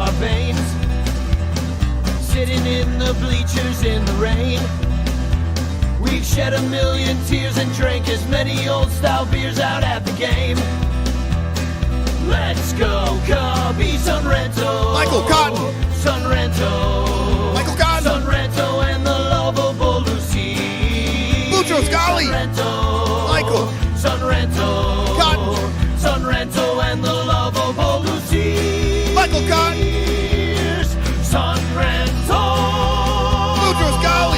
our veins, sitting in the bleachers in the rain. We've shed a million tears and drank as many old-style beers out at the game. Let's go, Cubby, Son Ranto. Michael Cotton. Son Ranto. Michael Cotton. Son Ranto and the lovable Lucy. Lucho Scali. Son Ranto. Michael. Son Ranto. Cotton. Son Ranto and the lovable Lucy. Michael Cotton. Son Ranto. Lucho Scali.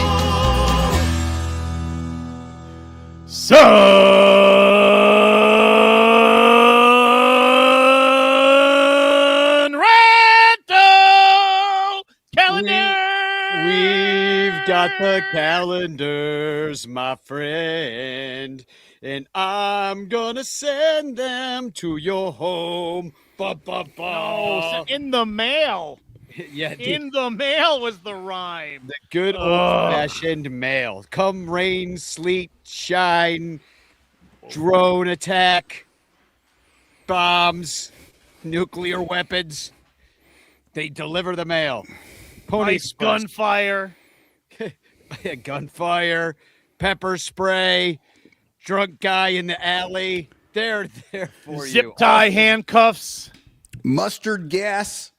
We've got the calendars, my friend, and I'm gonna send them to your home. No, in the mail. Yeah, In the mail was the rhyme. the good old-fashioned mail. Come rain, sleet, shine, drone attack, bombs, nuclear weapons. They deliver the mail. Pony Ice gunfire. gunfire, pepper spray, drunk guy in the alley. They're there for you. Zip tie handcuffs. Mustard gas.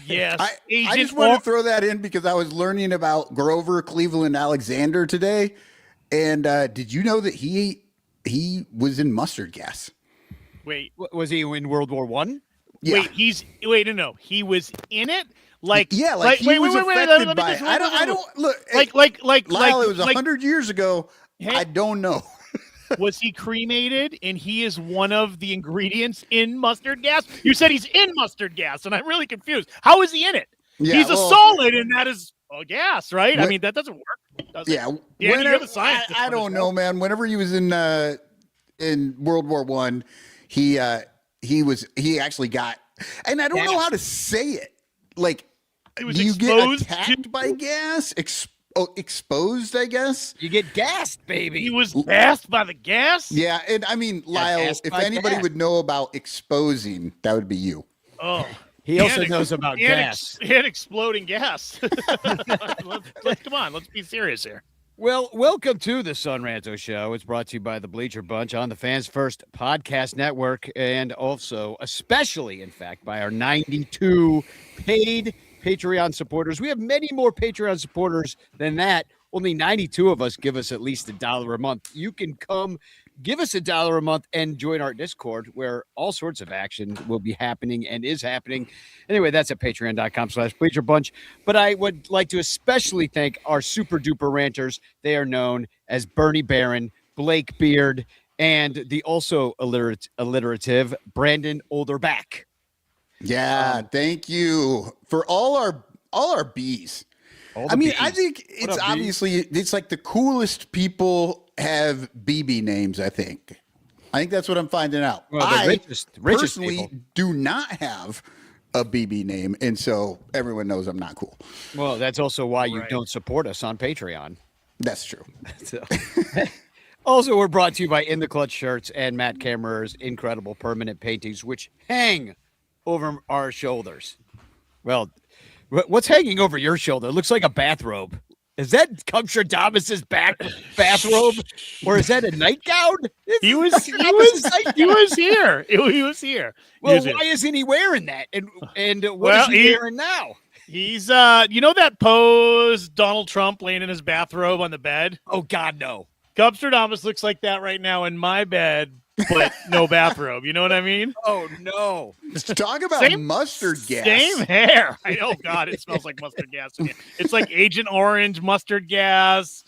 Yes. I Agent just want to throw that in because I was learning about Grover Cleveland Alexander today. And did you know that he was in mustard gas? Wait. Was he in World War One? Yeah. Wait, no. He was in it? Like he was affected by it. I don't look. Lyle, it was 100 years ago. I don't know. Was he cremated and he is one of the ingredients in mustard gas? You said he's in mustard gas, and I'm really confused. How is he in it? Yeah, he's a solid, and that is a gas, right? I mean, that doesn't work. Does yeah. it? You're the scientist. I don't know, man. Whenever he was in World War One, he actually got, and I don't know how to say it. Like, do you get attacked by gas? Exposed, I guess. You get gassed, baby. He was gassed by the gas? Yeah, and I mean, Lyle, if anybody would know about exposing, that would be you. Oh. He also knows about gas. And exploding gas. Let's come on. Let's be serious here. Well, welcome to the Son Ranto Show. It's brought to you by the Bleacher Bunch on the Fans First Podcast Network, and also, especially, in fact, by our 92 paid Patreon supporters. We have many more Patreon supporters than that. Only 92 of us give us at least $1 a month. You can come give us $1 a month and join our Discord where all sorts of action will be happening and is happening. Anyway, that's at patreon.com/Bleacher Bunch. But I would like to especially thank our super duper ranters. They are known as Bernie Barron, Blake Beard, and the also alliterative Brandon Olderback. Yeah, thank you for all our B's. I mean, I think it's obviously it's like the coolest people have BB names. I think that's what I'm finding out. Well, I richest personally people do not have a BB name, and so everyone knows I'm not cool. Well, that's also why you don't support us on Patreon. That's true. Also, we're brought to you by In the Clutch shirts and Matt Kammerer's incredible permanent paintings, which hang over our shoulders. Well, what's hanging over your shoulder? It looks like a bathrobe. Is that Cumstradamus's bathrobe, or is that a nightgown? He was here. He was here. Well, why isn't he wearing that? And what is he wearing now? He's you know that pose Donald Trump laying in his bathrobe on the bed? Oh God, no. Cumstradamus looks like that right now in my bed, but no bathrobe. You know what I mean? Oh no. Talk about mustard gas. Same hair. I know. God, it smells like mustard gas. It's like Agent Orange mustard gas.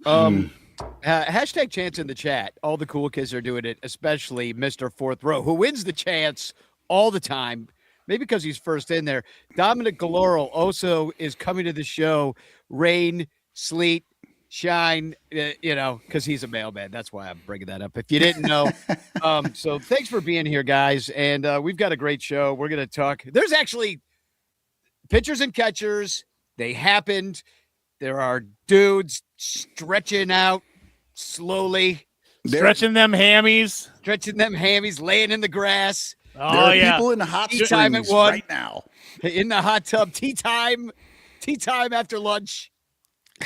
Hashtag chance in the chat. All the cool kids are doing it, especially Mr. Fourth Row, who wins the chance all the time. Maybe because he's first in there. Dominic Galoro also is coming to the show. Rain, sleet, shine, because he's a mailman. That's why I'm bringing that up. If you didn't know. So thanks for being here, guys. And we've got a great show. We're going to talk. There's actually pitchers and catchers. They happened. There are dudes stretching out slowly. Stretching them hammies. Laying in the grass. There are people in the hot Tea time springs at 1. right now. In the hot tub, tea time after lunch.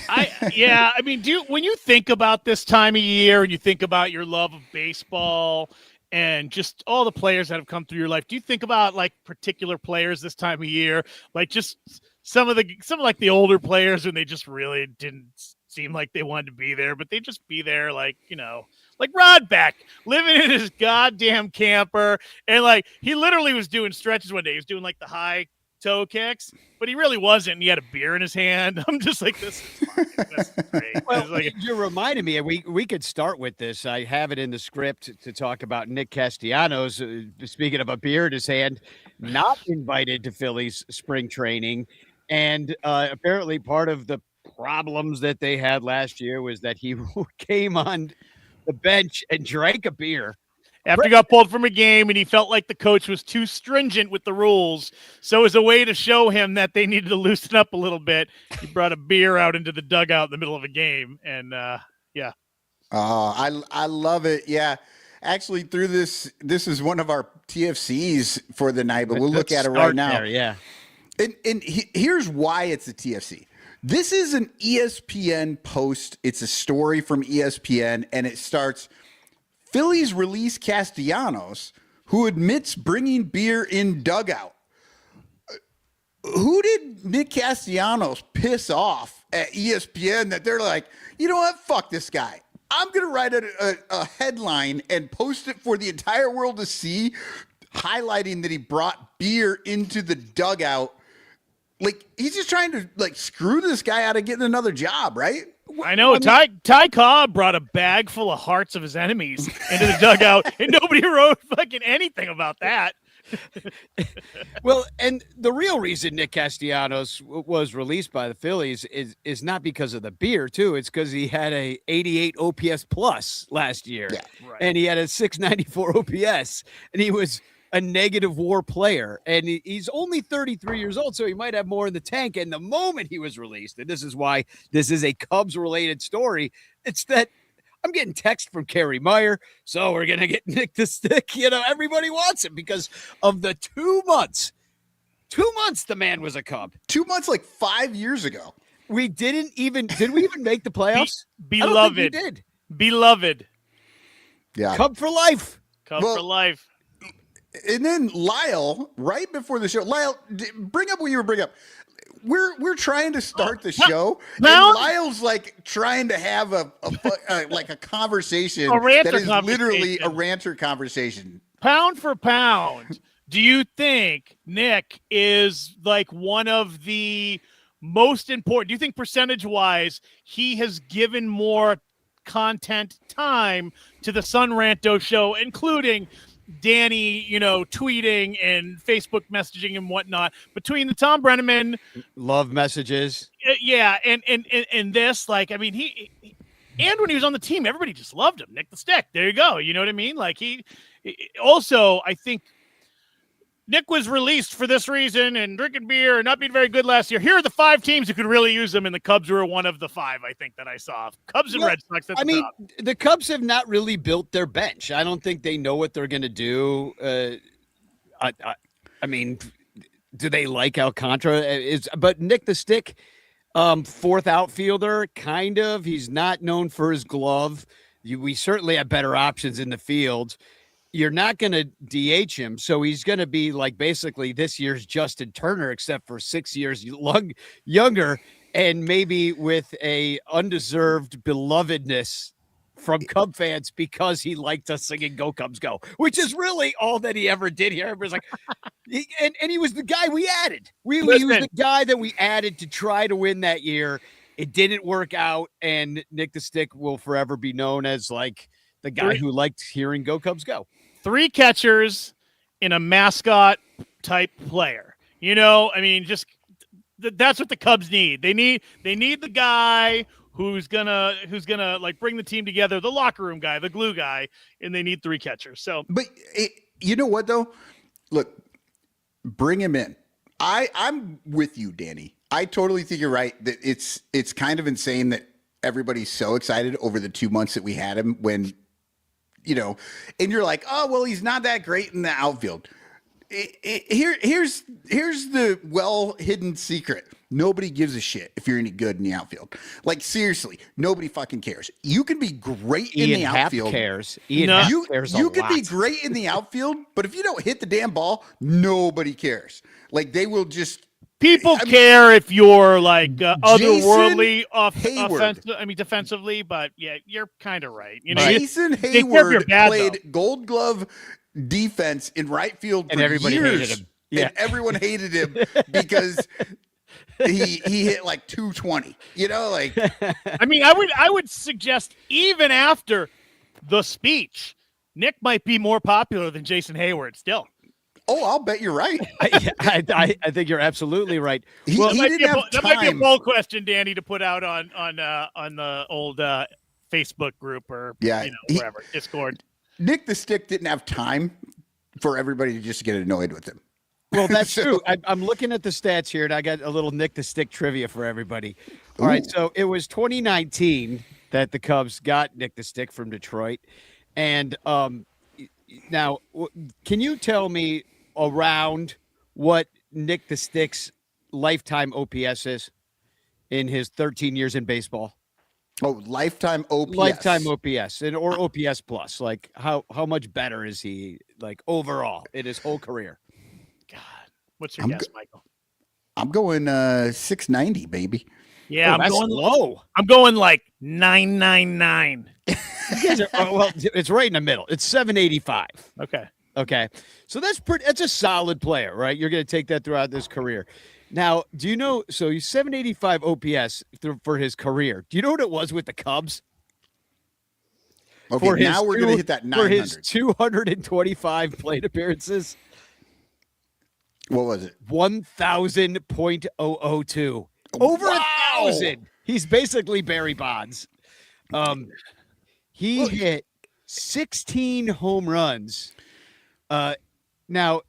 I mean, when you think about this time of year and you think about your love of baseball and just all the players that have come through your life, do you think about like particular players this time of year, like just some of like the older players when they just really didn't seem like they wanted to be there, but they just be there, like, you know, like Rod Beck living in his goddamn camper, and like he literally was doing stretches one day. He was doing like the high toe kicks, but he really wasn't. And he had a beer in his hand. I'm just like, this is fine. This is great. Well, like, you reminded me, we could start with this. I have it in the script to talk about Nick Castellanos, speaking of a beer in his hand, not invited to Phillies spring training. And apparently part of the problems that they had last year was that he came on the bench and drank a beer after he got pulled from a game and he felt like the coach was too stringent with the rules. So as a way to show him that they needed to loosen up a little bit, he brought a beer out into the dugout in the middle of a game. And yeah. Oh, I love it. Yeah. Actually, through this is one of our TFCs for the night, but we'll look at it right now. There, yeah. And here's why it's a TFC. This is an ESPN post. It's a story from ESPN, and it starts, Phillies release Castellanos, who admits bringing beer in dugout. Who did Nick Castellanos piss off at ESPN that they're like, you know what, fuck this guy. I'm going to write a headline and post it for the entire world to see, highlighting that he brought beer into the dugout. Like, he's just trying to, like, screw this guy out of getting another job, right? I know. Ty Cobb brought a bag full of hearts of his enemies into the dugout, and nobody wrote fucking anything about that. Well, and the real reason Nick Castellanos was released by the Phillies is not because of the beer, too. It's because he had a 88 OPS plus last year, Right. And he had a 694 OPS, and he was a negative WAR player, and he's only 33 years old, so he might have more in the tank. And the moment he was released, and this is why this is a Cubs-related story, it's that I'm getting text from Kerry Meyer, so we're going to get Nick the Stick. You know, everybody wants him because of the 2 months. 2 months the man was a Cub. 2 months, like 5 years ago. Did we even make the playoffs? Beloved. I don't think we did. Beloved. Yeah. Cub for life. Cub for life. And then Lyle, right before the show, Lyle, bring up what you were bringing up. We're trying to start the show, and Lyle's like trying to have a conversation that is literally a ranter conversation. Pound for pound, do you think Nick is like one of the most important? Do you think percentage-wise he has given more content time to the Sun Ranto show, including Danny, you know, tweeting and Facebook messaging and whatnot, between the Tom Brenneman love messages, and this, like, I mean, he and when he was on the team, everybody just loved him. Nick the Stick, there you go. You know what I mean? Like, he also, I think Nick was released for this reason and drinking beer and not being very good last year. Here are the 5 teams who could really use him, and the Cubs were one of the 5, I think, that I saw. Cubs and Red Sox. That's the Cubs have not really built their bench. I don't think they know what they're going to do. I mean, do they like Alcantara? But Nick the Stick, 4th outfielder, kind of. He's not known for his glove. We certainly have better options in the field. You're not going to DH him, so he's going to be like basically this year's Justin Turner, except for 6 years younger, and maybe with a undeserved belovedness from Cub fans because he liked us singing "Go Cubs Go," which is really all that he ever did here. It was like, and he was the guy we added. He was the guy that we added to try to win that year. It didn't work out, and Nick the Stick will forever be known as like the guy who liked hearing "Go Cubs Go." 3 catchers in a mascot type player. You know, I mean, just that's what the Cubs need. They need the guy who's gonna like bring the team together, the locker room guy, the glue guy, and they need 3 catchers. So, but you know what though? Look, bring him in. I'm with you, Danny. I totally think you're right that it's kind of insane that everybody's so excited over the 2 months that we had him when, you know, and you're like, oh, well, he's not that great in the outfield. Here's the well hidden secret. Nobody gives a shit if you're any good in the outfield. Like seriously, nobody fucking cares. You can be great in the outfield. Cares. You can be great in the outfield, but if you don't hit the damn ball, nobody cares. Like they will just. People care if you're like otherworldly defensively, but yeah, you're kind of right. You know, Jason Hayward played Gold Glove defense in right field for everybody years, hated him. Yeah. and everyone hated him because he hit like 220. You know, like I mean, I would suggest even after the speech, Nick might be more popular than Jason Hayward still. Oh, I'll bet you're right. I think you're absolutely right. Well, that might be a poll question, Danny, to put out on the old Facebook group or wherever, Discord. Nick the Stick didn't have time for everybody to just get annoyed with him. Well, that's true. I'm looking at the stats here, and I got a little Nick the Stick trivia for everybody. All right, so it was 2019 that the Cubs got Nick the Stick from Detroit, and now can you tell me around what Nick the Stick's lifetime OPS is in his 13 years in baseball? Oh, lifetime OPS. Lifetime OPS or OPS plus. Like how much better is he like overall in his whole career? God, what's your guess, Michael? I'm going 690, baby. Yeah, that's low. I'm going like 999. Well, it's right in the middle. It's 785. Okay. So that's a solid player, right? You're going to take that throughout this career. Now, do you know, so he's 785 OPS for his career. Do you know what it was with the Cubs? Okay, now we're going to hit that 900. For his 225 plate appearances. What was it? 1,000.002. Over 1,000. He's basically Barry Bonds. He hit 16 home runs. Now,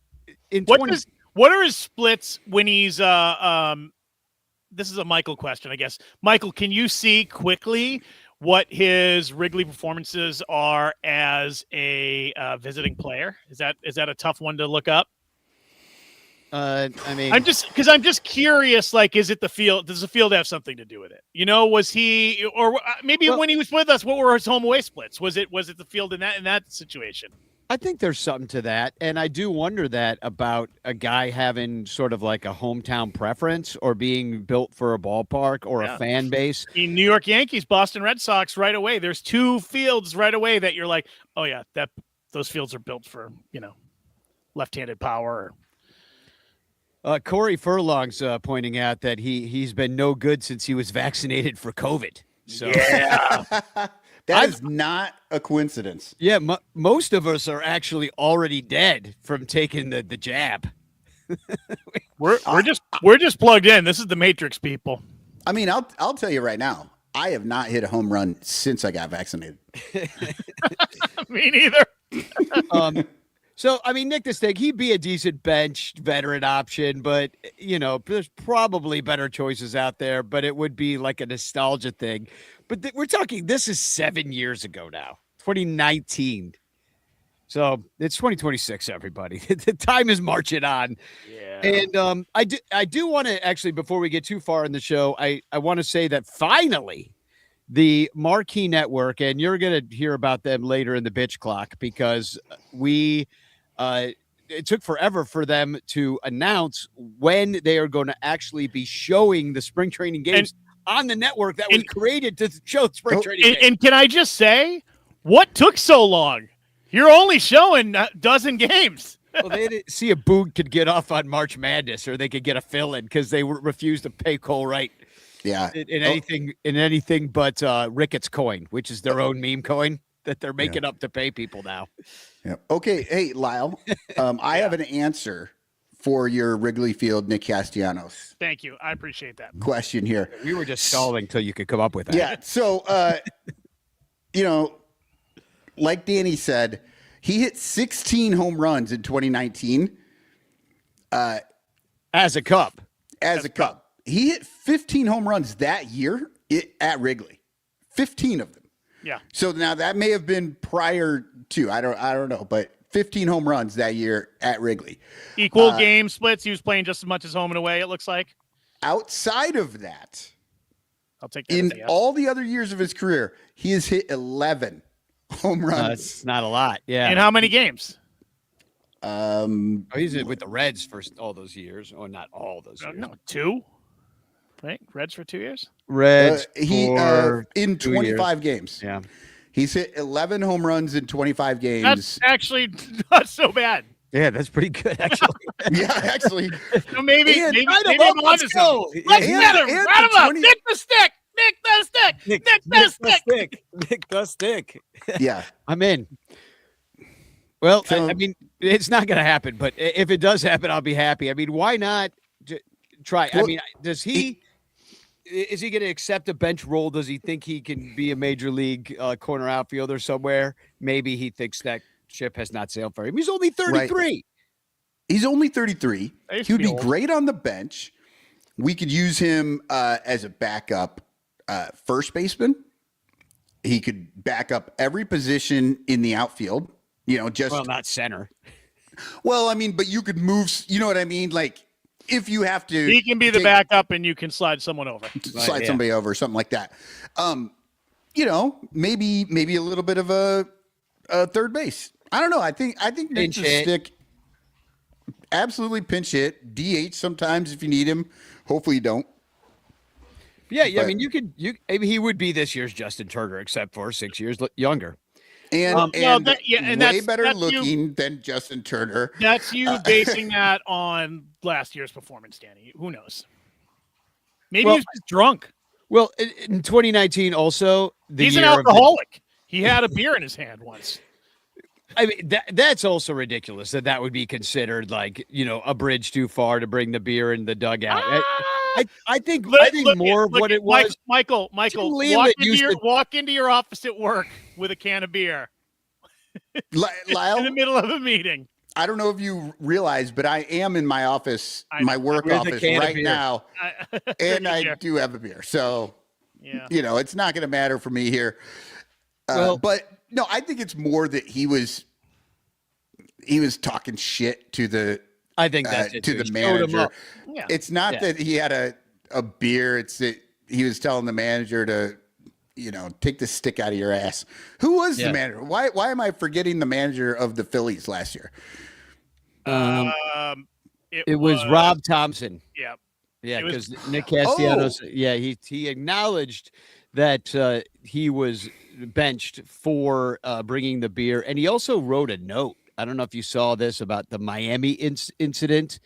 what are his splits when he's this is a Michael question, I guess. Michael, can you see quickly what his Wrigley performances are as a visiting player? Is that a tough one to look up? I mean, I'm just curious. Like, is it the field? Does the field have something to do with it? You know, was he, or maybe when he was with us, what were his home away splits? Was it the field in that situation? I think there's something to that, and I do wonder that about a guy having sort of like a hometown preference or being built for a ballpark or a fan base. In New York Yankees, Boston Red Sox, right away. There's two fields right away that you're like, oh yeah, those fields are built for left-handed power. Corey Furlong's pointing out that he's been no good since he was vaccinated for COVID. So yeah. That is not a coincidence. Yeah, most of us are actually already dead from taking the jab. We're just plugged in. This is the Matrix, people. I mean, I'll tell you right now, I have not hit a home run since I got vaccinated. Me neither. So, I mean, Nick the Stick, he'd be a decent bench veteran option, but, there's probably better choices out there, but it would be like a nostalgia thing. But we're talking, this is 7 years ago now, 2019. So it's 2026, everybody. The time is marching on. Yeah. And I do want to actually, before we get too far in the show, I want to say that finally the Marquee Network, and you're going to hear about them later in the bitch clock, because it took forever for them to announce when they are going to actually be showing the spring training games on the network that was created to show spring training games. And can I just say, what took so long? You're only showing a dozen games. Well, they didn't see if Boog could get off on March Madness, or they could get a fill-in because they refused to pay Cole Wright. Yeah, in anything but Ricketts coin, which is their own meme coin that they're making up to pay people now. Yeah. Okay. Hey, Lyle, I have an answer for your Wrigley Field Nick Castellanos. Thank you. I appreciate that question here. We were just stalling till you could come up with that. Yeah. So, like Danny said, he hit 16 home runs in 2019. As a Cub. As a Cub. He hit 15 home runs that year at Wrigley. 15 of them. Yeah. So now that may have been prior to, I don't know, but 15 home runs that year at Wrigley. Equal game splits. He was playing just as much as home and away, it looks like. Outside of that, I'll take that. in all the other years of his career, he has hit 11 home runs. That's not a lot. Yeah. In how many games? He's with the Reds for all those years, or not all those years. No, 2. Right, Reds for 2 years. Reds in 25 games. Yeah, he's hit 11 home runs in 25 games. That's actually not so bad. yeah, that's pretty good actually. Yeah, actually. So maybe I maybe don't know, let's go. Let's And- get him. and Round him the up. 20 Nick the stick. Nick the stick. Nick the stick. Nick the stick. Yeah. I'm in. Well, So- I mean, it's not going to happen, but if it does happen, I'll be happy. I mean, why not try? I Well, mean, is he going to accept a bench role? Does he think he can be a major league corner outfielder somewhere? Maybe he thinks that ship has not sailed for him. He's only 33. Right. He's only 33. That used He to would be be old. great on the bench. We could use him as a backup first baseman. He could back up every position in the outfield. Just Well, not center. I mean, but you could move. You know what I mean? Like if you have to, He can be the backup, and you can slide someone over. slide yeah. somebody over, something like that. Maybe a little bit of a third base. I don't know. I think Nick Pinch the hit. Stick. Absolutely pinch hit. DH sometimes if you need him. Hopefully you don't. Yeah, I But- mean, he would be this year's Justin Turner, except for 6 years younger. And, Well, and and way that's better you. looking than Justin Turner. That's you basing that on last year's performance, Danny. Who knows? Maybe Well, he was just drunk. Well, in 2019, also He's an year of the- alcoholic. He had a beer in his hand once. I mean, that's also ridiculous that would be considered like, a bridge too far to bring the beer in the dugout. I think more of what it was. Michael, Jim Leland walk into your office at work with a can of beer in Lyle, the middle of a meeting. I don't know if you realize, but I am in my office, I know. my work With a office can of right beer. now, and I Beer. do have a beer. So, Yeah. it's not going to matter for me here. But no, I think it's more that he was talking shit to the I think that's it, to too. the He showed him manager. up. Yeah. It's not Yeah. that he had a beer. It's that he was telling the manager to, take the stick out of your ass. Who was Yeah. the manager? Why am I forgetting the manager of the Phillies last year? It was Rob Thompson. Yeah. Yeah, It was- because Nick Castellanos. He acknowledged that he was benched for bringing the beer, and he also wrote a note. I don't know if you saw this about the Miami incident.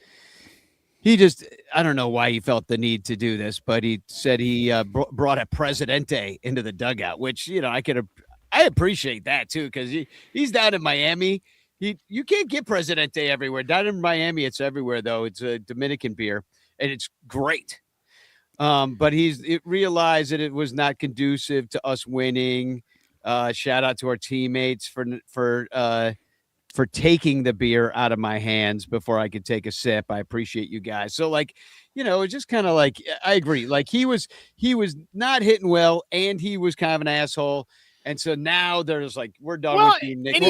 I don't know why he felt the need to do this, but he said he brought a Presidente into the dugout, which, I appreciate that too, because he's down in Miami. You can't get Presidente everywhere. Down in Miami, it's everywhere, though. It's a Dominican beer, and it's great. But it realized that it was not conducive to us winning. Shout out to our teammates for taking the beer out of my hands before I could take a sip. I appreciate you guys. So it's just kind of like, I agree. Like he was not hitting well, and he was kind of an asshole. And so now there's like, we're done with you, Nick. And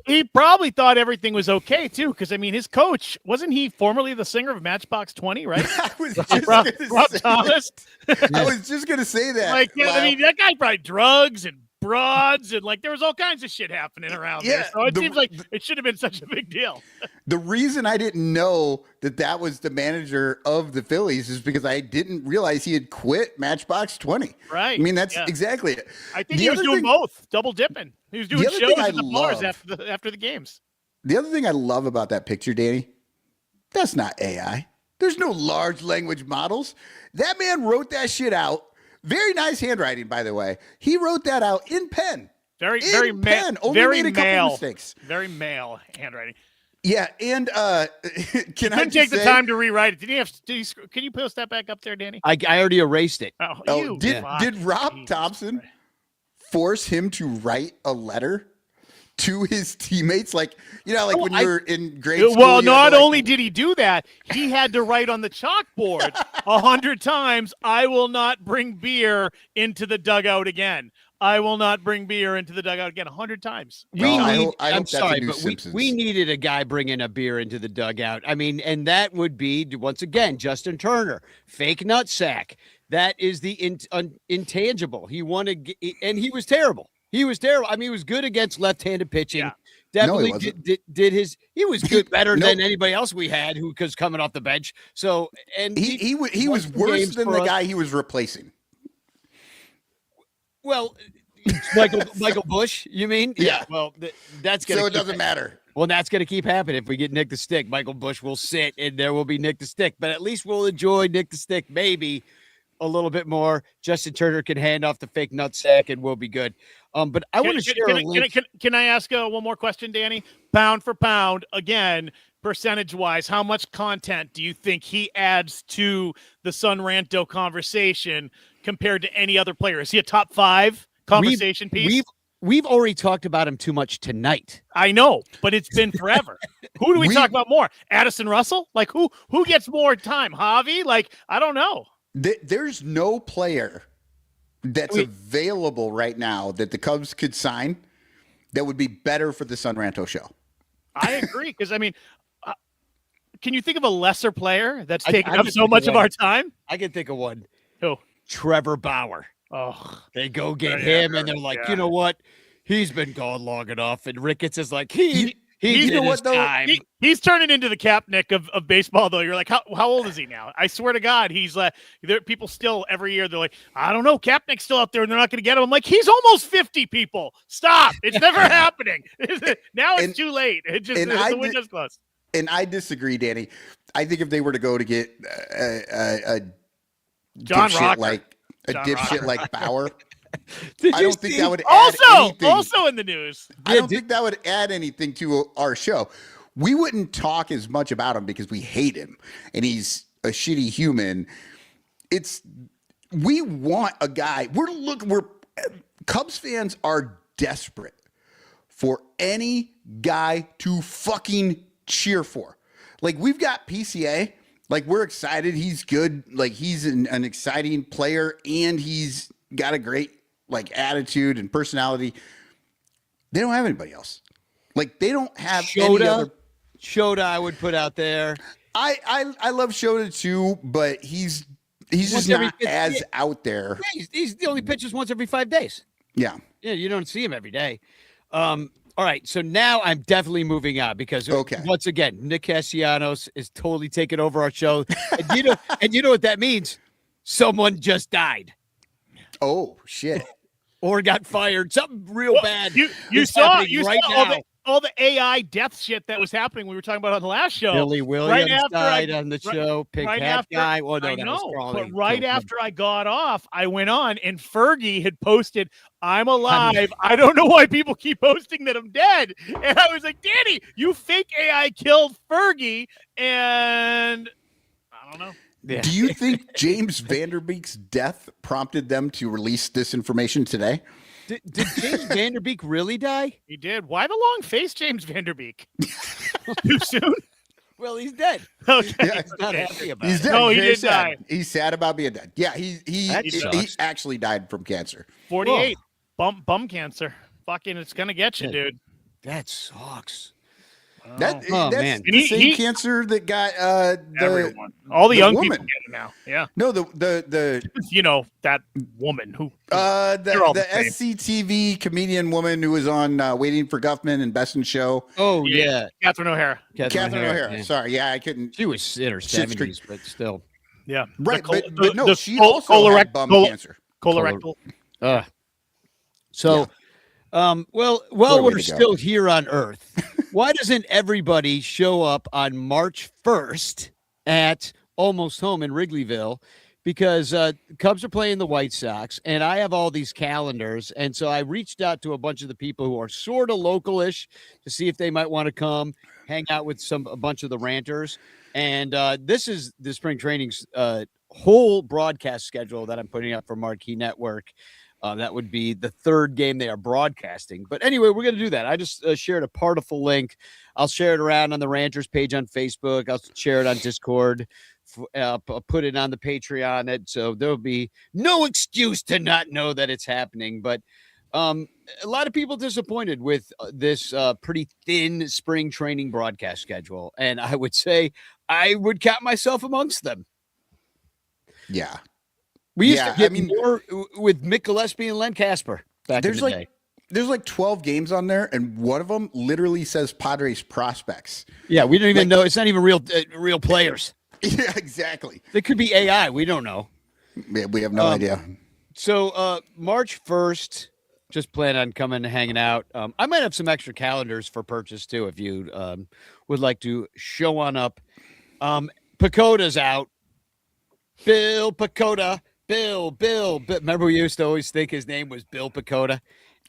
he probably thought everything was okay too, because his coach wasn't he formerly the singer of Matchbox 20, right? I was just Rob gonna say Thomas. that. I was just going to say that. Like, yeah, Lyle. that guy probably drugs and broads and there was all kinds of shit happening around there. Yeah, So it the- seems like it should have been such a big deal. The reason I didn't know that was the manager of the Phillies is because I didn't realize he had quit Matchbox 20. Right. I mean, that's Yeah. exactly it. I think The he was other doing thing- both, double dipping. He was doing The other shows thing I at the bars love- after the games. The other thing I love about that picture, Danny, that's not AI. There's no large language models. That man wrote that shit out. Very nice handwriting, by the way. He wrote that out in pen. Very In pen. Only very made a couple male, mistakes. very male handwriting. Yeah, and can I Couldn't just take the say- time to rewrite it. Can you post that back up there, Danny? I already erased it. Oh, did Rob Jesus Thompson Christ. force him to write a letter to his teammates? Like when I- you were in grade school. Well, you had not to, only did he do that, he had to write on the chalkboard 100 times, "I will not bring beer into the dugout again. I will not bring beer into the dugout again 100 times. I hope I'm that's a sorry, new but Simpsons. we needed a guy bringing a beer into the dugout. I mean, and that would be, once again, Justin Turner, fake nutsack. That is the intangible. He won and he was terrible. He was terrible. I mean, he was good against left-handed pitching. Yeah. Definitely No, he did his. He was good, better Nope. than anybody else we had who was coming off the bench. So, and He was worse than the guy he was replacing. Well, Michael Bush, you mean? Yeah. Well, that's gonna. So it doesn't matter. Well, that's going to keep happening. If we get Nick the Stick, Michael Bush will sit, and there will be Nick the Stick. But at least we'll enjoy Nick the Stick maybe a little bit more. Justin Turner can hand off the fake nutsack, and we'll be good. But I want to share a link. Can I ask one more question, Danny? Pound for pound, again, percentage-wise, how much content do you think he adds to the Sun Ranto conversation compared to any other player? Is he a top 5 conversation piece? We've already talked about him too much tonight. I know, but it's been forever. Who do we talk about more? Addison Russell? Like who gets more time? Javi? Like, I don't know. There's no player that's available right now that the Cubs could sign that would be better for the Sun Ranto show. I agree. Because, I mean, can you think of a lesser player that's taking I up so much of our time? I can think of one. Who? Trevor Bauer. Oh, they go get him, and they're like, you know what? He's been gone long enough. And Ricketts is like, he's time. He's turning into the Kapnick of baseball, though. You're like, how old is he now? I swear to God, he's there. People still every year they're like, I don't know, Kapnick's still out there, and they're not going to get him. I'm like, he's almost 50. People, stop! It's never happening. Now it's too late. It just the window's closed. And I disagree, Danny. I think if they were to go to get a John dipshit Rocker. like a dipshit like Bauer, I don't think that would add anything. Also in the news. I don't think that would add anything to our show. We wouldn't talk as much about him because we hate him and he's a shitty human. We want a guy. We're Cubs fans are desperate for any guy to fucking cheer for. Like, we've got PCA. Like, we're excited. He's good. Like, he's an exciting player, and he's got a great, like, attitude and personality. They don't have anybody else. Like, they don't have any other. Shota, I would put out there. I love Shota too, but he's just not as out there. Yeah, he's the only pitches once every 5 days. Yeah. Yeah, you don't see him every day. All right, so now I'm definitely moving on because once again, Nick Castellanos is totally taking over our show. And you know what that means? Someone just died. Oh shit. Or got fired. Something real bad. You saw now. all the AI death shit that was happening we were talking about on the last show. Billy Williams died on the show. Pig hat guy. Well, no, I know, but right after I got off, I went on and Fergie had posted, I'm alive. I don't know why people keep posting that I'm dead. And I was like, Danny, you fake AI killed Fergie. And I don't know. Yeah. Do you think James Vanderbeek's death prompted them to release this information today? Did James Vanderbeek really die? He did. Why the long face, James Vanderbeek? Too soon? Well, he's dead. Okay. Yeah, he's not happy about he's it. dead. No, he He's did die. He's sad about being dead. Yeah, he actually died from cancer. 48. Bum cancer. Fucking, it's gonna get you, dude. That sucks. That's man. the same cancer that got everyone. All the young woman. people get it now. Yeah. No, the you know, that woman who the SCTV comedian woman who was on Waiting for Guffman and Best in Show. Oh yeah. Catherine O'Hara. Catherine O'Hara. Yeah. Sorry, I couldn't. She was in her 70s, but still. Yeah. Right, but no, she also had bum cancer. Colorectal. While we're still here on Earth, why doesn't everybody show up on March 1st at Almost Home in Wrigleyville? Because Cubs are playing the White Sox, and I have all these calendars, and so I reached out to a bunch of the people who are sort of local-ish to see if they might want to come hang out with a bunch of the ranters. And this is the spring training's whole broadcast schedule that I'm putting up for Marquee Network. That would be the third game they are broadcasting. But anyway, we're going to do that. I just shared a Partiful link. I'll share it around on the Ranters page on Facebook. I'll share it on Discord. Put it on the Patreon. So there'll be no excuse to not know that it's happening. But A lot of people disappointed with this pretty thin spring training broadcast schedule, and I would say I would count myself amongst them. Yeah. We used to get more with Mick Gillespie and Len Casper back in the day. There's like 12 games on there, and one of them literally says Padres prospects. Yeah, we don't even know. It's not even real players. Yeah, exactly. It could be AI. We don't know. Yeah, we have no idea. So March 1st, just plan on coming and hanging out. I might have some extra calendars for purchase too if you would like to show on up. Pacoda's out. Bill Pacoda. Bill. Remember we used to always think his name was Bill Pacoda?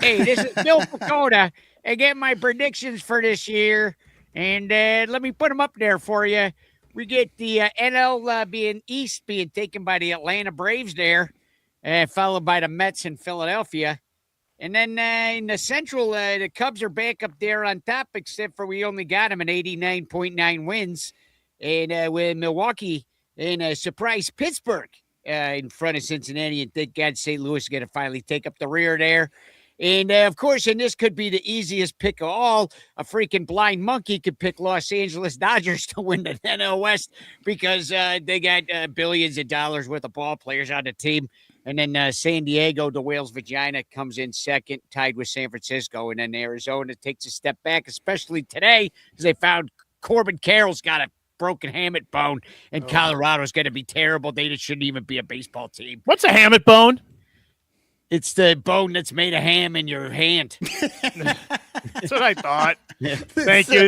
Hey, this is Bill Pacoda. I get my predictions for this year, and let me put them up there for you. We get the NL East being taken by the Atlanta Braves there, followed by the Mets in Philadelphia. And then in the Central, the Cubs are back up there on top, except for we only got them at 89.9 wins. And with Milwaukee and surprise Pittsburgh in front of Cincinnati. And thank God St. Louis is going to finally take up the rear there. And, of course, and this could be the easiest pick of all. A freaking blind monkey could pick Los Angeles Dodgers to win the NL West because they got billions of dollars worth of ball players on the team. And then San Diego, the whale's vagina, comes in second, tied with San Francisco. And then Arizona takes a step back, especially today, because they found Corbin Carroll's got a broken hammock bone, and Colorado's going to be terrible. They shouldn't even be a baseball team. What's a hammock bone? It's the bone that's made of ham in your hand. That's what I thought. Yeah. Thank you.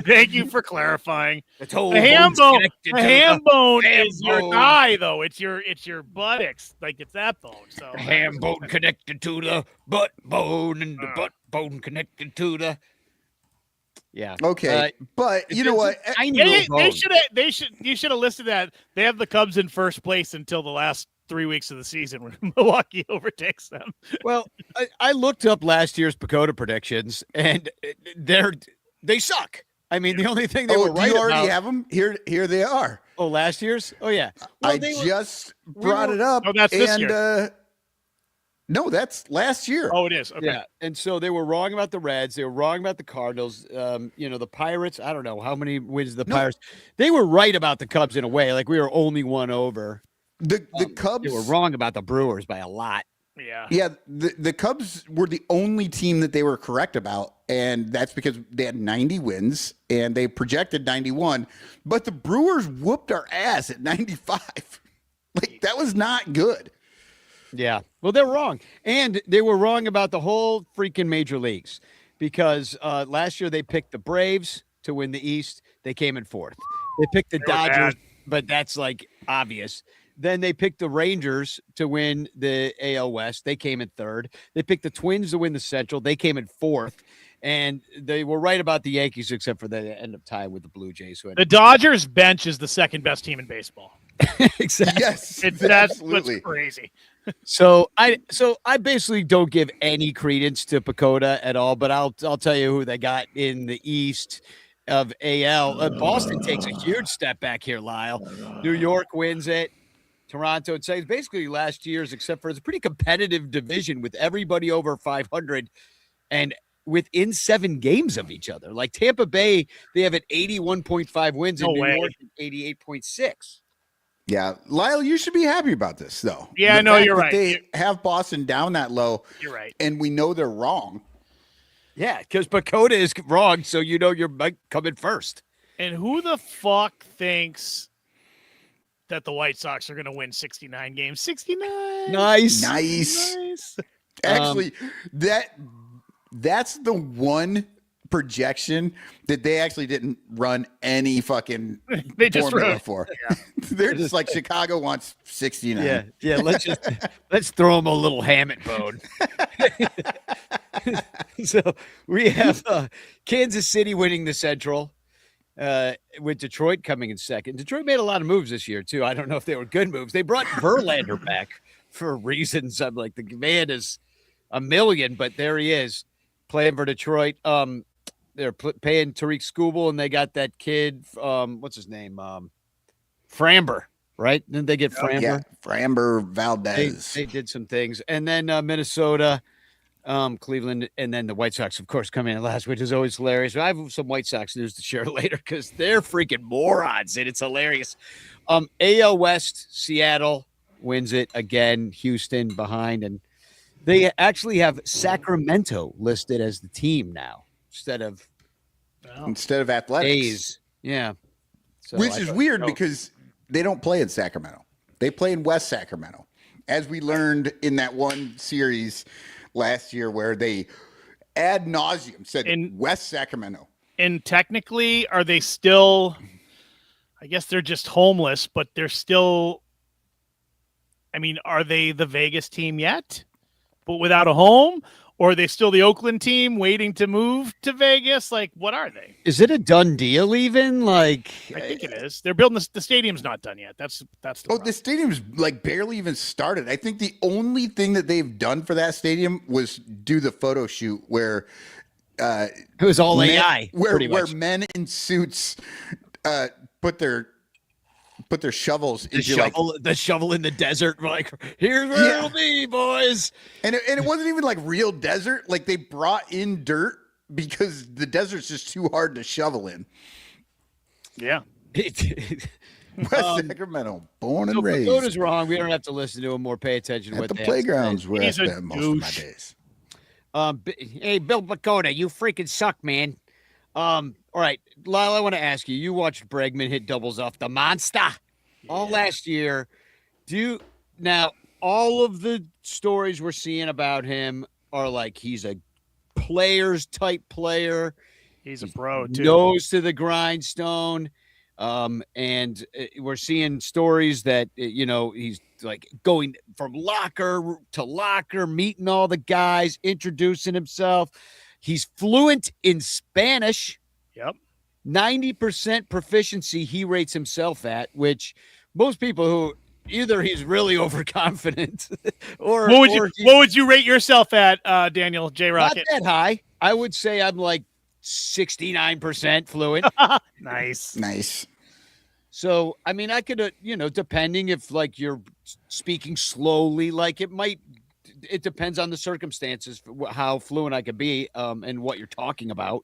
Thank you for clarifying. The ham bone is your thigh, though. It's your buttocks. Like it's that bone. So the ham bone connected to the butt bone, and the butt bone connected to the. Yeah. Okay, but you know what? You should have listed that. They have the Cubs in first place until the last 3 weeks of the season when Milwaukee overtakes them. Well, I looked up last year's Pacoda predictions, and they suck. I mean, the only thing they were right about. Do you already have them? Here they are. Oh, last year's? Oh, yeah. Well, I just brought it up. Oh, that's this year. No, that's last year. Oh, it is. Okay. Yeah, and so they were wrong about the Reds. They were wrong about the Cardinals. The Pirates. I don't know how many wins the Pirates. They were right about the Cubs in a way. Like we were only one over. The Cubs. They were wrong about the Brewers by a lot. Yeah. Yeah. The Cubs were the only team that they were correct about, and that's because they had 90 wins and they projected 91. But the Brewers whooped our ass at 95. Like that was not good. Yeah. Well, they're wrong. And they were wrong about the whole freaking major leagues because last year they picked the Braves to win the East. They came in fourth. They picked the Dodgers, but that's like obvious. Then they picked the Rangers to win the AL West. They came in third. They picked the Twins to win the Central. They came in fourth. And they were right about the Yankees, except for the end of tie with the Blue Jays. The Dodgers bench is the second best team in baseball. Exactly. Yes, that's what's crazy. So I basically don't give any credence to Pacoda at all, but I'll tell you who they got in the East of AL. Boston takes a huge step back here, Lyle. New York wins it. Toronto, it's basically last year's, except for it's a pretty competitive division with everybody over 500 and within 7 games of each other. Like Tampa Bay, they have an 81.5 wins and New York 88.6. Yeah, Lyle, you should be happy about this, though. Yeah, no, you're right. They have Boston down that low. You're right. And we know they're wrong. Yeah, because Pacoda is wrong, so you know you're coming first. And who the fuck thinks that the White Sox are going to win 69 games? 69. Nice. Actually, that's the one projection that they actually didn't run any fucking formula for. Yeah. They're just like Chicago wants 69. Yeah. Let's throw them a little hammock bone. So we have Kansas City winning the Central, with Detroit coming in second. Detroit made a lot of moves this year too. I don't know if they were good moves. They brought Verlander back for reasons. I'm like, the man is a million, but there he is playing for Detroit. They're paying Tariq Skubal, and they got that kid. What's his name? Framber, right? Didn't they get Framber? Yeah, Framber Valdez. They did some things, and then Minnesota Cleveland, and then the White Sox, of course, come in last, which is always hilarious. I have some White Sox news to share later because they're freaking morons, and it's hilarious. AL West, Seattle wins it again. Houston behind, and they actually have Sacramento listed as the team now instead of Athletics. A's. Yeah, so which is weird because they don't play in Sacramento. They play in West Sacramento, as we learned in that one series last year where they ad nauseum said West Sacramento. And technically, are they still, I guess they're just homeless, but they're still, I mean, are they the Vegas team yet, but without a home? Or are they still the Oakland team waiting to move to Vegas? Like, what are they? Is it a done deal even? Like, I think it is. They're building the stadium's not done yet. That's the problem. The stadium's like barely even started. I think the only thing that they've done for that stadium was do the photo shoot where it was all AI, where men in suits put their shovels into the shovel in the desert. Like, here's where it'll be, boys. And it wasn't even like real desert. Like they brought in dirt because the desert's just too hard to shovel in. Yeah. West Sacramento, born and raised. Dakota's wrong. We don't have to listen to him or pay attention to what the playgrounds where I spent most of my days. Hey, Bill Dakota, you freaking suck, man. All right, Lyle, I want to ask you. You watched Bregman hit doubles off the monster all last year. Now all of the stories we're seeing about him are like he's a players type player. He's a pro too. Nose to the grindstone. And we're seeing stories that he's like going from locker to locker, meeting all the guys, introducing himself. He's fluent in Spanish. Yep. 90% proficiency he rates himself at, which most people who either he's really overconfident or what would you rate yourself at, Daniel J. Rocket? Not that high. I would say I'm like 69% fluent. Nice. So, I mean, I could, depending if like you're speaking slowly, like it depends on the circumstances, how fluent I could be, and what you're talking about.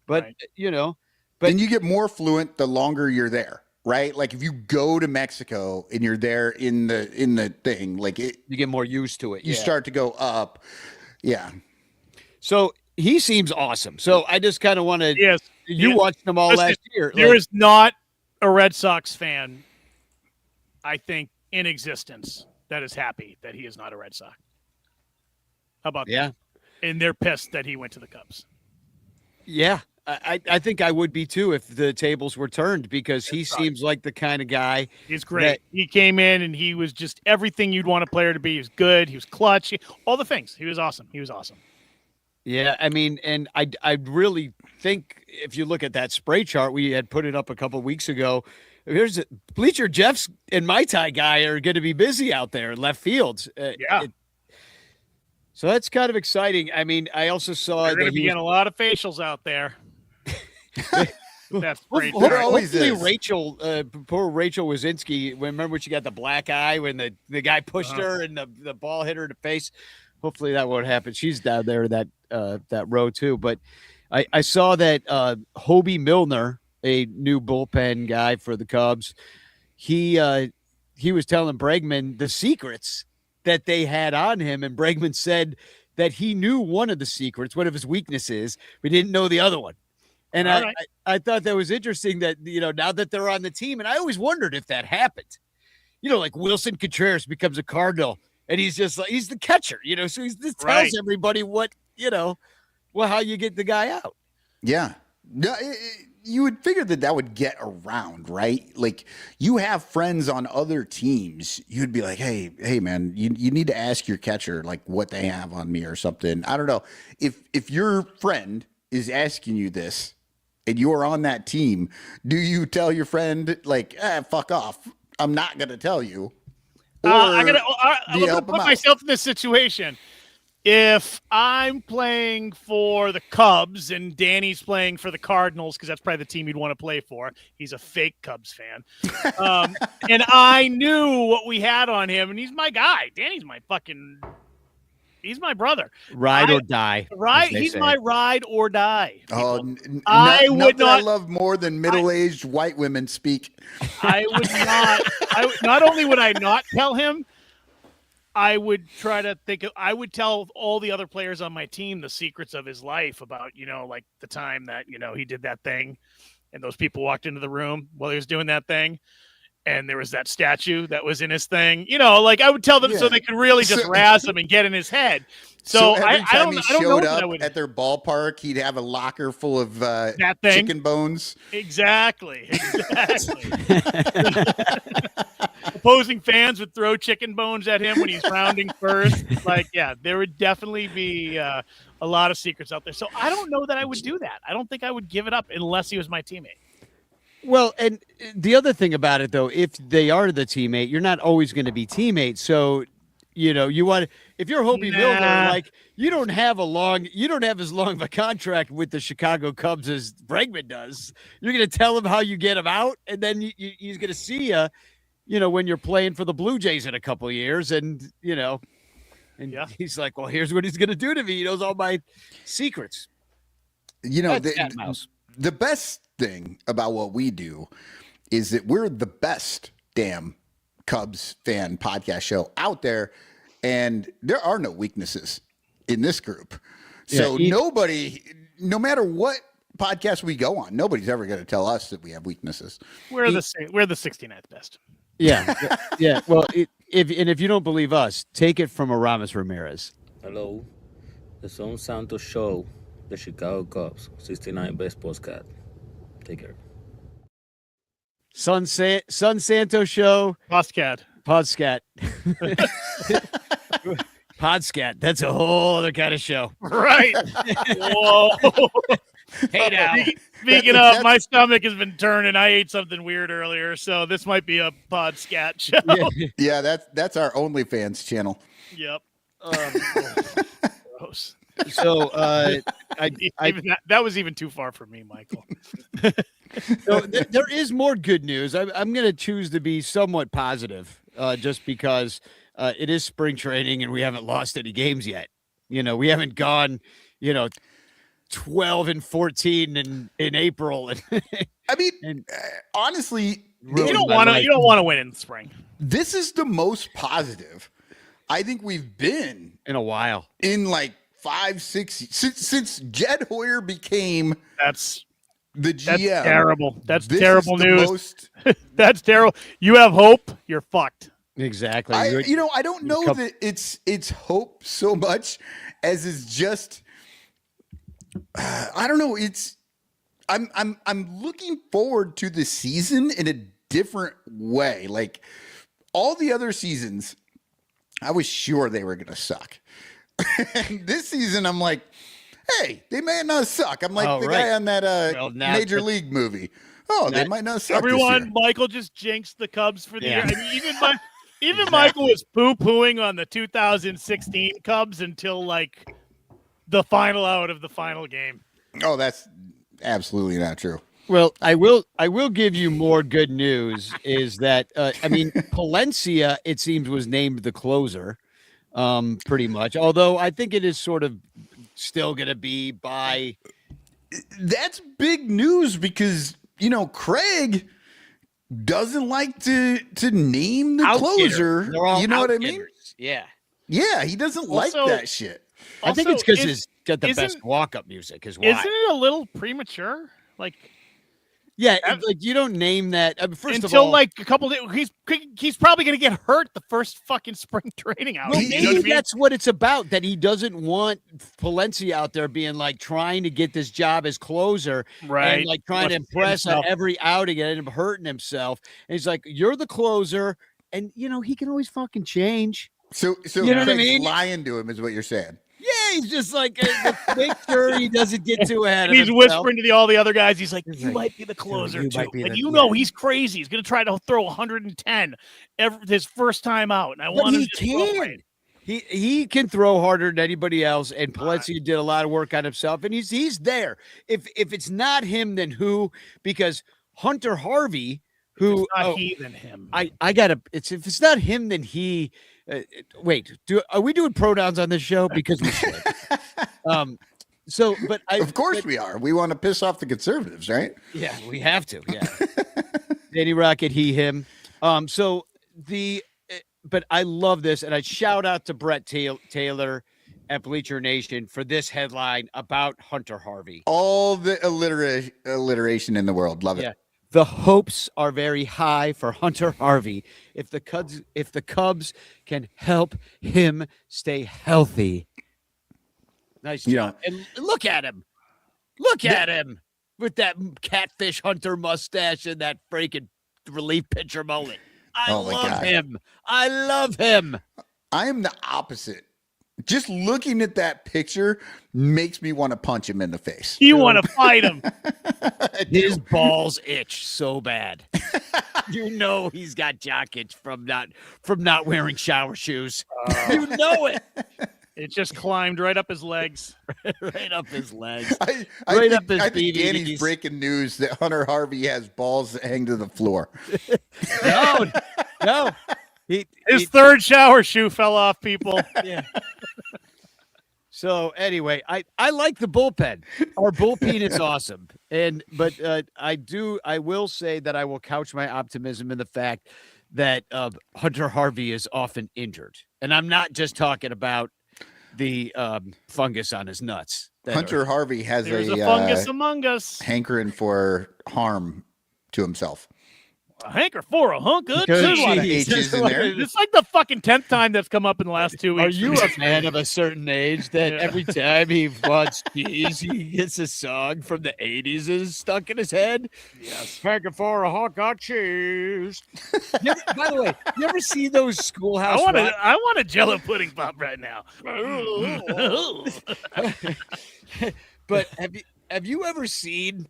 But, right. Then you get more fluent the longer you're there, right? Like if you go to Mexico and you're there in the thing, like you get more used to it. You start to go up. Yeah. So he seems awesome. So I just kind of want to, you watched them all last year. There is not a Red Sox fan, I think, in existence that is happy that he is not a Red Sox. How about that? And they're pissed that he went to the Cubs. Yeah. I think I would be too if the tables were turned because he seems like the kind of guy. He's great. He came in and he was just everything you'd want a player to be. He was good. He was clutch. All the things. He was awesome. Yeah, I mean, and I really think if you look at that spray chart, we had put it up a couple of weeks ago. Here's Bleacher Jeff's and my tie guy are going to be busy out there in left fields. So that's kind of exciting. I mean, I also saw that he getting a lot of facials out there. That's great. Hopefully Rachel, poor Rachel Wazinski. Remember when she got the black eye when the guy pushed her and the ball hit her in the face? Hopefully that won't happen. She's down there in that row too. But I saw that Hobie Milner, a new bullpen guy for the Cubs, he was telling Bregman the secrets that they had on him, and Bregman said that he knew one of the secrets, one of his weaknesses, but didn't know the other one. And I thought that was interesting that, now that they're on the team, and I always wondered if that happened. Like Wilson Contreras becomes a Cardinal, and he's just like, he's the catcher, so he just tells everybody what, how you get the guy out. Yeah. You would figure that would get around, right? Like you have friends on other teams. You'd be like, hey, man, you need to ask your catcher, like what they have on me or something. I don't know. If your friend is asking you this and you're on that team, do you tell your friend like, fuck off, I'm not going to tell you? Or I'm gonna put myself in this situation. If I'm playing for the Cubs and Danny's playing for the Cardinals, because that's probably the team he'd want to play for. He's a fake Cubs fan. And I knew what we had on him, and he's my guy. Danny's my fucking He's my brother. Ride or die. Right. He's my ride or die. Oh, I would not. I love more than middle-aged white women speak. I would not. Not only would I not tell him, I would try to think. I would tell all the other players on my team the secrets of his life about, like the time that, he did that thing and those people walked into the room while he was doing that thing. And there was that statue that was in his thing, like I would tell them so they could really just razz him and get in his head. So every time he showed up at their ballpark, he'd have a locker full of that thing. Chicken bones. Exactly. Opposing fans would throw chicken bones at him when he's rounding first. There would definitely be a lot of secrets out there. So I don't know that I would do that. I don't think I would give it up unless he was my teammate. Well, and the other thing about it, though, if they are the teammate, you're not always going to be teammates. So, you want, if you're Hobie Milner, you don't have as long of a contract with the Chicago Cubs as Bregman does. You're going to tell him how you get him out, and then he's going to see you, when you're playing for the Blue Jays in a couple of years, and he's like, well, here's what he's going to do to me. He knows all my secrets. The best thing about what we do is that we're the best damn Cubs fan podcast show out there, and there are no weaknesses in this group. So nobody, no matter what podcast we go on, nobody's ever going to tell us that we have weaknesses. We're the 69th best. Yeah, yeah. Well, if you don't believe us, take it from Aramis Ramirez. Hello, the Son Santos Show, the Chicago Cubs, 69 best postcard. Take care. Son Santos Show. Podscat. Podscat. That's a whole other kind of show. Right. Whoa. Hey now. Speaking of, my stomach has been turning. I ate something weird earlier, so this might be a Podscat show. Yeah, that's our OnlyFans channel. Yep. Gross. So that was even too far for me, Michael. So there is more good news. I'm going to choose to be somewhat positive, just because it is spring training and we haven't lost any games yet. We haven't gone, 12-14 in April. Honestly, you don't want to win in the spring. This is the most positive I think we've been in a while. In 5, 6 since Jed Hoyer became the GM. That's terrible. That's terrible news. That's terrible. You have hope. You're fucked. Exactly. I don't know that it's hope so much as it's just I don't know. I'm looking forward to the season in a different way. Like all the other seasons, I was sure they were going to suck. This season, I'm like, hey, they may not suck. I'm like guy on that Major League movie. They might not suck. Everyone, Michael just jinxed the Cubs for the year. I mean, even Michael was poo-pooing on the 2016 Cubs until the final out of the final game. Oh, that's absolutely not true. Well, I will give you more good news. Is that Palencia, it seems, was named the closer. Pretty much. Although I think it is sort of still going to be by. That's big news because, Craig doesn't like to name the closer. You know what I mean? Yeah. Yeah. He doesn't like that shit. I think it's because he's got the best walk-up music is why. Isn't it a little premature? Yeah, you don't name that. First until of all, a couple days, he's probably going to get hurt the first fucking spring training out. Well, maybe that's what it's about. That he doesn't want Palencia out there being trying to get this job as closer, right? And trying to impress on every outing and end up hurting himself. And he's like, "You're the closer," and he can always fucking change. So you know what I mean? Lying to him is what you're saying. Yeah, he's just make sure he doesn't get too ahead of himself. He's whispering to all the other guys. He's like, you might be the closer, too. He's crazy. He's going to try to throw 110 his first time out. And I want him to He can throw harder than anybody else, and Palencia did a lot of work on himself, and he's there. If it's not him, then who? Because Hunter Harvey, who if it's not he, then him. I gotta. If it's not him, then he. Wait, are we doing pronouns on this show? Because we should. Of course we are. We want to piss off the conservatives, right? Yeah, we have to. Yeah. Danny Rocket, he, him. But I love this, and I shout out to Brett Taylor at Bleacher Nation for this headline about Hunter Harvey. All the alliteration in the world. Love it. The hopes are very high for Hunter Harvey if the Cubs can help him stay healthy. Nice job. And look at him. Look at him with that catfish hunter mustache and that freaking relief pitcher mullet. I love him. I love him. I am the opposite. Just looking at that picture makes me want to punch him in the face. You want to fight him. His balls itch so bad. You know he's got jock itch from not wearing shower shoes. You know it. It just climbed right up his legs. Right up his legs. I up his think Danny's breaking news that Hunter Harvey has balls that hang to the floor. No. His third shower shoe fell off, people. Yeah. So anyway, I like the bullpen. Our bullpen is awesome. But I will say that I will couch my optimism in the fact that Hunter Harvey is often injured. And I'm not just talking about the fungus on his nuts. Hunter Harvey has a fungus among us. Hankering for harm to himself. A hanker for a hunk of H's in there. It's like the fucking 10th time that's come up in the last 2 weeks. Are you a man of a certain age that every time he wants cheese, he gets a song from the 80s is stuck in his head? Yes. Hanker for a hunk of cheese. By the way, you ever see those Schoolhouse I want a Jello pudding pop right now. But have you ever seen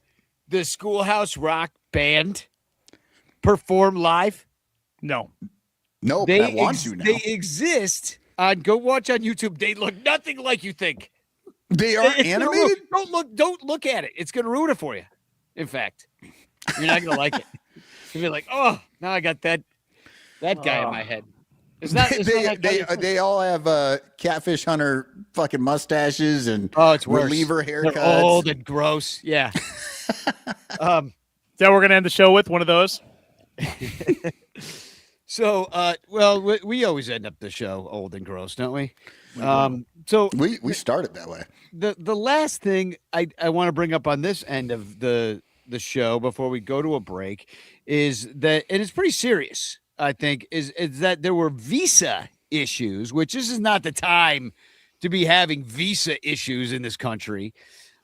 the Schoolhouse Rock band perform live? No, but I want to now. They exist. Go watch on YouTube. They look nothing like you think. They are animated? Don't look at it. It's gonna ruin it for you. In fact, you're not gonna like it. You'll be like, oh, now I got that guy in my head. They all have catfish hunter fucking mustaches and it's worse. reliever haircuts. They're old and gross. Yeah. Is that we're gonna end the show with one of those? So, we always end up the show old and gross, don't we? So we started that way. The last thing I want to bring up on this end of the show before we go to a break is that, and it's pretty serious, I think, is that there were visa issues, which this is not the time to be having visa issues in this country.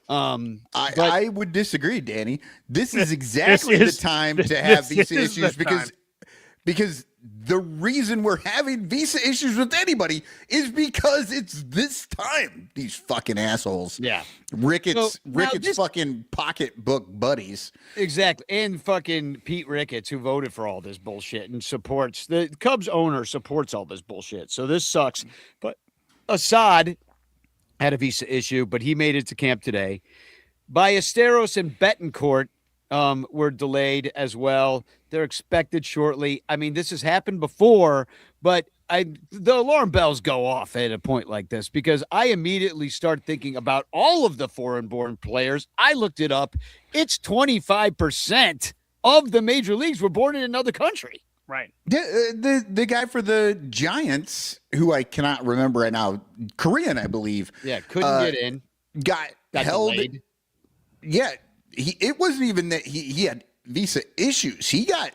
I would disagree, Danny. This is exactly the time to have visa issues because the reason we're having visa issues with anybody is because it's this time. These fucking assholes. Yeah. Ricketts fucking pocketbook buddies. Exactly. And fucking Pete Ricketts, who voted for all this bullshit and supports the Cubs owner supports all this bullshit. So this sucks. But Assad had a visa issue, but he made it to camp today. Ballesteros and Betancourt were delayed as well. They're expected shortly. I mean, this has happened before, but the alarm bells go off at a point like this because I immediately start thinking about all of the foreign-born players. I looked it up. It's 25% of the major leagues were born in another country. Right. The guy for the Giants, who I cannot remember right now, Korean, I believe. Yeah, couldn't get in. Got held. Delayed. Yeah, it wasn't even that he had visa issues. He got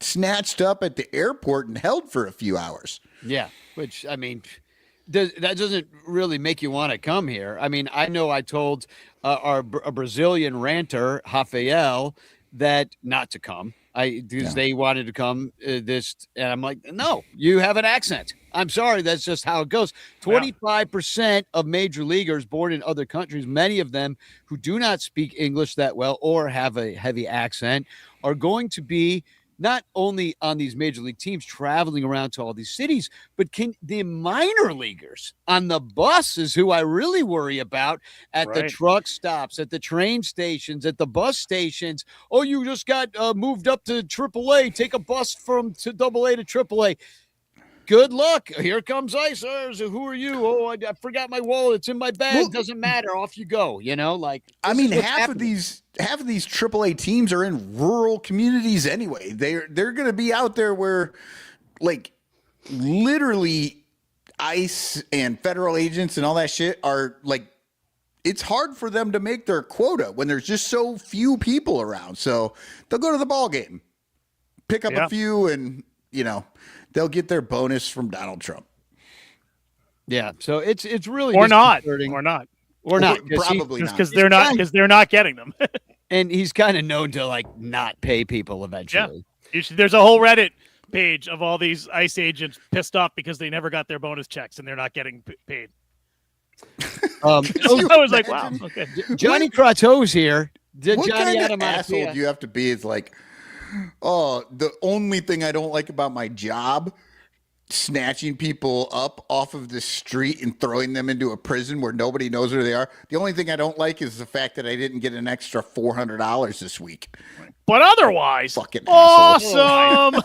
snatched up at the airport and held for a few hours. Yeah, which, I mean, that doesn't really make you want to come here. I mean, I know I told a Brazilian ranter, Rafael, that not to come. They wanted to come and I'm like, no, you have an accent. I'm sorry. That's just how it goes. 25% of major leaguers born in other countries, many of them who do not speak English that well or have a heavy accent, are going to be not only on these major league teams traveling around to all these cities, but the minor leaguers on the bus is who I really worry about at the truck stops, at the train stations, at the bus stations. Oh, you just got moved up to AAA. Take a bus to AA to AAA. good luck. Here comes Icers. Who are you? Oh, I forgot my wallet. It's in my bag. Well, Doesn't matter. Off you go. Like, I mean, half of these AAA teams are in rural communities anyway. They're going to be out there where, like, literally ICE and federal agents and all that shit are like, it's hard for them to make their quota when there's just so few people around. So they'll go to the ball game, pick up a few, and they'll get their bonus from Donald Trump. Yeah. So it's really or not probably not because they're not getting them. And he's kind of known to like not pay people eventually. Yeah. There's a whole Reddit page of all these ICE agents pissed off because they never got their bonus checks and they're not getting paid. I was like, wow, okay. Johnny Croteau's here. What kind of asshole do you have to be? Is like, oh, the only thing I don't like about my job, snatching people up off of the street and throwing them into a prison where nobody knows where they are. The only thing I don't like is the fact that I didn't get an extra $400 this week. But otherwise, fucking awesome.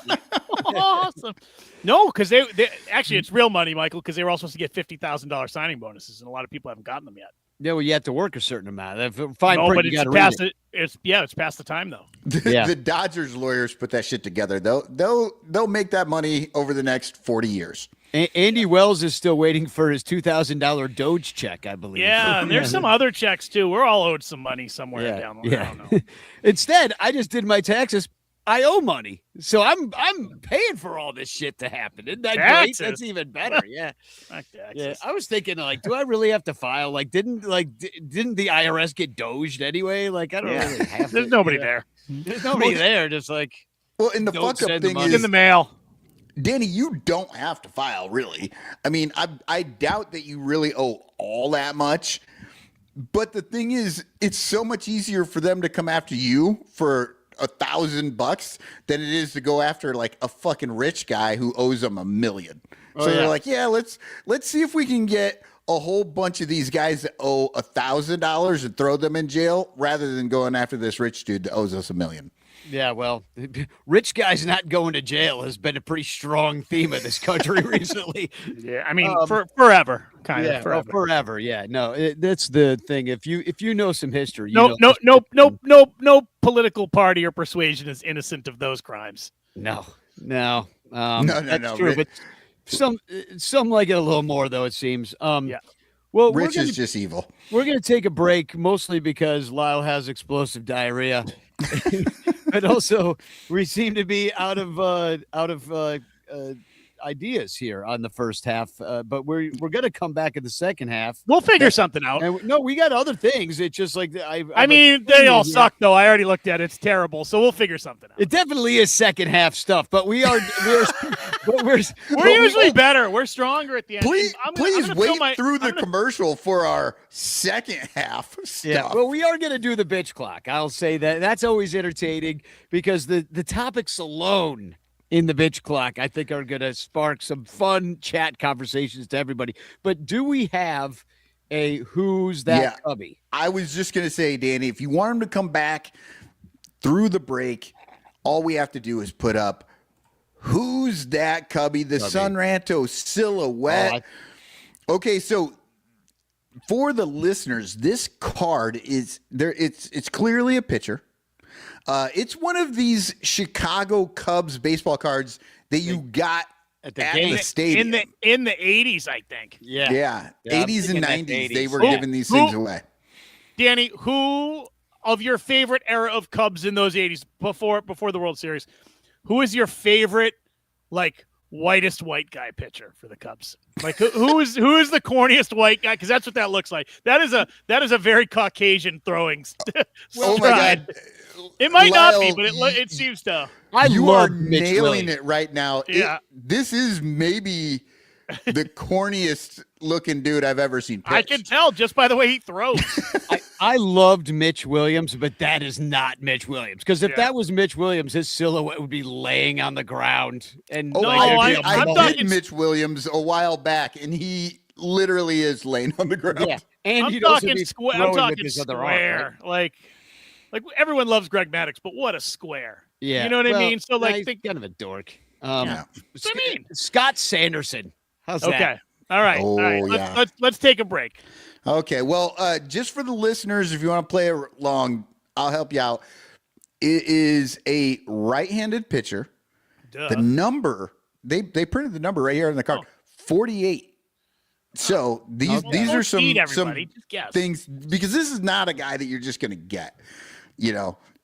Awesome. No, because they actually, it's real money, Michael, because they were all supposed to get $50,000 signing bonuses, and a lot of people haven't gotten them yet. Yeah, well, you have to work a certain amount. But it's past it. It's past the time though. The Dodgers lawyers put that shit together. They'll make that money over the next 40 years. Andy Wells is still waiting for his $2,000 Doge check, I believe. Yeah, and there's some other checks too. We're all owed some money somewhere down the line. I don't know. Instead, I just did my taxes. I owe money, so I'm paying for all this shit to happen. Isn't that great? That's even better. Yeah. Yeah. I was thinking, like, do I really have to file? Like, didn't the IRS get doged anyway? Like, I don't really have to. There's nobody there. There's nobody there. Just like, and the fuck up thing is in the mail. Danny, you don't have to file, really. I mean, I doubt that you really owe all that much. But the thing is, it's so much easier for them to come after you for $1,000 than it is to go after like a fucking rich guy who owes them $1 million. So they're like, yeah, let's see if we can get a whole bunch of these guys that owe $1,000 and throw them in jail rather than going after this rich dude that owes us $1 million. Yeah, well, rich guys not going to jail has been a pretty strong theme of this country recently. Yeah, I mean, forever, kind of forever. Forever. Yeah, no, that's the thing. If you know some history, no political party or persuasion is innocent of those crimes. No. That's true, but some like it a little more though. It seems. Yeah. Well, Rich is just evil. We're going to take a break, mostly because Lyle has explosive diarrhea, but also we seem to be out of ideas here on the first half. But we're going to come back in the second half. We'll figure something out. And we got other things. It's just like I mean, they all suck though. I already looked at it. It's terrible. So we'll figure something out. It definitely is second half stuff, but we're usually better. We're stronger at the end. Please wait through the commercial for our second half stuff. Yeah, well, we are going to do the bitch clock. I'll say that. That's always entertaining because the topics alone in the bitch clock, I think, are going to spark some fun chat conversations to everybody. But do we have a who's that cubby? I was just going to say, Danny, if you want him to come back through the break, all we have to do is put up who's that cubby, the Sun Ranto silhouette. Okay, so for the listeners, this card is there. It's clearly a pitcher. It's one of these Chicago Cubs baseball cards that you got at the stadium in the 80s, I think. Yeah. 80s and 90s. They were giving these things away. Danny, who of your favorite era of Cubs in those 80s before the World Series? Who is your favorite, like, whitest white guy pitcher for the Cubs? Like, who is the corniest white guy? Because that's what that looks like. That is a very Caucasian throwing. Oh my God! It might not be, but it seems to. You are nailing it right now. Yeah, this is maybe the corniest looking dude I've ever seen pitch. I can tell just by the way he throws. I loved Mitch Williams, but that is not Mitch Williams. Because if that was Mitch Williams, his silhouette would be laying on the ground. And I did Mitch Williams a while back, and he literally is laying on the ground. Yeah, and I'm talking square. Right? Like everyone loves Greg Maddux, but what a square. Yeah, you know what I mean. So he's kind of a dork. Yeah. That's what I mean. Scott Sanderson. How's that? Okay. All right. Oh, All right. yeah. Let's take a break. Okay. Well, just for the listeners, if you want to play along, I'll help you out. It is a right-handed pitcher. Duh. The number, they printed the number right here on the card, 48. So these are some Just guess. things, because this is not a guy that you're just going to get,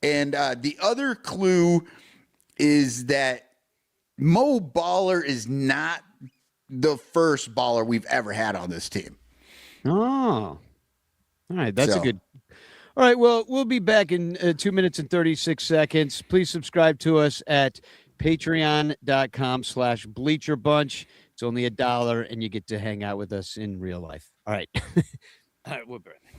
And the other clue is that Mo Baller is not the first baller we've ever had on this team. Oh, all right. That's a good. All right. Well, we'll be back in 2 minutes and 36 seconds. Please subscribe to us at patreon.com/bleacherbunch. It's only $1 and you get to hang out with us in real life. All right. All right. We'll be right back.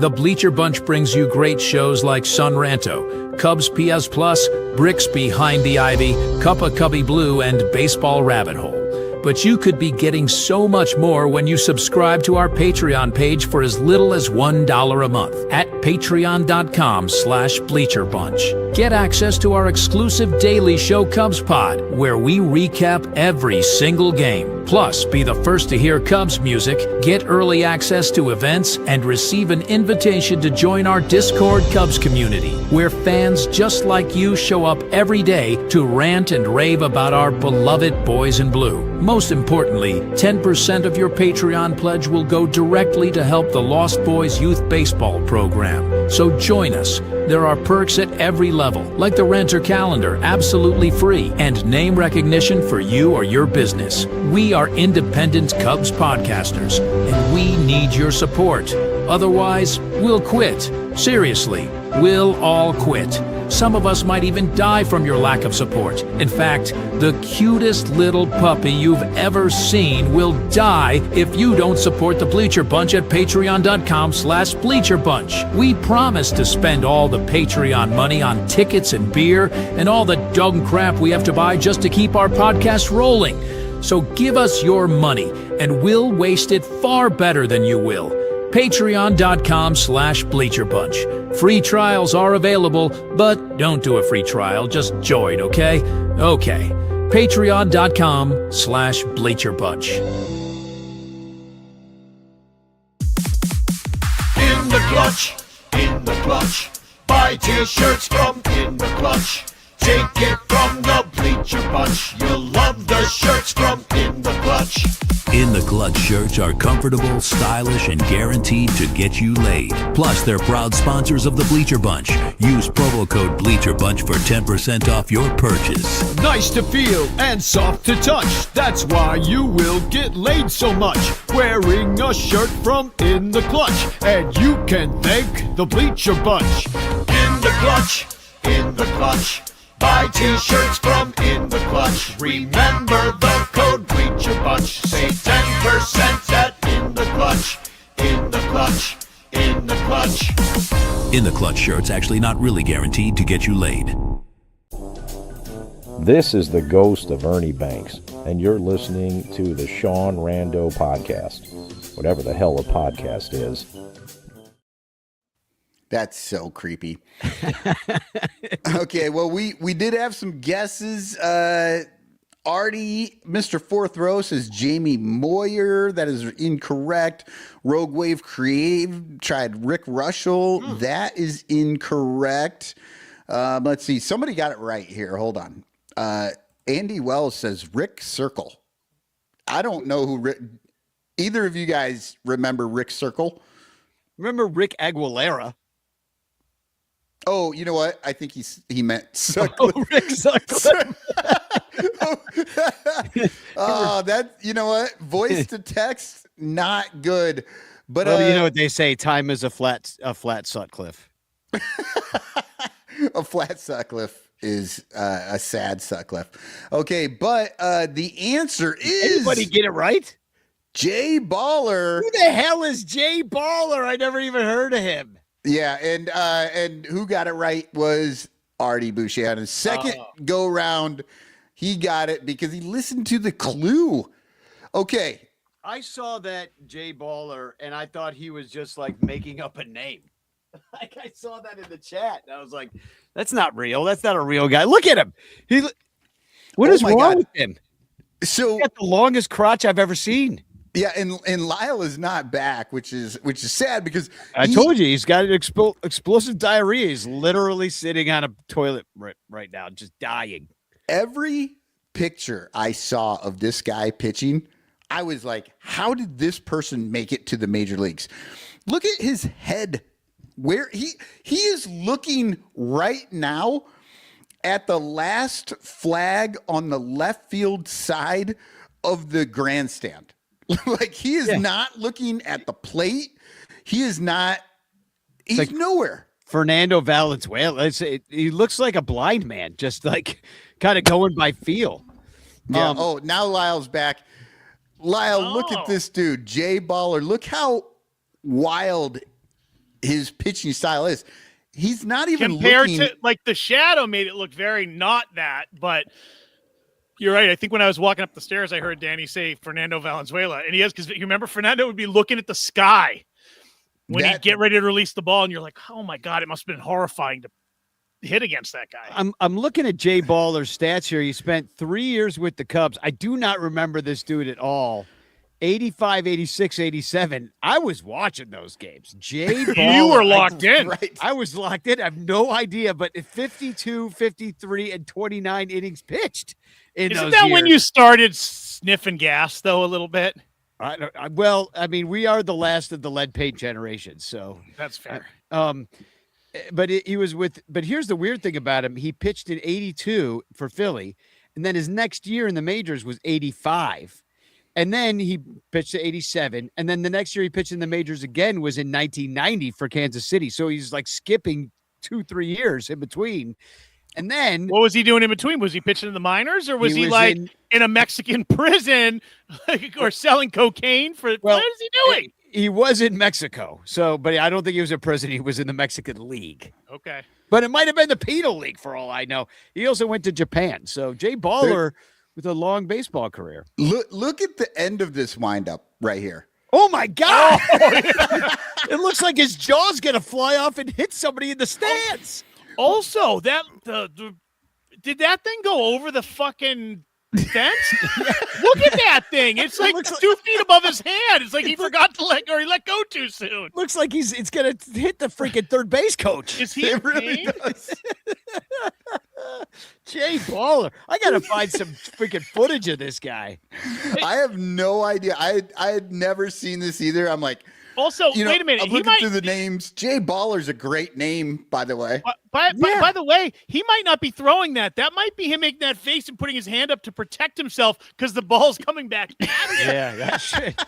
The Bleacher Bunch brings you great shows like Sun Ranto, Cubs PS Plus, Bricks Behind the Ivy, Cuppa Cubby Blue, and Baseball Rabbit Hole. But you could be getting so much more when you subscribe to our Patreon page for as little as $1 a month at patreon.com/bleacherbunch. Get access to our exclusive daily show Cubs Pod, where we recap every single game. Plus, be the first to hear Cubs music, get early access to events, and receive an invitation to join our Discord Cubs community, where fans just like you show up every day to rant and rave about our beloved boys in blue. Most importantly, 10% of your Patreon pledge will go directly to help the Lost Boys Youth Baseball program. So join us. There are perks at every level, like the Renter Calendar, absolutely free, and name recognition for you or your business. We are independent Cubs podcasters, and we need your support. Otherwise, we'll quit. Seriously, we'll all quit. Some of us might even die from your lack of support. In fact, the cutest little puppy you've ever seen will die if you don't support the Bleacher Bunch at patreon.com/bleacherbunch. We promise to spend all the Patreon money on tickets and beer and all the dog crap we have to buy just to keep our podcast rolling. So give us your money, and we'll waste it far better than you will. Patreon.com/bleacherbunch. Free trials are available, but don't do a free trial. Just join, okay? Okay. Patreon.com/bleacherbunch. In the clutch, in the clutch. Buy t-shirts from In the Clutch. Take it from the Bleacher Bunch. You'll love the shirts from In the Clutch. In the Clutch shirts are comfortable, stylish, and guaranteed to get you laid. Plus, they're proud sponsors of the Bleacher Bunch. Use promo code BleacherBunch for 10% off your purchase. Nice to feel and soft to touch. That's why you will get laid so much. Wearing a shirt from In the Clutch. And you can thank the Bleacher Bunch. In the Clutch, in the Clutch. Buy t-shirts from In the Clutch. Remember the code Bleacher Bunch. Save 10% at In the Clutch. In the Clutch, in the Clutch. In the Clutch shirts actually not really guaranteed to get you laid. This is the ghost of Ernie Banks, and you're listening to the Sean Rando podcast. Whatever the hell a podcast is. That's so creepy. Okay, well, we did have some guesses. Artie, Mr. Fourth Row says Jamie Moyer. That is incorrect. Rogue Wave Creative tried Rick Russell. That is incorrect. Let's see. Somebody got it right here. Hold on. Andy Wells says Rick Circle. I don't know who either of you guys remember Rick Circle. Remember Rick Aguilera? Oh, you know what? I think he meant Oh, Rick Sutcliffe. Oh, that, you know what? Voice to text, not good. But well, you know what they say? Time is a flat Sutcliffe. A flat Sutcliffe is a sad Sutcliffe. Okay, but the answer is. Anybody get it right? Jay Baller. Who the hell is Jay Baller? I never even heard of him. Yeah, and who got it right was Artie Boucher. On his second go round, he got it because he listened to the clue. Okay. I saw that Jay Baller, and I thought he was just like making up a name. Like I saw that in the chat, and I was like, "That's not real. That's not a real guy. Look at him. What Oh is my wrong God. with him? So He's got the longest crotch I've ever seen. yeah, and Lyle is not back, which is sad because I told you he's got an explosive diarrhea. He's literally sitting on a toilet right now, just dying. every picture I saw of this guy pitching, I was like, how did this person make it to the major leagues? Look at his head. Where he is looking right now at the last flag on the left field side of the grandstand. Like he is not looking at the plate. He is not. He's like nowhere. Fernando Valenzuela. He looks like a blind man, just like kind of going by feel. Yeah. Now Lyle's back. Lyle, look at this dude, Jay Baller. Look how wild his pitching style is. He's not even compared looking... to like the shadow made it look very not that, but you're right. I think when I was walking up the stairs, I heard Danny say Fernando Valenzuela, and he is, because you remember Fernando would be looking at the sky when he'd get ready to release the ball, and you're like, oh my God, it must have been horrifying to hit against that guy. I'm looking at Jay Baller's stats here. He spent 3 years with the Cubs. I do not remember this dude at all. 85, 86, 87. I was watching those games. Jay Baller. You were locked in. Right. I was locked in. I have no idea, but 52, 53, and 29 innings pitched in Isn't those that years. when you started sniffing gas, though, a little bit? Well, I mean, we are the last of the lead paint generation, so That's fair. But he was with. But here's the weird thing about him: he pitched in 82 for Philly, and then his next year in the majors was 85. And then he pitched to 87. And then the next year he pitched in the majors again was in 1990 for Kansas City. So he's like skipping 2-3 years in between. And then what was he doing in between? Was he pitching in the minors, or was he like in a Mexican prison or selling cocaine for what is he doing? He was in Mexico. So, but I don't think he was in prison. He was in the Mexican League. Okay. But it might have been the Penal League for all I know. He also went to Japan. So Jay Baller with a long baseball career. Look at the end of this windup right here. Oh my God! It looks like his jaw's gonna fly off and hit somebody in the stands. Also, that did that thing go over the fucking fence? Look at that thing. It's like 2 feet above his hand. It's like he forgot to let go, or he let go too soon. Looks like it's gonna hit the freaking third base coach. Is he in really pain? does. Jay Baller. I gotta find some freaking footage of this guy. I have no idea. I had never seen this either. I'm like, Also, wait a minute. I'm looking through the names. Jay Baller's a great name, by the way. By the way, he might not be throwing that. That might be him making that face and putting his hand up to protect himself because the ball's coming back at him. Yeah, that shit.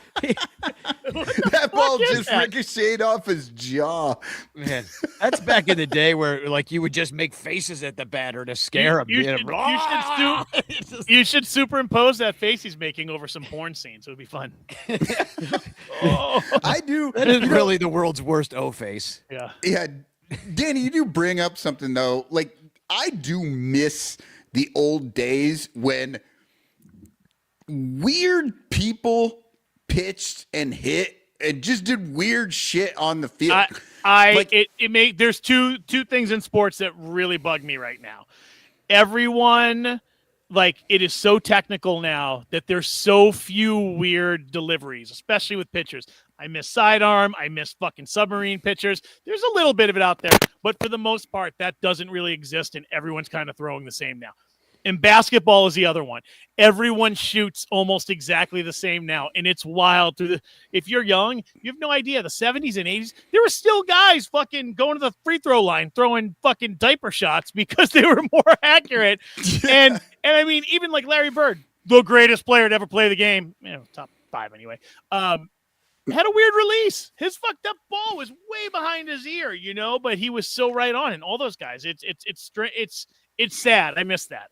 That ball just ricocheted off his jaw. Man, that's back in the day where like you would just make faces at the batter to scare him. You should superimpose that face he's making over some porn scenes. It would be fun. I do. That is really the world's worst O face. Yeah. Yeah. Danny, you do bring up something though. Like I do miss the old days when weird people pitched and hit and just did weird shit on the field. There's two things in sports that really bug me right now. Everyone, like, it is so technical now that there's so few weird deliveries, especially with pitchers. I miss sidearm. I miss fucking submarine pitchers. There's a little bit of it out there, but for the most part, that doesn't really exist, and everyone's kind of throwing the same now. And basketball is the other one. Everyone shoots almost exactly the same now, and it's wild. If you're young, you have no idea. The 70s and 80s, there were still guys fucking going to the free throw line, throwing fucking diaper shots because they were more accurate. And I mean, even like Larry Bird, the greatest player to ever play the game, top 5 anyway, had a weird release. His fucked up ball was way behind his ear, but he was so right on. And all those guys, it's sad. I miss that.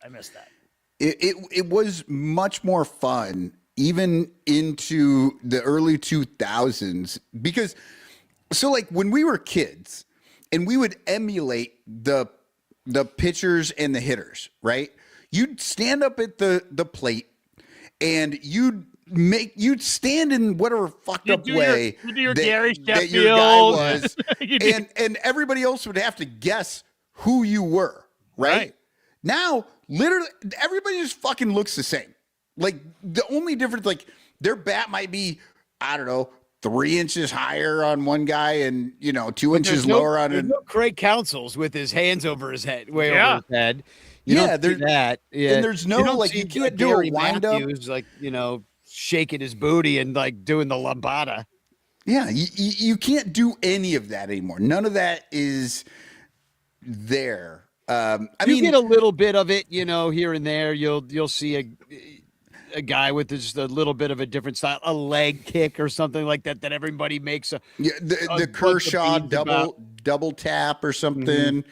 It was much more fun even into the early 2000s because so like when we were kids and we would emulate the pitchers and the hitters, right? You'd stand up at the plate and you'd stand in whatever fucked up way that your guy was, and everybody else would have to guess who you were, right? Now, literally, everybody just fucking looks the same. Like, the only difference, like, their bat might be, I don't know, 3 inches higher on one guy and, 2 inches lower on another. an. No Craig Counsell's with his hands over his head, way Yeah. over his head. There's that. Yeah. And there's no, like, you can't do a wind up. Like, shaking his booty and, like, doing the lambada. Yeah, you can't do any of that anymore. None of that is there. I mean, get a little bit of it, here and there. You'll see a guy with just a little bit of a different style, a leg kick or something like that everybody makes the Kershaw double tap or something.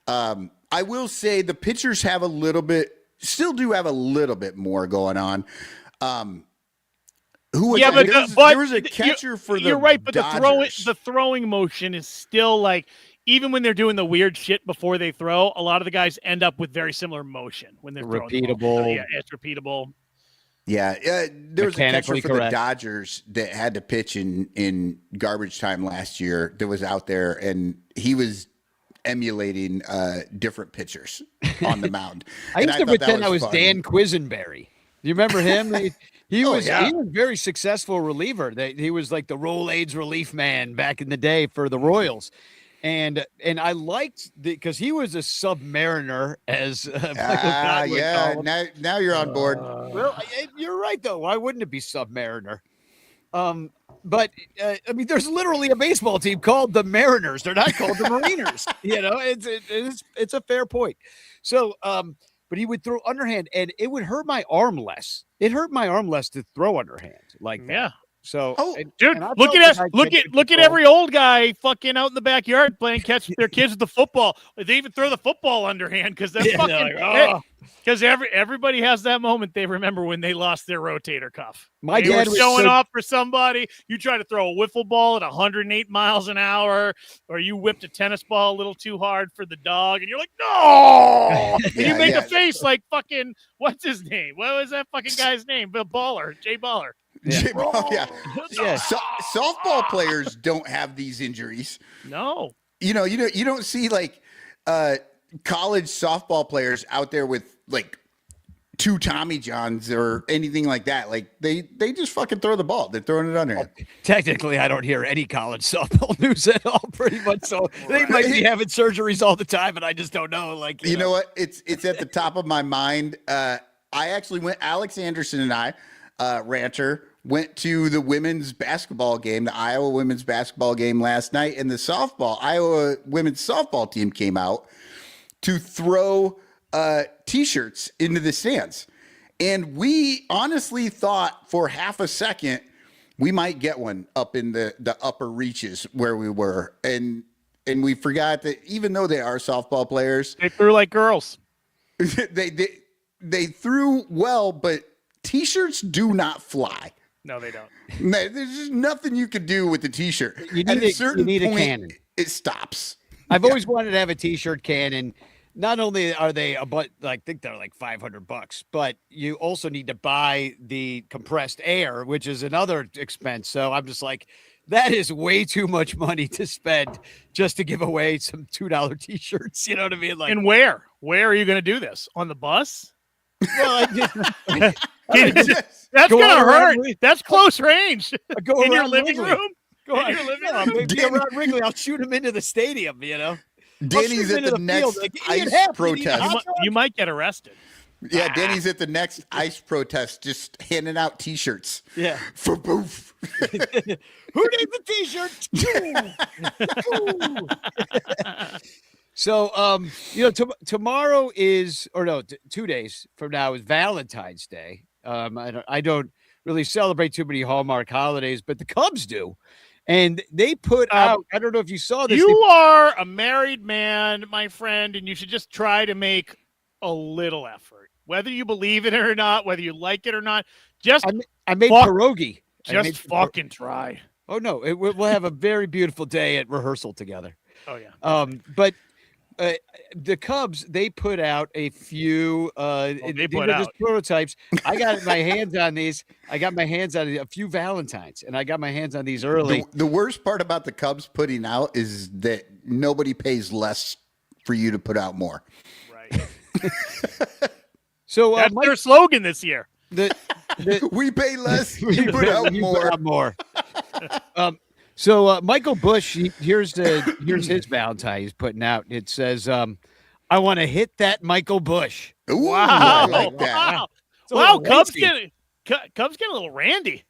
Mm-hmm. I will say the pitchers still do have a little bit more going on. There was a catcher for the You're right, but Dodgers. the throwing motion is still like, even when they're doing the weird shit before they throw, a lot of the guys end up with very similar motion when they're repeatable. Throwing the ball. Yeah, it's repeatable. Yeah, there was a catcher for the Dodgers that had to pitch in garbage time last year that was out there, and he was emulating different pitchers on the mound. I used to pretend I was fun. Dan Quisenberry. Do you remember him? He was a very successful reliever. He was like the Rolaids relief man back in the day for the Royals. And I liked because he was a submariner, as now you're on board. Well, you're right though. Why wouldn't it be Submariner? But I mean, there's literally a baseball team called the Mariners. They're not called the Mariners. It's a fair point. So, but he would throw underhand, and it would hurt my arm less. It hurt my arm less to throw underhand like that. Yeah. So, dude, look at every old guy fucking out in the backyard playing catch their kids with the football. They even throw the football underhand because everybody has that moment they remember when they lost their rotator cuff. My dad was showing off for somebody. You try to throw a wiffle ball at 108 miles an hour, or you whipped a tennis ball a little too hard for the dog, and you're like, no! And you make a face like fucking, what's his name? What was that fucking guy's name? Bill Baller, Jay Baller. Yeah. Softball players don't have these injuries. No. You don't see like college softball players out there with like 2 Tommy Johns or anything like that. Like they just fucking throw the ball. They're throwing it under. Technically, I don't hear any college softball news at all, pretty much. So they might be having surgeries all the time, and I just don't know. Like you know what? It's at the top of my mind. I actually went. Alex Anderson and I, Ranter, went to the women's basketball game, the Iowa women's basketball game last night, and the Iowa women's softball team came out to throw T-shirts into the stands. And we honestly thought for half a second we might get one up in the upper reaches where we were. And we forgot that even though they are softball players, they threw like girls. they threw well, but T-shirts do not fly. No, they don't. There's just nothing you could do with the T-shirt. You need a cannon. It stops. I've always wanted to have a T-shirt cannon. Not only are they I think they're like $500, but you also need to buy the compressed air, which is another expense. So I'm just like, that is way too much money to spend just to give away some $2 T-shirts. You know what I mean? Like, and where are you going to do this? On the bus? Well, that's gonna hurt. That's close range. Go in your around living Wrigley. room. Go on your living room. Maybe around Wrigley. I'll shoot him into the stadium. Danny's at the next ice protest. You might get arrested. Yeah, Danny's at the next ice protest, just handing out T-shirts. Yeah, for boof. Who needs a T-shirt? So, tomorrow is, 2 days from now is Valentine's Day. I don't really celebrate too many Hallmark holidays, but the Cubs do. And they put out, I don't know if you saw this. You are a married man, my friend, and you should just try to make a little effort. Whether you believe it or not, whether you like it or not, I made pierogi. Just fucking try. Oh, no. We'll have a very beautiful day at rehearsal together. Oh, yeah. But the Cubs, they put out a few prototypes. I got my hands on these. I got my hands on a few Valentines, and I got my hands on these early. The worst part about the Cubs putting out is that nobody pays less for you to put out more. Right. So that's their slogan this year. We pay less, you put out more. So Michael Bush, here's his Valentine he's putting out. It says, "I want to hit that Michael Bush." Ooh, Wow! I like that. Wow! Cubs getting a little randy.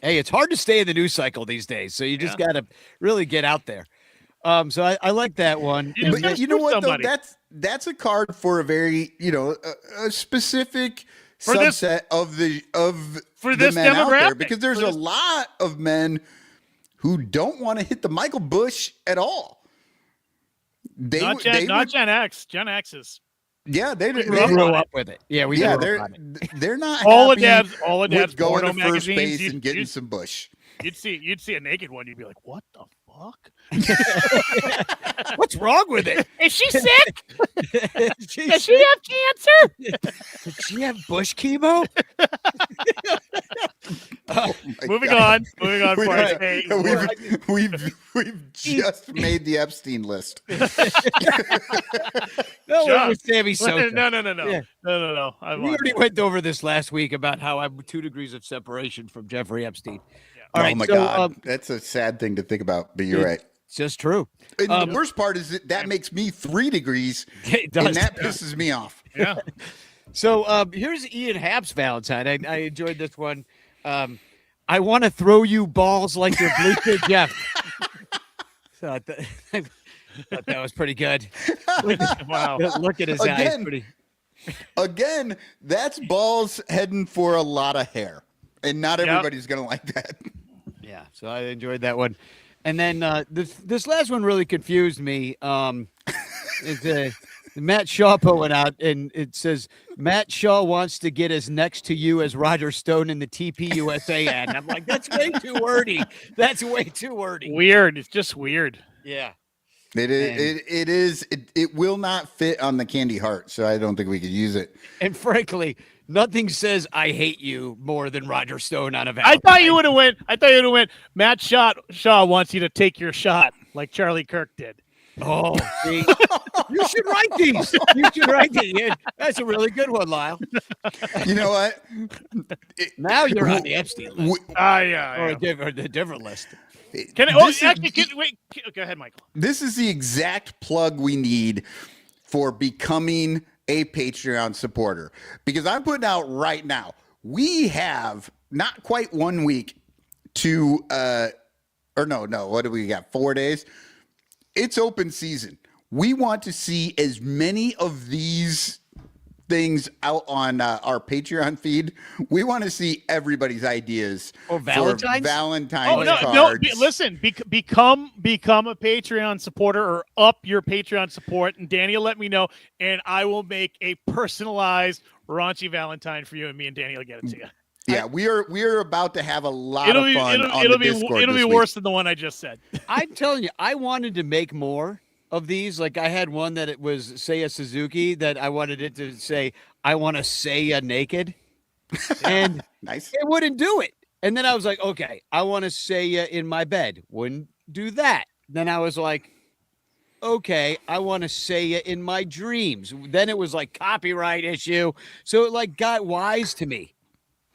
Hey, it's hard to stay in the news cycle these days, so you just got to really get out there. So I like that one. But you know what, though? That's a card for a very, a specific subset of the men out there, because there's a lot of men who don't want to hit the Michael Bush at all. Not Gen X. Gen X is. Yeah, they grew up with it. Yeah, they're not all the happy dads with going to first magazines, base and getting some Bush. You'd see a naked one, you'd be like, "What the fuck? What's wrong with it? Is she sick? Does she have cancer? Did she have Bush chemo?" Moving on. We've just made the Epstein list. No, Sammy Sosa. No. We already went over this last week about how I'm 2 degrees of separation from Jeffrey Epstein. All right, my God, that's a sad thing to think about, but you're right. It's just true. And the worst part is that makes me 3 degrees, and that pisses me off. Yeah. So here's Ian Happ's Valentine. I enjoyed this one. I want to throw you balls like your bleacher Jeff. So I thought that was pretty good. Wow. Look at his eyes. Again, that's balls heading for a lot of hair, and not everybody's going to like that. Yeah, so I enjoyed that one. And then this last one really confused me. Matt Shaw put out, and it says, "Matt Shaw wants to get as next to you as Roger Stone in the TPUSA ad." And I'm like, that's way too wordy. That's way too wordy. Weird. It's just weird. Yeah. It is. It will not fit on the candy heart, so I don't think we could use it. And frankly, nothing says "I hate you" more than Roger Stone on a Valentine. I thought you would have went. Matt Shaw wants you to take your shot like Charlie Kirk did. Oh, see, you should write these. You should write these. Yeah, that's a really good one, Lyle. You know what? Now you're on the Epstein list. Yeah. Or the different list. Wait, go ahead, Michael. This is the exact plug we need for becoming a Patreon supporter, because I'm putting out right now, we have not quite 1 week to, what do we got? 4 days. It's open season. We want to see as many of these things out on our Patreon feed. We want to see everybody's ideas for Valentine's cards. No, listen, become a Patreon supporter, or up your Patreon support, and Danny will let me know, and I will make a personalized raunchy Valentine for you, and me and Danny will get it to you. Yeah, we are about to have a lot of fun on the Discord. It'll be worse than the one I just said. I'm telling you, I wanted to make more of these. Like, I had one that it was Seiya Suzuki that I wanted it to say, "I want to Seiya naked," and nice. It wouldn't do it. And then I was like, okay, I want to Seiya in my bed. Wouldn't do that. Then I was like, okay, I want to Seiya in my dreams. Then it was like copyright issue. So it like got wise to me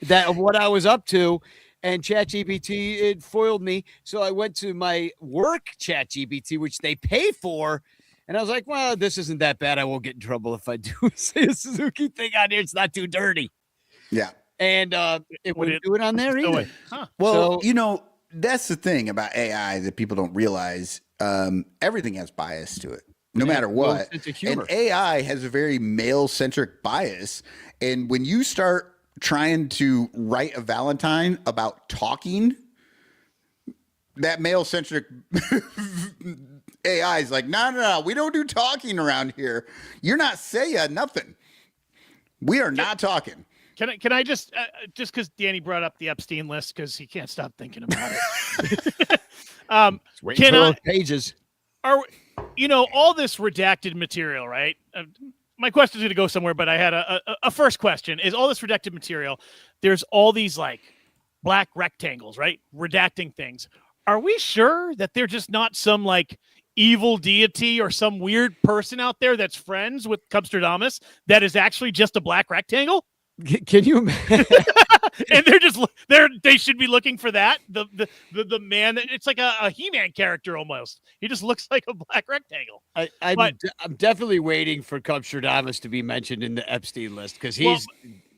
that of what I was up to, and ChatGPT, it foiled me. So I went to my work ChatGPT, which they pay for, and I was like, well, this isn't that bad. I won't get in trouble if I do say a Suzuki thing on here. It's not too dirty. Yeah. And it wouldn't do it on there either. Huh. Well, that's the thing about AI that people don't realize. Everything has bias to it, no matter what. And AI has a very male-centric bias. And when you start trying to write a Valentine about talking, that male-centric AI is like, no, we don't do talking around here. You're not saying nothing. We are not talking. Can I just because Danny brought up the Epstein list because he can't stop thinking about it. Waiting for those pages. All this redacted material, right? My question is going to go somewhere, but I had a first question. Is all this redacted material, there's all these like black rectangles, right? Redacting things. Are we sure that they're just not some like evil deity or some weird person out there that's friends with Cubstradamus that is actually just a black rectangle? Can you imagine? And they should be looking for that. The man that it's like a He-Man character almost. He just looks like a black rectangle. I'm definitely waiting for Cubstradamus to be mentioned in the Epstein list because he's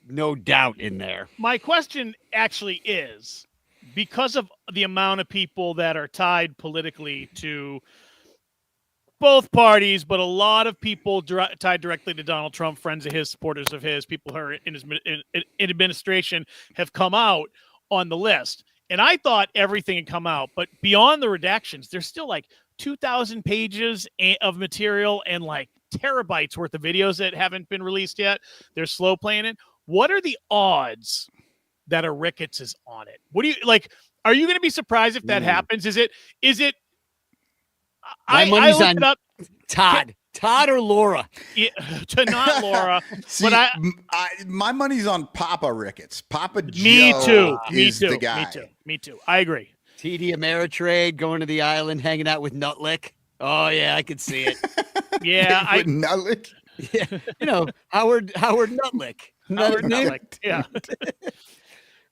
no doubt in there. My question actually is, because of the amount of people that are tied politically to both parties, but a lot of people tied directly to Donald Trump, friends of his, supporters of his, people who are in his in administration have come out on the list. And I thought everything had come out, but beyond the redactions, there's still like 2,000 pages of material and like terabytes worth of videos that haven't been released yet. They're slow playing it. What are the odds that a Ricketts is on it? What do you like? Are you going to be surprised if that happens? Is it? My money's on Todd or Laura. Yeah, to not Laura. See, but my money's on Papa Ricketts. Papa me Joe too. is the guy. Me too. I agree. TD Ameritrade going to the island, hanging out with Nutlick. Oh yeah, I could see it. Yeah, Nutlick. Yeah, Howard Nutlick. Howard Nutlick. Yeah.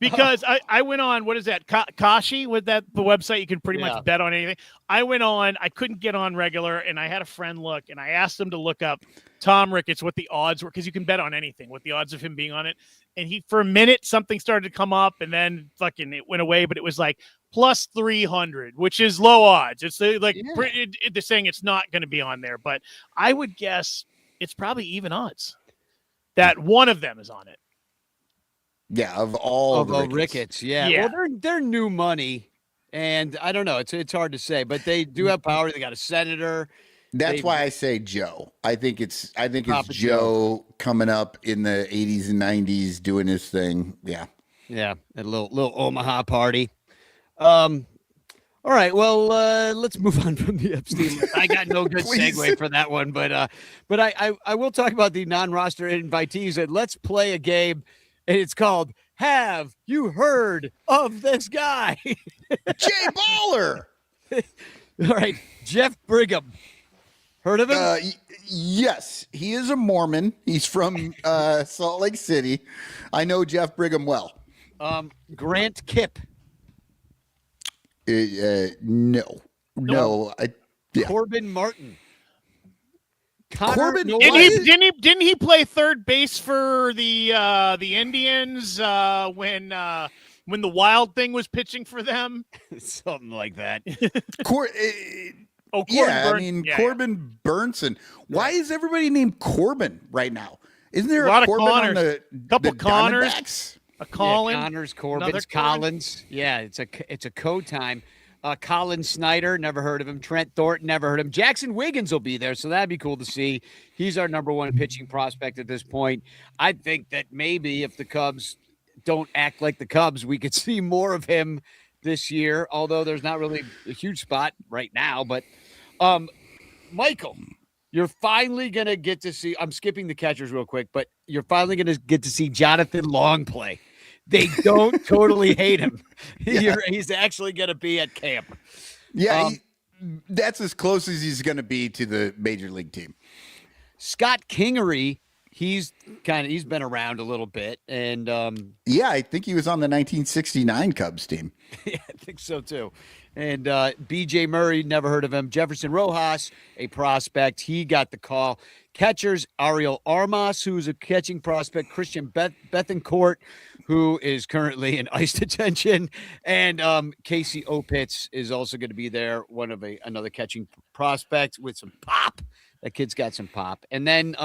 Because I went on, what is that? Kashi, with the website, you can pretty much bet on anything. I went on, I couldn't get on regular, and I had a friend look, and I asked him to look up Tom Ricketts, what the odds were, because you can bet on anything, what the odds of him being on it. And for a minute, something started to come up, and then fucking it went away, but it was like plus 300, which is low odds. It's like they're saying it's not going to be on there, but I would guess it's probably even odds that one of them is on it. Yeah, of all the Ricketts. Yeah. Well, they're new money, and I don't know. It's hard to say, but they do have power. They got a senator. That's why I say Joe. I think it's Joe coming up in the 80s and 90s doing his thing. Yeah. Yeah, a little Omaha party. All right, well, let's move on from the Epstein. I got no good segue for that one, but I will talk about the non-roster invitees. And let's play a game. And it's called Have You Heard of This Guy? Jay Baller. All right. Jeff Brigham. Heard of him? Yes. He is a Mormon. He's from Salt Lake City. I know Jeff Brigham well. Grant Kipp. No. Corbin Martin. Corbin, didn't he play third base for the Indians when the Wild thing was pitching for them? Something like that. Corbin Burnson. Why is everybody named Corbin right now? Isn't there a Corbin on the couple Connors? Diamondbacks? A Collins, Connors, Corbins, Collins. Yeah, it's a code time. Colin Snyder, never heard of him. Trent Thornton, never heard of him. Jackson Wiggins will be there, so that'd be cool to see. He's our number one pitching prospect at this point. I think that maybe if the Cubs don't act like the Cubs, we could see more of him this year, although there's not really a huge spot right now. But, Michael, you're finally going to get to see – I'm skipping the catchers real quick, but you're finally going to get to see Jonathan Long play. They don't totally hate him. He's actually going to be at camp. Yeah, that's as close as he's going to be to the major league team. Scott Kingery, he's been around a little bit, and I think he was on the 1969 Cubs team. Yeah, I think so too. And B.J. Murray, never heard of him. Jefferson Rojas, a prospect, he got the call. Catchers, Ariel Armas, who's a catching prospect. Christian Bethencourt, who is currently in ICE detention. And Casey Opitz is also going to be there, another catching prospect with some pop. That kid's got some pop. And then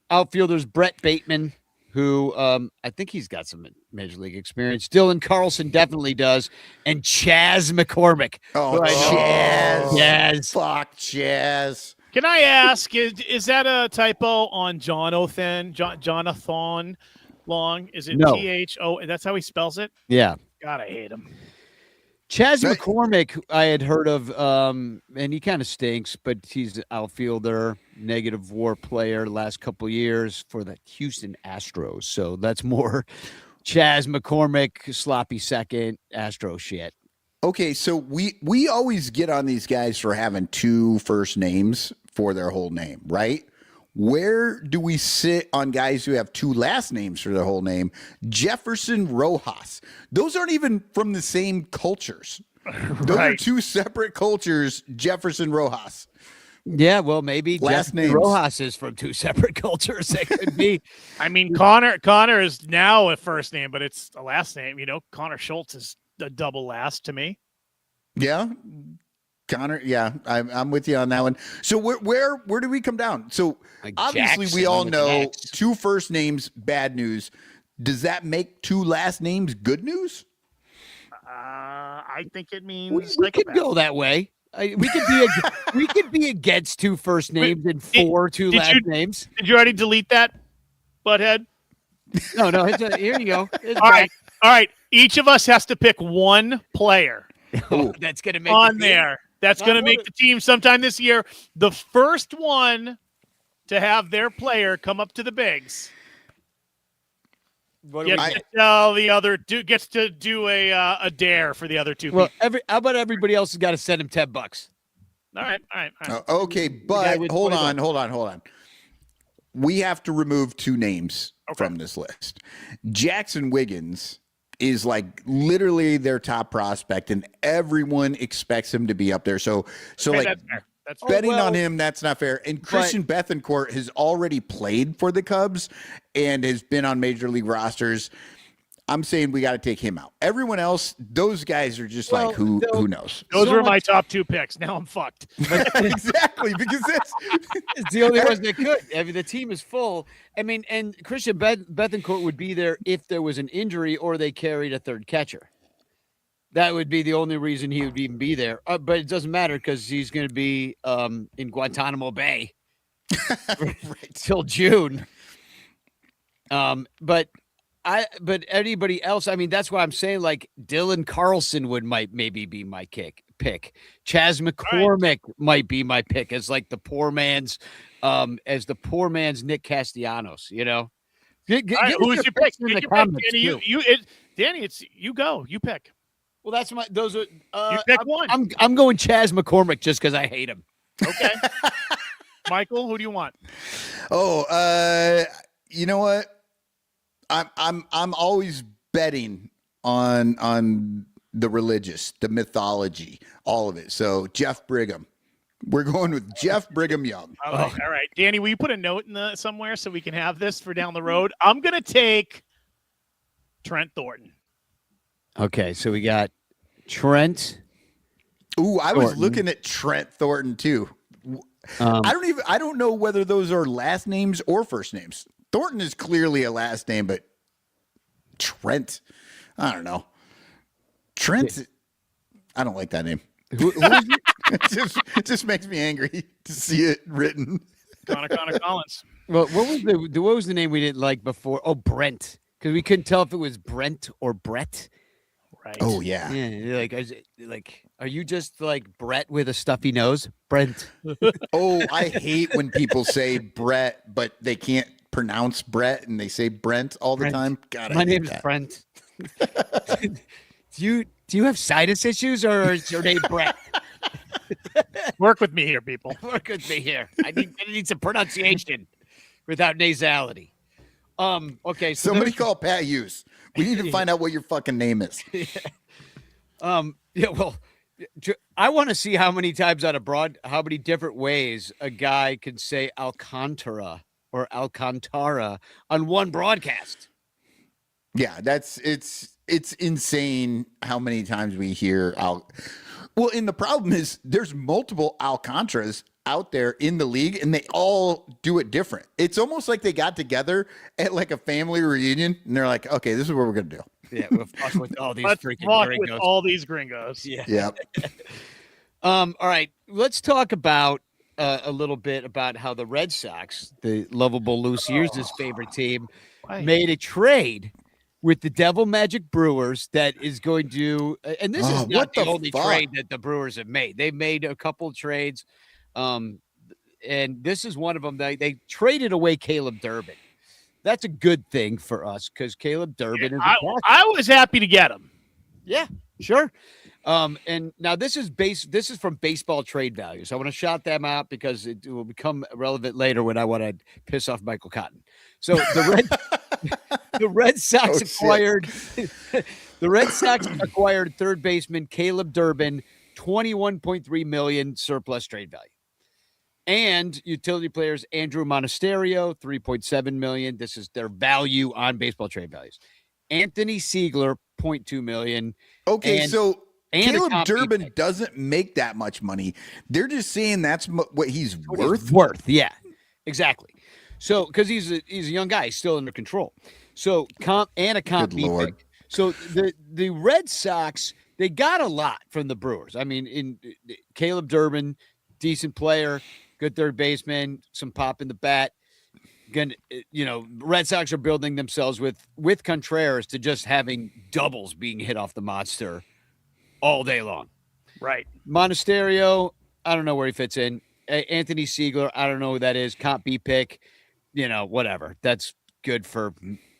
outfielders, Brett Bateman, who I think he's got some major league experience. Dylan Carlson definitely does. And Chaz McCormick. Oh, Chaz. Yes. Fuck Chaz. Can I ask, is that a typo on Jonathan Long? Is it No. T-H-O? That's how he spells it? Yeah. God, I hate him. Chaz McCormick, I had heard of, and he kind of stinks, but he's an outfielder, negative WAR player last couple years for the Houston Astros. So that's more Chaz McCormick, sloppy second, Astro shit. Okay, so we always get on these guys for having two first names for their whole name, right? Where do we sit on guys who have two last names for their whole name? Jefferson Rojas. Those aren't even from the same cultures. Those are two separate cultures. Jefferson Rojas. Yeah, well, maybe last name Rojas is from two separate cultures. It could be. I mean, Connor is now a first name, but it's a last name. You know, Connor Schultz is a double last to me. Yeah, Connor. Yeah, I'm with you on that one. So where do we come down? So Like obviously Jackson, we all with know an X. two first names, bad news. Does that make two last names good news? I think it means We could go that way. We could be against two first names and two last names. Did you already delete that, butthead? No. Here you go. All right. Each of us has to pick one player. Oh, that's gonna make on there. That's going to make the team sometime this year. The first one to have their player come up to the bigs gets to tell the other gets to do a dare for the other two. Well, how about everybody else has got to send him $10? All right. Okay, but hold on. We have to remove two names from this list. Jackson Wiggins is like literally their top prospect, and everyone expects him to be up there. So like that's fair. That's betting on him, that's not fair. And Christian Bethancourt has already played for the Cubs and has been on major league rosters. I'm saying we got to take him out. Everyone else, those guys are just like, who knows? Those were my top two picks. Now I'm fucked. Exactly, because it's the only ones that could. I mean, the team is full. I mean, and Christian Bethancourt would be there if there was an injury or they carried a third catcher. That would be the only reason he would even be there. But it doesn't matter because he's going to be in Guantanamo Bay till June. But anybody else, I mean, that's why I'm saying like Dylan Carlson might maybe be my pick. Chas McCormick might be my pick as like the poor man's Nick Castellanos, you know. Who's your pick? In the comments, Danny, it's you go. You pick. Well, that's those are you pick one. I'm going Chas McCormick just because I hate him. Okay. Michael, who do you want? Oh, you know what? I'm always betting on the religious, the mythology, all of it. So Jeff Brigham. We're going with Jeff Brigham Young. All right. Danny, will you put a note in somewhere so we can have this for down the road? I'm gonna take Trent Thornton. Okay, so we got Trent. Ooh, I was looking at Trent Thornton too. I don't know whether those are last names or first names. Thornton is clearly a last name, but Trent, I don't know. Trent, I don't like that name. It just makes me angry to see it written. Connor Collins. Well, what was the name we didn't like before? Oh, Brent, because we couldn't tell if it was Brent or Brett. Right. Oh yeah. Yeah. Are you just like Brett with a stuffy nose, Brent? Oh, I hate when people say Brett, but they can't pronounce Brett and they say Brent all the time. God, my name's Brent. Do you have sinus issues or is your name Brett? Work with me here, people. Work with me here. I need some pronunciation without nasality. Okay. So somebody call Pat Hughes. We need to find out what your fucking name is. Yeah. Well, I want to see how many times how many different ways a guy can say Alcantara or Alcantara on one broadcast. Yeah, it's insane how many times we hear Well, and the problem is there's multiple Alcantaras out there in the league and they all do it different. It's almost like they got together at like a family reunion and they're like, okay, this is what we're going to do. Yeah. We'll fuck with all these freaking gringos. With all these gringos. Yeah. Yep. All right. Let's talk about a little bit about how the Red Sox, the lovable Lou Sears' favorite team, made a trade with the Devil Magic Brewers that is going to, and this is not the only trade that the Brewers have made. They've made a couple of trades, and this is one of them. They traded away Caleb Durbin. That's a good thing for us because Caleb Durbin is. I was happy to get him. Yeah, sure. And now this is from Baseball Trade Values. I want to shout them out because it will become relevant later when I want to piss off Michael Cotton. So the Red Sox acquired the Red Sox acquired third baseman Caleb Durbin, $21.3 million surplus trade value. And utility players Andrew Monasterio, $3.7 million. This is their value on Baseball Trade Values. Anthony Siegler, $0.2 million. Okay, so Caleb a Durbin doesn't make that much money. They're just saying that's what he's worth. Yeah, exactly. So because he's a young guy, he's still under control. So comp Good Lord. pick. So the Red Sox, they got a lot from the Brewers. I mean, in Caleb Durbin, decent player, good third baseman, some pop in the bat. Red Sox are building themselves with Contreras to just having doubles being hit off the monster all day long. Right. Monasterio, I don't know where he fits in. Anthony Siegler, I don't know who that is. Comp B pick, whatever. That's good for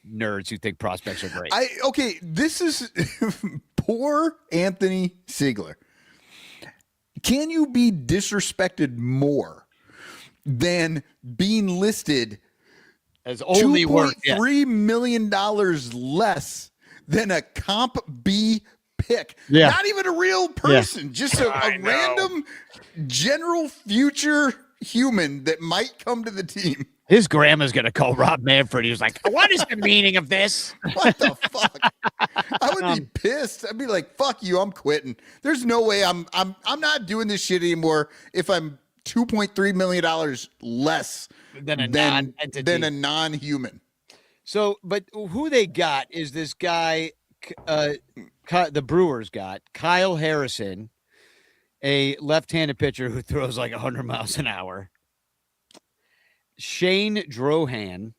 nerds who think prospects are great. This is poor Anthony Siegler. Can you be disrespected more than being listed as only worth $2.3 million less than a comp B pick? Yeah. Not even a real person, just a random general future human that might come to the team. His grandma's going to call Rob Manfred. He was like, what is the meaning of this? What the fuck? I would be pissed. I'd be like, fuck you, I'm quitting. There's no way I'm not doing this shit anymore if I'm $2.3 million less than a non-human. So, but who they got is this guy, the Brewers got Kyle Harrison, a left-handed pitcher who throws like 100 miles an hour. Shane Drohan,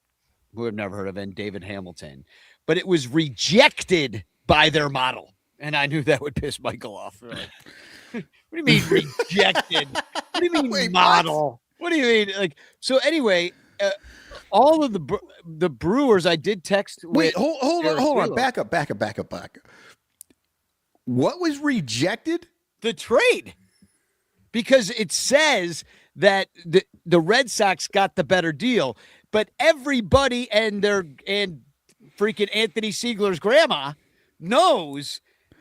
who I've never heard of, and David Hamilton, but it was rejected by their model. And I knew that would piss Michael off. Like, what do you mean rejected? What do you mean Wait, model? What do you mean? Like, so anyway, all of the Brewers, I did text. Wait, hold on. Back up. What was rejected? The trade. Because it says that the Red Sox got the better deal, but everybody and freaking Anthony Siegler's grandma knows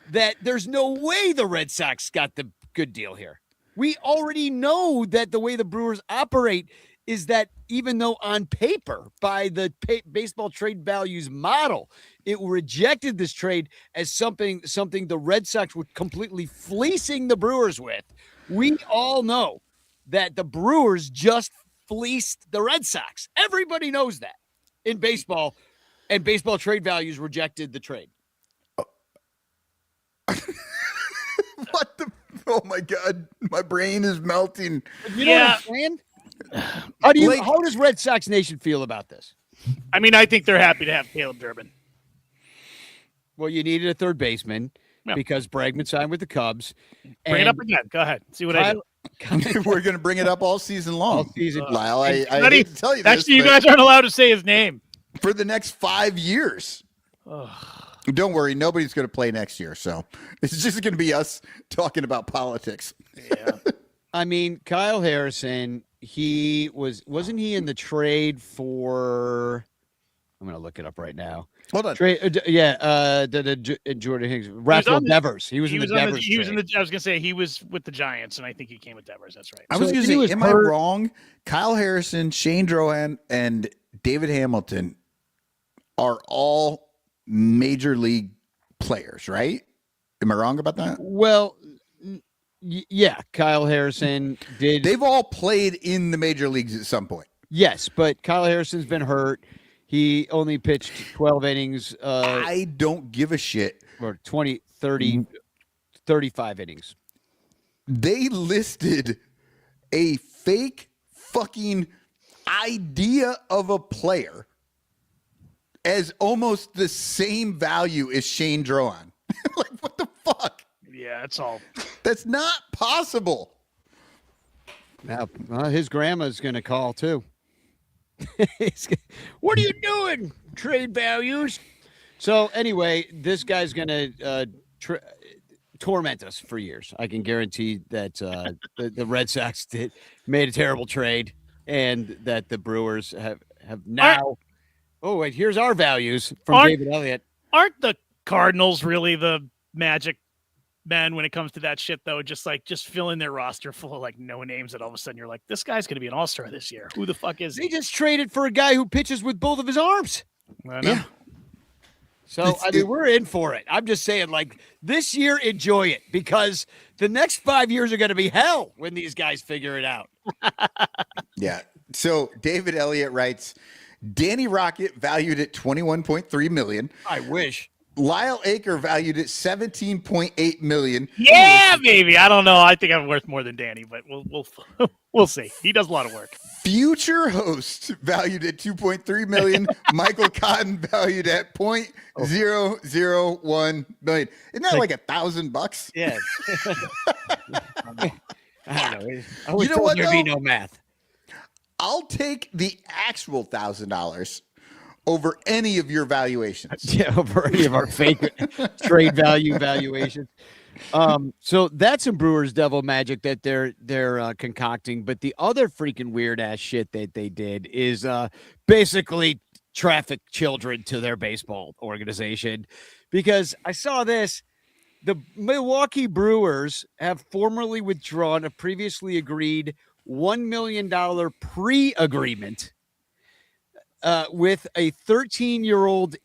that there's no way the Red Sox got the good deal here. We already know that the way the Brewers operate is that even though on paper by the baseball trade values model, it rejected this trade as something the Red Sox were completely fleecing the Brewers with. We all know that the Brewers just fleeced the Red Sox. Everybody knows that in baseball, and baseball trade values rejected the trade. What the? Oh my God, my brain is melting. You know what I'm saying? How does Red Sox Nation feel about this? I mean, I think they're happy to have Caleb Durbin. Well, you needed a third baseman because Bregman signed with the Cubs. Bring it up again. Go ahead. See what I do. We're going to bring it up all season long. All season. Lyle, I hate to tell you this. Actually, you guys aren't allowed to say his name. For the next 5 years. Don't worry, nobody's going to play next year, so it's just going to be us talking about politics. Yeah. I mean, Kyle Harrison, wasn't he in the trade for? I'm going to look it up right now. Hold on. Jordan Hicks, Rafael Devers. He was in the Devers. I was going to say he was with the Giants, and I think he came with Devers. That's right. I was going to say, am I wrong? Kyle Harrison, Shane Drohan, and David Hamilton are all major league players, right? Am I wrong about that? Well, yeah. Kyle Harrison did. They've all played in the major leagues at some point. Yes, but Kyle Harrison's been hurt. He only pitched 12 innings. I don't give a shit. Or 20, 30, 35 innings. They listed a fake fucking idea of a player as almost the same value as Shane Drohan. Like, what the fuck? Yeah, that's all. That's not possible. Now, his grandma's going to call, too. What are you doing? Trade values. So, anyway, this guy's going to torment us for years. I can guarantee that the Red Sox made a terrible trade, and that the Brewers have now. Oh wait, here's our values from David Elliott. Aren't the Cardinals really the magic men when it comes to that shit though? Just filling their roster full of like no names, and all of a sudden you're like, this guy's gonna be an all-star this year. Who the fuck is he? They just traded for a guy who pitches with both of his arms. I know. Yeah. So, I mean, we're in for it. I'm just saying, like, this year, enjoy it, because the next 5 years are going to be hell when these guys figure it out. Yeah. So David Elliott writes, Danny Rocket valued at $21.3 million. I wish. Lyle Aker valued at $17.8 million. Yeah, baby. I don't know. I think I'm worth more than Danny, but we'll see. He does a lot of work. Future host valued at $2.3 million. Michael Cotton valued at $0.001 million. Isn't that like $1,000? Yeah. I don't know. I was You know told what, there'd be though? no math. I'll take the actual $1,000 over any of your valuations. Yeah, over any of our fake trade value valuations. So that's some Brewers devil magic that they're concocting. But the other freaking weird ass shit that they did is basically traffic children to their baseball organization, because I saw this. The Milwaukee Brewers have formally withdrawn a previously agreed $1 million pre-agreement with a 13-year-old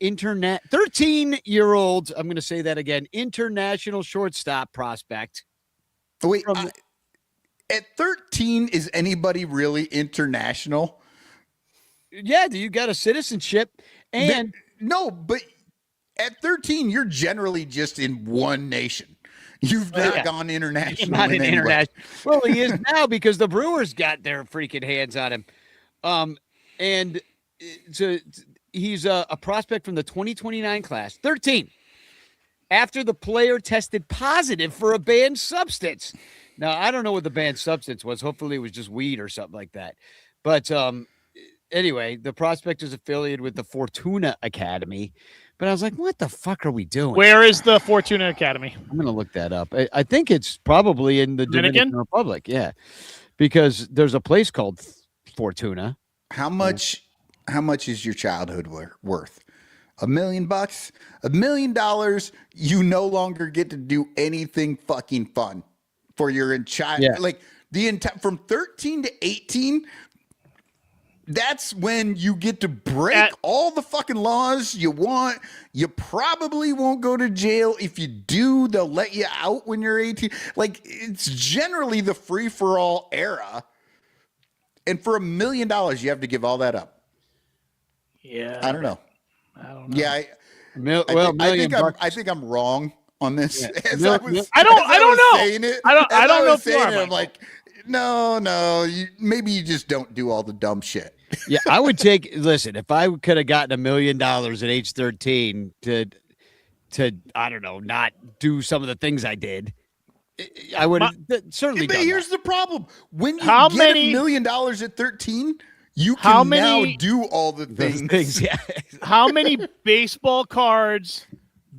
I'm going to say that again, international shortstop prospect. Wait, at 13, is anybody really international? Yeah, you got a citizenship, and no, but at 13, you're generally just in one nation. You've not gone international. Not an international. Well, he is now, because the Brewers got their freaking hands on him. And so he's a prospect from the 2029 class, 13. After the player tested positive for a banned substance. Now, I don't know what the banned substance was. Hopefully it was just weed or something like that. But anyway, the prospect is affiliated with the Fortuna Academy. But I was like, what the fuck are we doing? Where is the Fortuna Academy? I'm going to look that up. I think it's probably in the Dominican Republic. Yeah. Because there's a place called Fortuna. How much is your childhood worth? $1 million? $1 million, you no longer get to do anything fucking fun for your child. Yeah. Like from 13 to 18, that's when you get to break all the fucking laws you want. You probably won't go to jail. If you do, they'll let you out when you're 18. Like, it's generally the free-for-all era. And for $1 million, you have to give all that up. Yeah. I don't know. Yeah. I think I'm wrong on this. Yeah. I don't know. Saying it, I don't know if you are, I'm like, no, maybe you just don't do all the dumb shit. Yeah, I would listen, if I could have gotten $1 million at age 13 to I don't know, not do some of the things I did, I would have certainly done here's that. the problem. When you get $1 million at 13, you can now do all the things. Yeah. How many baseball cards,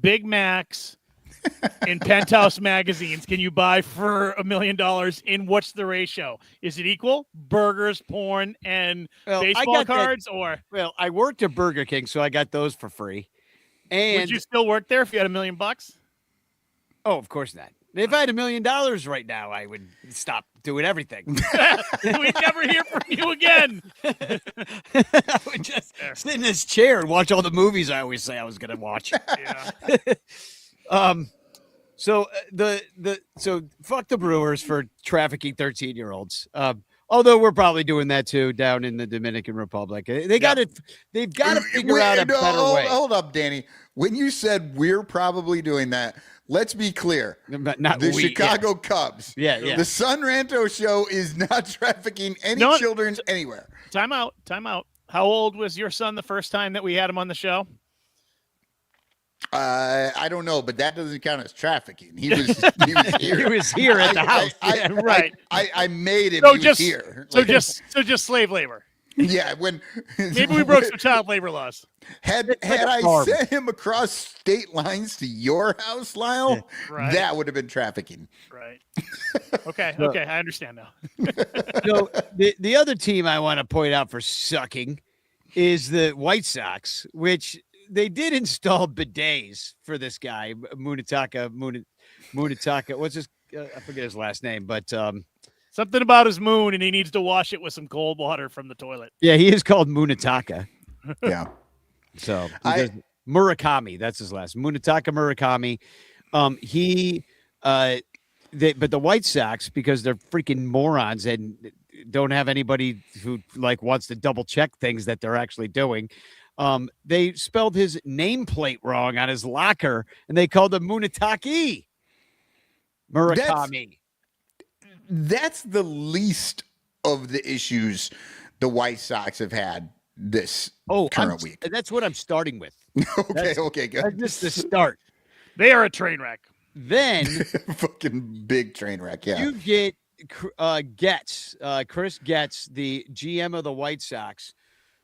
Big Macs, and Penthouse magazines can you buy for $1 million? And what's the ratio? Is it equal? Burgers, porn, and baseball cards? Well, I worked at Burger King, so I got those for free. And would you still work there if you had $1 million? Oh, of course not. If I had $1 million right now, I would stop doing everything. We'd never hear from you again. I would just sit in this chair and watch all the movies I always say I was going to watch. Yeah. So so fuck the Brewers for trafficking 13-year-olds. Although we're probably doing that too down in the Dominican Republic. They've got to figure out a better way. Hold up, Danny. When you said we're probably doing that, let's be clear. Not the Chicago Cubs. Yeah. The Son Ranto show is not trafficking any children anywhere. Time out. How old was your son the first time that we had him on the show? I don't know, but that doesn't count as trafficking. He was here. He was here at the house. Right. I made him. So he just was here. So just slave labor. Yeah, when Maybe we broke some child labor laws. had I sent him across state lines to your house, Lyle, Right. that would have been trafficking. Right. Okay. I understand now. So the other team I want to point out for sucking is the White Sox, which they did install bidets for this guy, Munetaka. What's his? I forget his last name, but something about his moon, and he needs to wash it with some cold water from the toilet. Yeah, he is called Munetaka. Yeah. So Murakami, that's his last. Munetaka Murakami. But the White Sox, because they're freaking morons and don't have anybody who wants to double check things that they're actually doing. They spelled his nameplate wrong on his locker, and they called him Munetaki Murakami. That's the least of the issues the White Sox have had this current week. That's what I'm starting with. Okay, good. That's just the start. They are a train wreck. Then fucking big train wreck. Yeah, you get Chris Getz, the GM of the White Sox,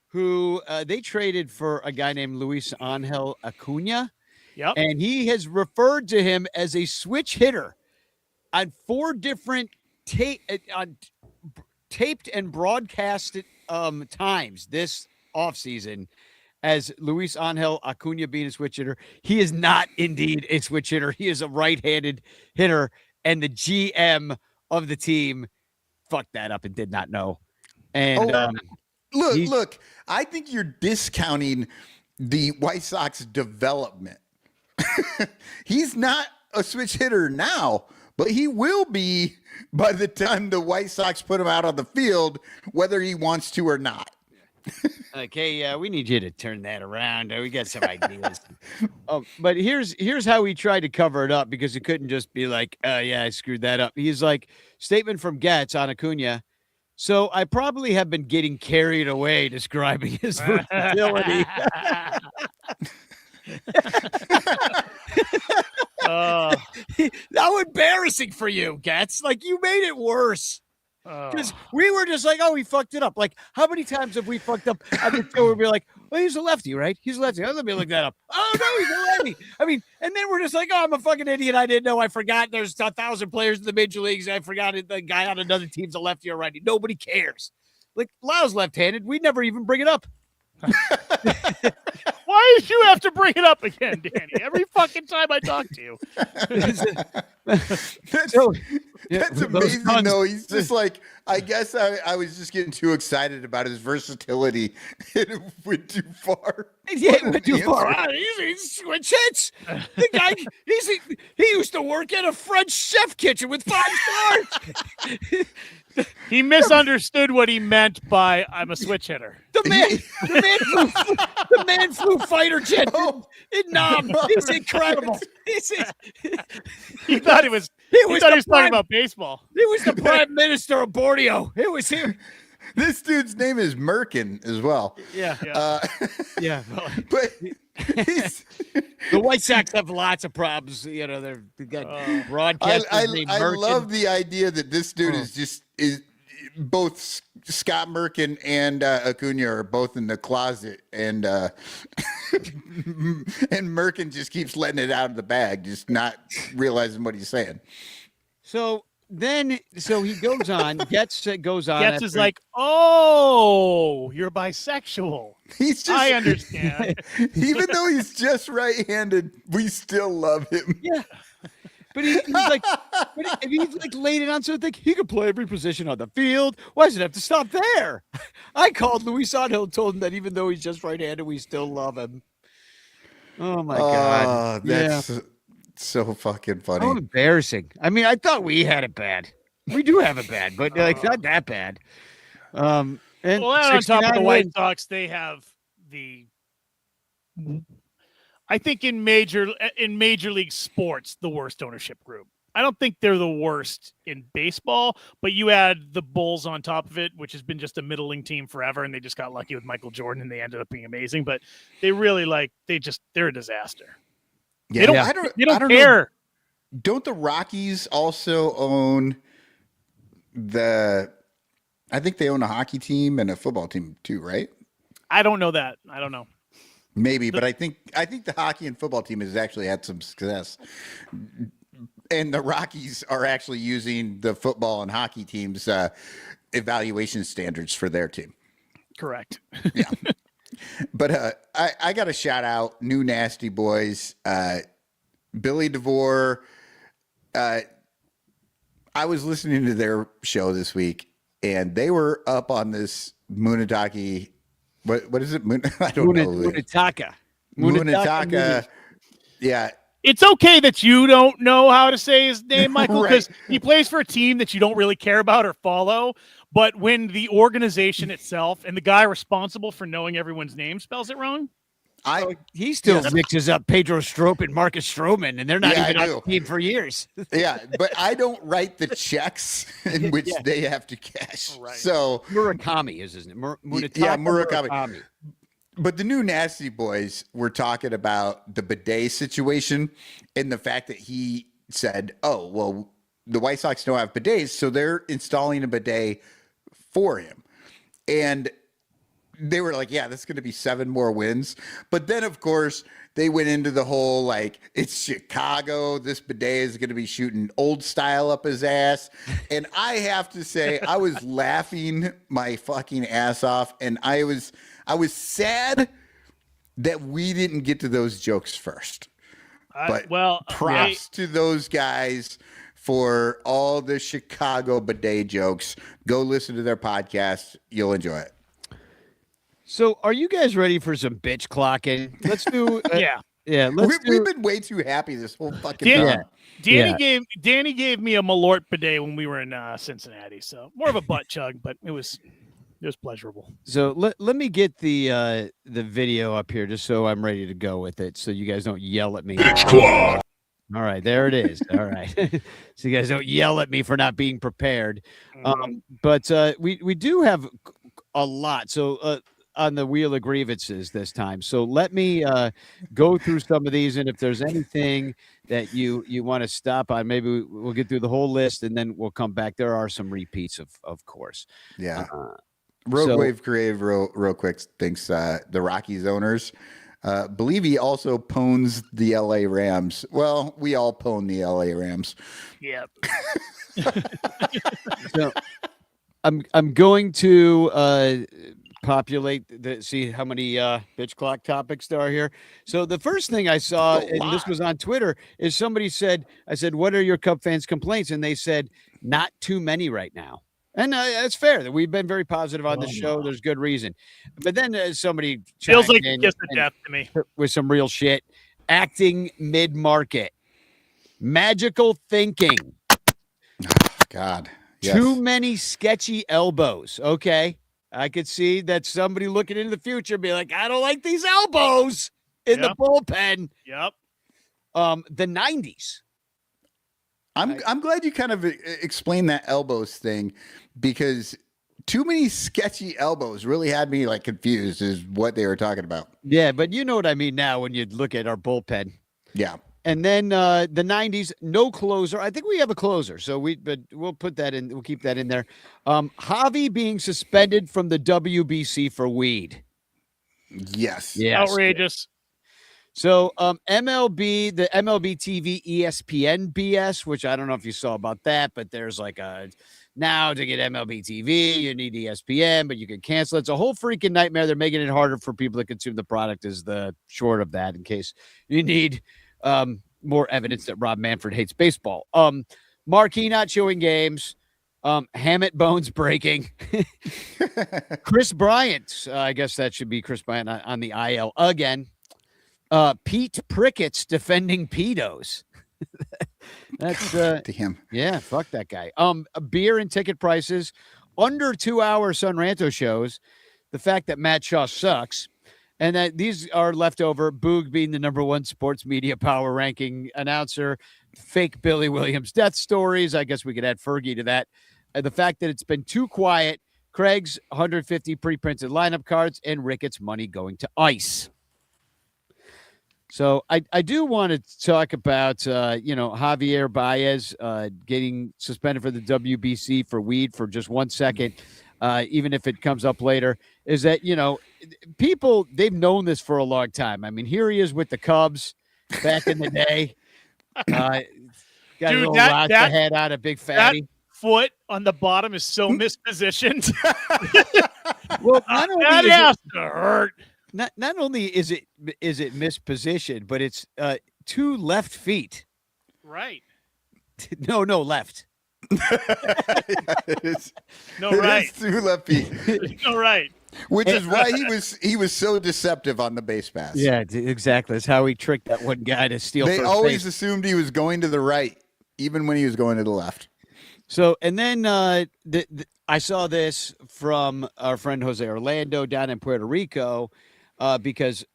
who they traded for a guy named Luis Angel Acuna. Yep. And he has referred to him as a switch hitter on 4 different taped and broadcasted times this offseason as Luis Angel Acuna being a switch hitter. He is not indeed a switch hitter. He is a right-handed hitter, and the GM of the team fucked that up and did not know. And look, I think you're discounting the White Sox development. He's not a switch hitter now, but he will be by the time the White Sox put him out on the field, whether he wants to or not. Okay, we need you to turn that around. We got some ideas. But here's how he tried to cover it up, because he couldn't just be like, yeah, I screwed that up. He's like, statement from Getz on Acuna. So I probably have been getting carried away describing his versatility. How embarrassing for you, Getz. Like, you made it worse. Because we were just like, oh, he fucked it up. Like, how many times have we fucked up on the show where we're like, well, he's a lefty, right? He's a lefty. Let me look that up. Oh, no, he's a lefty. I mean, and then we're just like, oh, I'm a fucking idiot. I didn't know. I forgot there's 1,000 players in the major leagues. I forgot the guy on another team's a lefty or righty. Nobody cares. Like, Lyle's left-handed. We never even bring it up. Why did you have to bring it up again, Danny? Every fucking time I talk to you. That's amazing, though. He's just like, I guess I was just getting too excited about his versatility. It went too far. Yeah, it went too far. He's switch hits. The guy, he used to work at a French chef kitchen with 5 stars. He misunderstood what he meant by "I'm a switch hitter." The man flew fighter jet in Nam. He's incredible. He thought he was talking about baseball. He was the prime minister of Borneo. It was him. This dude's name is Merkin as well. Yeah. Yeah. But the White Sox have lots of problems. You know, they've got broadcasters named I Merkin. love the idea that this dude is both Scott Merkin and Acuna are both in the closet, and Merkin just keeps letting it out of the bag, just not realizing what he's saying. So he goes on. Getz goes on. Getz is like, oh, you're bisexual. He's just, I understand. Even though he's just right-handed, we still love him. Yeah. But he's like, he's like laid it on so thick. He could play every position on the field. Why does it have to stop there? I called Luis Angel and told him that even though he's just right-handed, we still love him. Oh my God. That's so fucking funny. How embarrassing. I mean, I thought we had it bad. We do have it bad, but like not that bad. And on top of the White Sox, they have I think in major league sports, the worst ownership group. I don't think they're the worst in baseball, but you add the Bulls on top of it, which has been just a middling team forever, and they just got lucky with Michael Jordan, and they ended up being amazing. But they really they're a disaster. Yeah, they don't care. Don't the Rockies also own the I think they own a hockey team and a football team too, right? I don't know that. I don't know. Maybe, but I think the hockey and football team has actually had some success. And the Rockies are actually using the football and hockey teams' evaluation standards for their team. Correct. Yeah. But I got to shout out New Nasty Boys, Billy DeVore. I was listening to their show this week, and they were up on this Munataki. What is it? I don't know. Munataka. Yeah. It's okay that you don't know how to say his name, Michael, because Right. he plays for a team that you don't really care about or follow. But when the organization itself and the guy responsible for knowing everyone's name spells it wrong, He still mixes up Pedro Strop and Marcus Stroman, and they're not Yeah, even I on do. the team for years. Yeah, but I don't write the checks in which they have to cash. Right. So Murakami is his name. Murakami. But the New Nasty Boys were talking about the bidet situation and the fact that he said, oh, well, the White Sox don't have bidets, so they're installing a bidet for him. And they were like, yeah, that's going to be 7 more wins. But then, of course, they went into the whole, like, it's Chicago. This bidet is going to be shooting old style up his ass. And I have to say, I was laughing my fucking ass off. And I was sad that we didn't get to those jokes first. But props to those guys for all the Chicago bidet jokes. Go listen to their podcast. You'll enjoy it. So, are you guys ready for some bitch clocking? Let's do. Yeah. We've been way too happy this whole fucking time. Danny gave me a Malort bidet when we were in Cincinnati, so more of a butt chug, but it was pleasurable. So let me get the video up here just so I'm ready to go with it, so you guys don't yell at me. Bitch clock. All right, there it is. All right, so you guys don't yell at me for not being prepared. But we do have a lot. So on the wheel of grievances this time. So let me go through some of these, and if there's anything that you want to stop on, maybe we'll get through the whole list, and then we'll come back. There are some repeats, of course. Yeah. Rogue Wave Creative real quick thinks the Rockies owners believe he also pwns the LA Rams. Well, we all pwn the LA Rams. Yep. So I'm going to populate see how many bitch clock topics there are here. So the first thing I saw, and this was on Twitter, is somebody said, I said, what are your Cub fans' complaints? And they said, not too many right now. And that's fair. That we've been very positive on the show. There's good reason. But then somebody feels like in kiss of death to me with some real shit. Acting mid-market. Magical thinking. God. Yes. Too many sketchy elbows. Okay. I could see that somebody looking into the future be like, I don't like these elbows in the bullpen. Yep. The 90s. I'm glad you kind of explained that elbows thing, because too many sketchy elbows really had me like confused is what they were talking about. Yeah, but you know what I mean now when you look at our bullpen. Yeah. And then the 90s, no closer. I think we have a closer, so we'll put that in. We'll keep that in there. Javi being suspended from the WBC for weed. Yes. Outrageous. So MLB, the MLB TV ESPN BS, which I don't know if you saw about that, but there's like now to get MLB TV, you need ESPN, but you can cancel it. It's a whole freaking nightmare. They're making it harder for people to consume the product is the short of that, in case you need more evidence that Rob Manfred hates baseball. Marquee not showing games. Hammett bones breaking. Chris Bryant, I guess that should be Chris Bryant on the IL again. Pete Prickett's defending pedos. That's damn. Yeah, fuck that guy. Beer and ticket prices, under 2-hour Son Ranto shows, the fact that Matt Shaw sucks, and that these are leftover. Boog being the #1 sports media power ranking announcer, fake Billy Williams death stories. I guess we could add Fergie to that. The fact that it's been too quiet. Craig's 150 pre-printed lineup cards, and Ricketts' money going to ICE. So I do want to talk about, Javier Baez getting suspended for the WBC for weed for just 1 second. even if it comes up later, is that, people, they've known this for a long time. I mean, here he is with the Cubs back in the day. Got a little Rasta head on, a big fatty. That foot on the bottom is so mispositioned. Well, not only that has to hurt. Not only is it mispositioned, but it's 2 left feet. Right. No, left. No, right. It's 2 left feet. No, right. Which is why he was so deceptive on the base pass. Yeah, exactly. That's how he tricked that one guy to steal. They first always base. assumed he was going to the right, even when he was going to the left. So, and then I saw this from our friend Jose Orlando down in Puerto Rico, because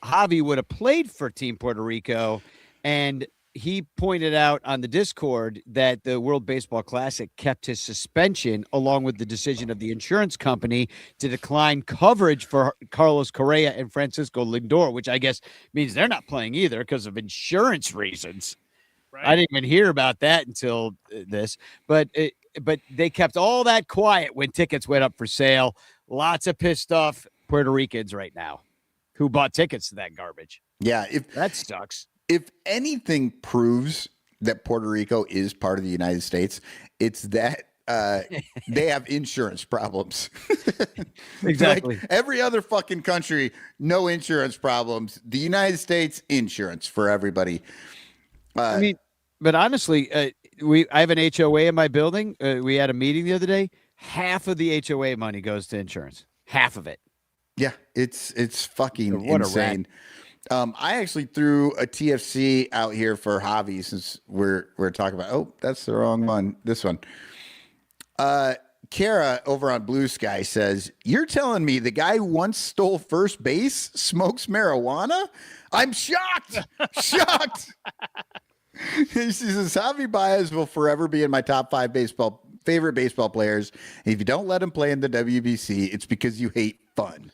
Javi would have played for Team Puerto Rico, and he pointed out on the Discord that the World Baseball Classic kept his suspension along with the decision of the insurance company to decline coverage for Carlos Correa and Francisco Lindor, which I guess means they're not playing either because of insurance reasons. Right. I didn't even hear about that until this, but they kept all that quiet when tickets went up for sale. Lots of pissed off Puerto Ricans right now who bought tickets to that garbage. Yeah. That sucks. If anything proves that Puerto Rico is part of the United States, it's that they have insurance problems. Exactly. Like every other fucking country, no insurance problems. The United States, insurance for everybody. I mean, but honestly, I have an HOA in my building. We had a meeting the other day. Half of the HOA money goes to insurance. Half of it. Yeah, it's fucking insane. I actually threw a TFC out here for Javi since we're talking about. Oh, that's the wrong one. This one. Kara over on Blue Sky says, "You're telling me the guy who once stole first base smokes marijuana? I'm shocked. Shocked." He says, "Javi Baez will forever be in my top 5 favorite baseball players. And if you don't let him play in the WBC, it's because you hate fun."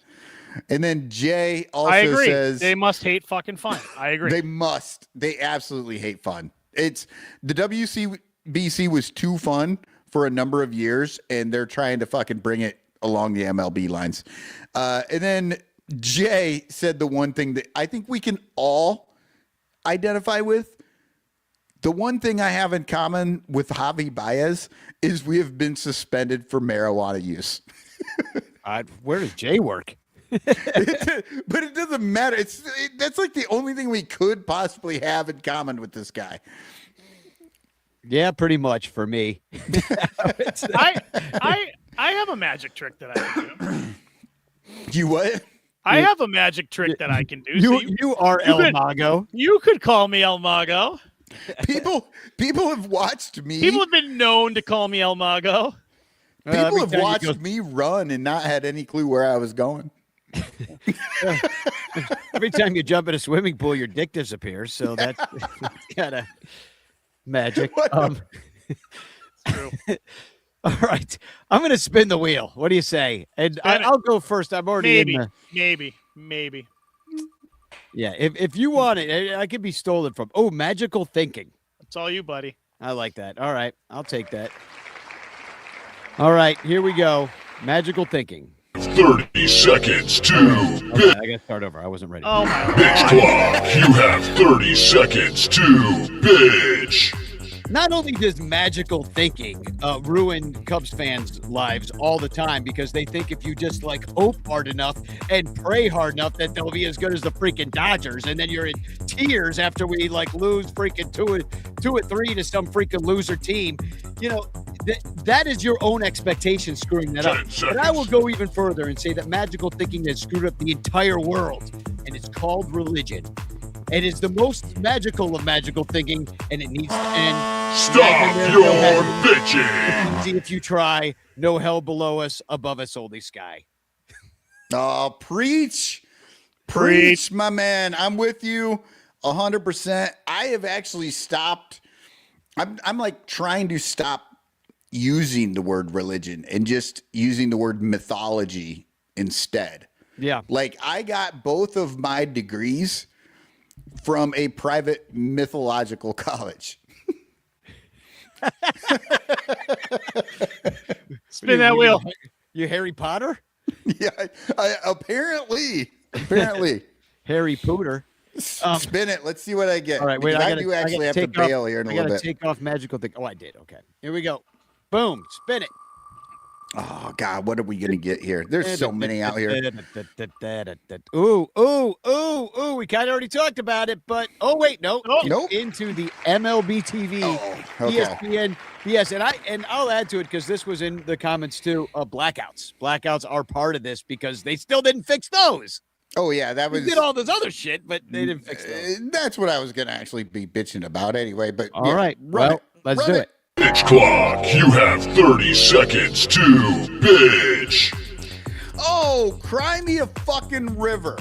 And then Jay also says they must hate fucking fun. I agree. They must. They absolutely hate fun. It's the WCBC was too fun for a number of years, and they're trying to fucking bring it along the MLB lines. And then Jay said the one thing that I think we can all identify with. The one thing I have in common with Javi Baez is we have been suspended for marijuana use. Where does Jay work? But it doesn't matter. That's like the only thing we could possibly have in common with this guy. Yeah, pretty much for me. I have a magic trick that I can do. You what? I have a magic trick that I can do. You are El Mago. You could call me El Mago. People have watched me. People have been known to call me El Mago. People have watched me run and not had any clue where I was going. Every time you jump in a swimming pool, your dick disappears. So that's kind of magic. It's true. All right. I'm going to spin the wheel. What do you say? And I'll go first. I'm already Maybe. Yeah. If you want it, I could be stolen from. Oh, magical thinking. It's all you, buddy. I like that. All right. I'll take that. All right. Here we go. Magical thinking. 30 seconds to Okay, I got to start over. I wasn't ready. Oh, my bitch clock. You have 30 seconds to bitch. Not only does magical thinking ruin Cubs fans' lives all the time because they think if you just like hope hard enough and pray hard enough that they'll be as good as the freaking Dodgers, and then you're in tears after we like lose freaking 2-3 to some freaking loser team. You know, that is your own expectation screwing that up. But I will go even further and say that magical thinking has screwed up the entire world, and it's called religion. It is the most magical of magical thinking, and it needs to end. Stop your bitching. Easy if you try. No hell below us, above us only sky. Oh, preach, my man. I'm with you 100%. I have actually stopped. I'm like trying to stop using the word religion and just using the word mythology instead. Yeah. Like I got both of my degrees from a private mythological college. Spin that wheel. You Harry Potter? Yeah, apparently. Harry Pooter. Spin it. Let's see what I get. All right, wait. I do actually have to bail here in a little bit. Take off magical thing. Oh, I did. Okay, here we go. Boom. Spin it. Oh God, what are we gonna get here? There's so many out here. Ooh. We kind of already talked about it, but wait, no. Nope. Into the MLB TV, okay. ESPN. Yes, and I'll add to it because this was in the comments too. Blackouts. Blackouts are part of this because they still didn't fix those. Oh yeah, that was. They did all this other shit, but they didn't fix those. That's what I was gonna actually be bitching about anyway. But all right, let's do it. Pitch clock. You have 30 seconds to bitch. Oh, cry me a fucking river.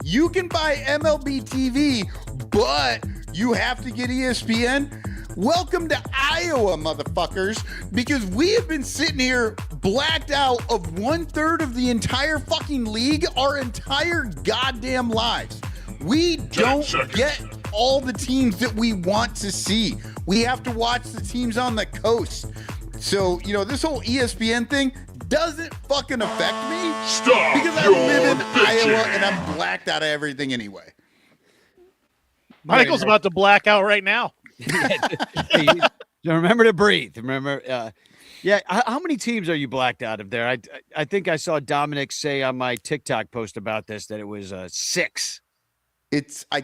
You can buy MLB TV, but you have to get ESPN. Welcome to Iowa, motherfuckers, because we have been sitting here blacked out of 1/3 of the entire fucking league our entire goddamn lives. We don't get all the teams that we want to see. We have to watch the teams on the coast. So, this whole ESPN thing doesn't fucking affect me. Stop because I live in Iowa and I'm blacked out of everything anyway. Michael's about to black out right now. Remember to breathe. Remember, how many teams are you blacked out of there? I think I saw Dominic say on my TikTok post about this that it was 6. I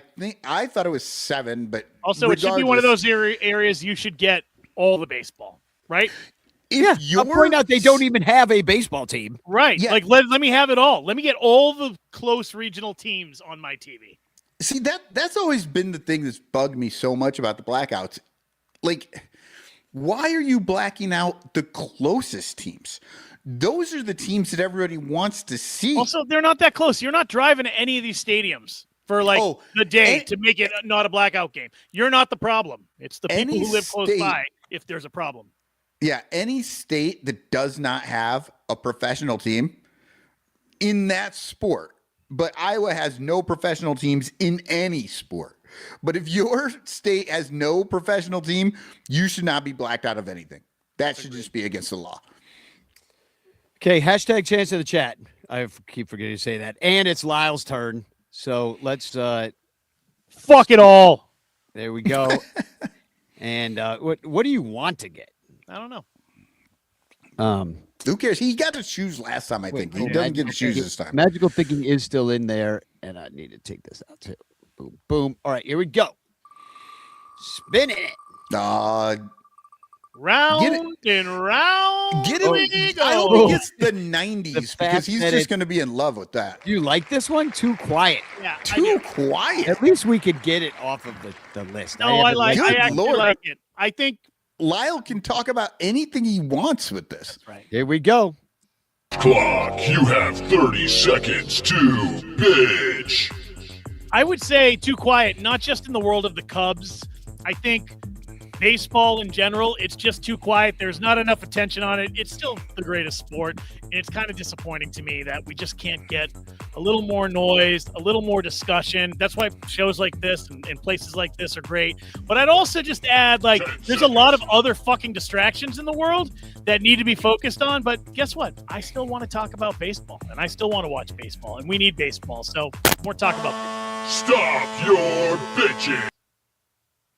thought it was 7, but also it should be one of those areas you should get all the baseball, right? I'll point out they don't even have a baseball team. Right. Yeah. Like let me have it all. Let me get all the close regional teams on my TV. See, that's always been the thing that's bugged me so much about the blackouts. Like, why are you blacking out the closest teams? Those are the teams that everybody wants to see. Also, they're not that close. You're not driving to any of these stadiums for the day to make it not a blackout game. You're not the problem. It's the people who live close by if there's a problem. Yeah, any state that does not have a professional team in that sport, but Iowa has no professional teams in any sport. But if your state has no professional team, you should not be blacked out of anything. That should just be against the law. Okay, hashtag chance in the chat. I keep forgetting to say that. And it's Lyle's turn. So let's fuck it all. There we go. And what do you want to get? I don't know. Who cares? He got to choose last time, I think. He doesn't get to choose this time. Magical thinking is still in there, and I need to take this out too. Boom, boom. All right, here we go. Spinning it. Round and round. Get it. I hope he gets the 90s because he's just going to be in love with that. You like this one? Too quiet. Yeah, too quiet. At least we could get it off of the list. No, I actually like it. I think Lyle can talk about anything he wants with this. That's right. Here we go. Clock. You have 30 seconds to bitch. I would say too quiet, not just in the world of the Cubs. I think baseball in general, it's just too quiet. There's not enough attention on it. It's still the greatest sport. And it's kind of disappointing to me that we just can't get a little more noise, a little more discussion. That's why shows like this and places like this are great. But I'd also just add, there's a lot of other fucking distractions in the world that need to be focused on. But guess what? I still want to talk about baseball, and I still want to watch baseball, and we need baseball. So more talk about baseball. Stop your bitching.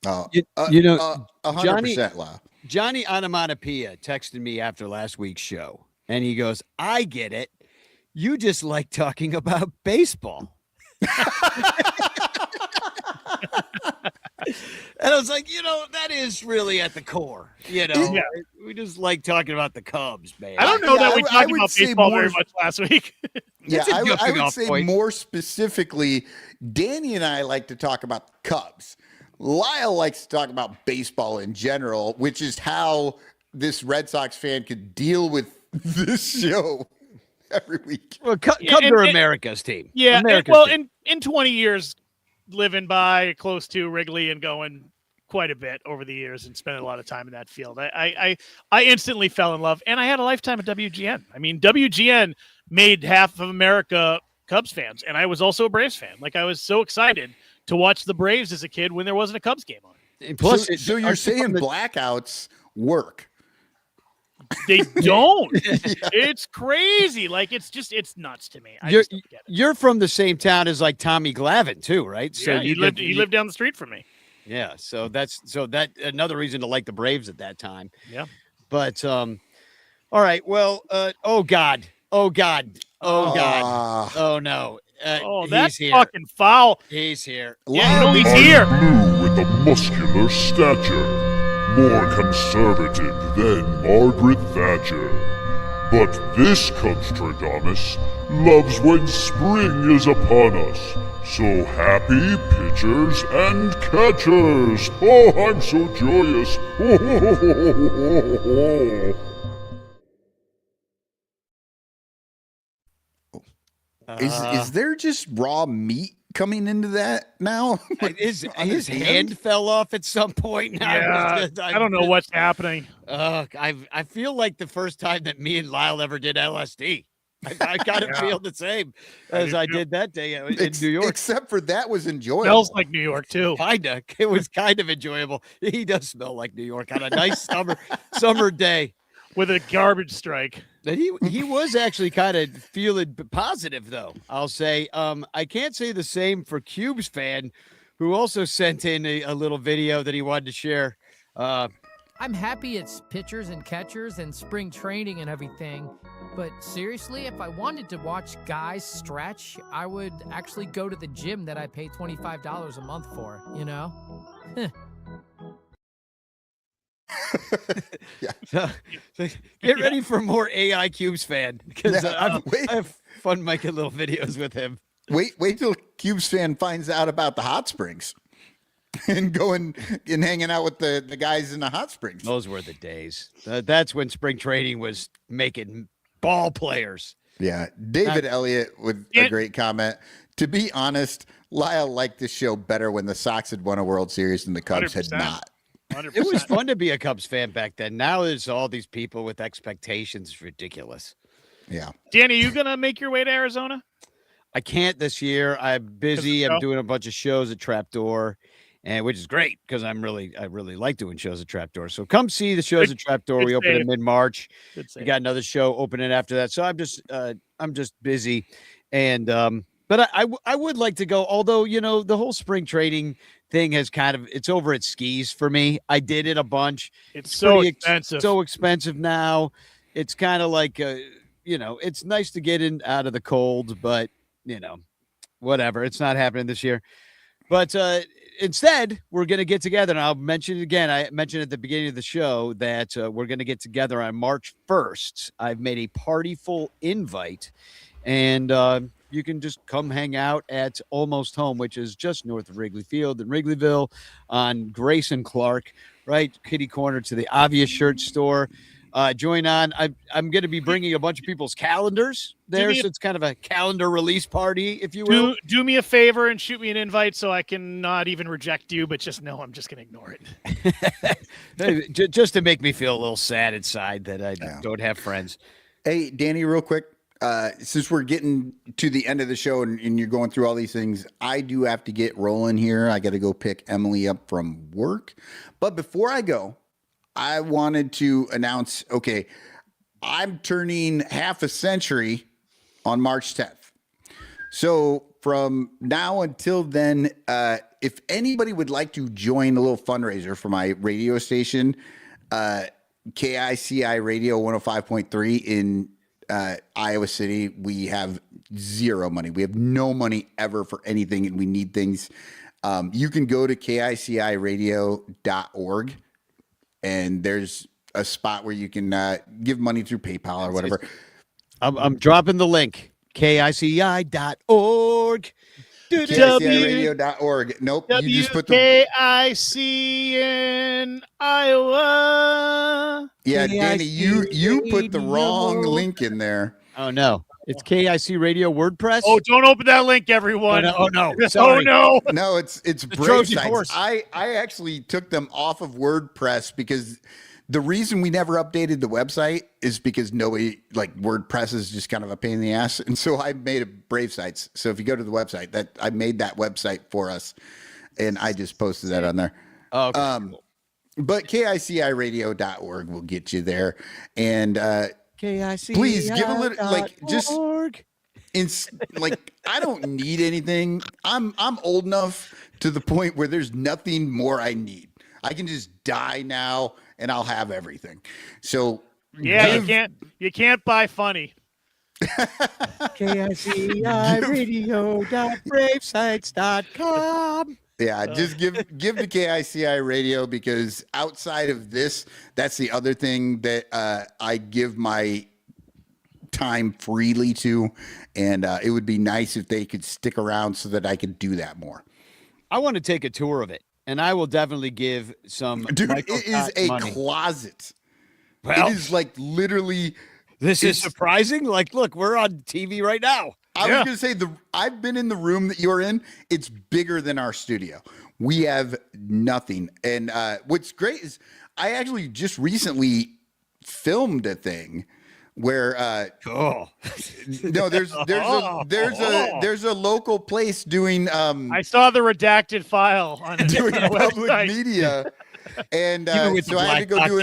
100% Johnny Onomatopoeia texted me after last week's show, and he goes, I get it. You just like talking about baseball. And I was like, that is really at the core. We just like talking about the Cubs, man. I don't know that we talked about baseball very much last week. Yeah, I would say more specifically, Danny and I like to talk about the Cubs. Lyle likes to talk about baseball in general, which is how this Red Sox fan could deal with this show every week. Well, Cubs are America's team. Yeah, in 20 years, living by close to Wrigley and going quite a bit over the years and spending a lot of time in that field, I instantly fell in love, and I had a lifetime at WGN. I mean, WGN made half of America Cubs fans, and I was also a Braves fan. I was so excited to watch the Braves as a kid when there wasn't a Cubs game on. Plus, so you're saying blackouts work? They don't. It's crazy. Like it's nuts to me. I just don't get it. You're from the same town as like Tommy Glavine too, right? So he lived down the street from me. Yeah, so that's another reason to like the Braves at that time. Yeah. But all right, well, oh God. Oh no. That's he's here. fucking foul. He's here. Yeah, no, he's here. Blue with a muscular stature, more conservative than Margaret Thatcher. But this Cubstradamus loves when spring is upon us. So happy pitchers and catchers. Oh, I'm so joyous. Is there just raw meat coming into that now? His hand fell off at some point. Yeah, I don't know what's happening. I feel like the first time that me and Lyle ever did LSD. I kind of feel the same as I did that day in New York. Except for that was enjoyable. Smells like New York too. Kinda. It was kind of enjoyable. He does smell like New York on a nice summer day. With a garbage strike. And he was actually kind of feeling positive, though. I'll say. I can't say the same for Cubes fan, who also sent in a little video that he wanted to share. I'm happy it's pitchers and catchers and spring training and everything, but seriously, if I wanted to watch guys stretch, I would actually go to the gym that I pay $25 a month for, you know? So get ready for more AI Cubes fan, because I have fun making little videos with him. Wait till Cubes fan finds out about the hot springs and going and hanging out with the guys in the hot springs. Those were the days. That's when spring training was making ball players. Yeah. David Elliott with a great comment. To be honest, Lyle liked this show better when the Sox had won a World Series and the Cubs 100%. had not. 100%. It was fun to be a Cubs fan back then. Now there's all these people with expectations. It's ridiculous. Yeah. Danny, you gonna make your way to Arizona? I can't this year. I'm busy. I'm doing a bunch of shows at Trapdoor, and which is great because I really like doing shows at Trapdoor. So come see the shows at Trapdoor. We open in mid-March. We got another show opening after that. So I'm just busy, and but I would like to go. Although the whole spring training thing has it's over at skis for me. I did it a bunch. It's so expensive. So expensive now. It's kind of like it's nice to get in out of the cold, but whatever. It's not happening this year. But instead, we're going to get together, and I'll mention it again. I mentioned at the beginning of the show that we're going to get together on March 1st. I've made a partyful invite, and you can just come hang out at Almost Home, which is just north of Wrigley Field in Wrigleyville on Grace and Clark, right kitty corner to the Obvious Shirt store. Join on. I'm going to be bringing a bunch of people's calendars there, so it's kind of a calendar release party, if you will. Do me a favor and shoot me an invite so I can not even reject you, but just know I'm just going to ignore it. Just to make me feel a little sad inside that I don't have friends. Hey, Danny, real quick. Since we're getting to the end of the show and you're going through all these things, I do have to get rolling here. I got to go pick Emily up from work. But before I go, I wanted to announce, okay, I'm turning half a century on March 10th. So from now until then, if anybody would like to join a little fundraiser for my radio station, KICI Radio 105.3 in Iowa City, we have zero money. We have no money ever for anything, and we need things. You can go to KICIradio.org, and there's a spot where you can give money through PayPal or whatever. I'm dropping the link. KICI.org. KICIradio.org. Nope. You just put the KIC in Iowa. Yeah, Danny, you put the wrong link in there. Oh no. It's KIC Radio WordPress. Oh, don't open that link, everyone. Oh no. Sorry. Oh no. No, it's Brave Trojan sites. horse. I actually took them off of WordPress because the reason we never updated the website is because nobody, like, WordPress is just kind of a pain in the ass. And so I made a Brave Sites. So if you go to the website, that I made that website for us, and I just posted that on there. Oh, okay. Cool. But KICIradio.org will get you there. And please give a little, like, just like, I don't need anything. I'm old enough to the point where there's nothing more I need. I can just die now and I'll have everything. So yeah, you can't buy funny. KICIradio.bravesites.com. Yeah, just give the KICI radio, because outside of this, that's the other thing that I give my time freely to, and it would be nice if they could stick around so that I could do that more. I want to take a tour of it, and I will definitely give some. Dude, it is a money. Closet. Well, it is like literally. This is surprising. Like, look, we're on TV right now. I was gonna say I've been in the room that you're in. It's bigger than our studio. We have nothing, and what's great is I actually just recently filmed a thing where no, there's a local place doing I saw the redacted file on doing public website. media, and so I had to go do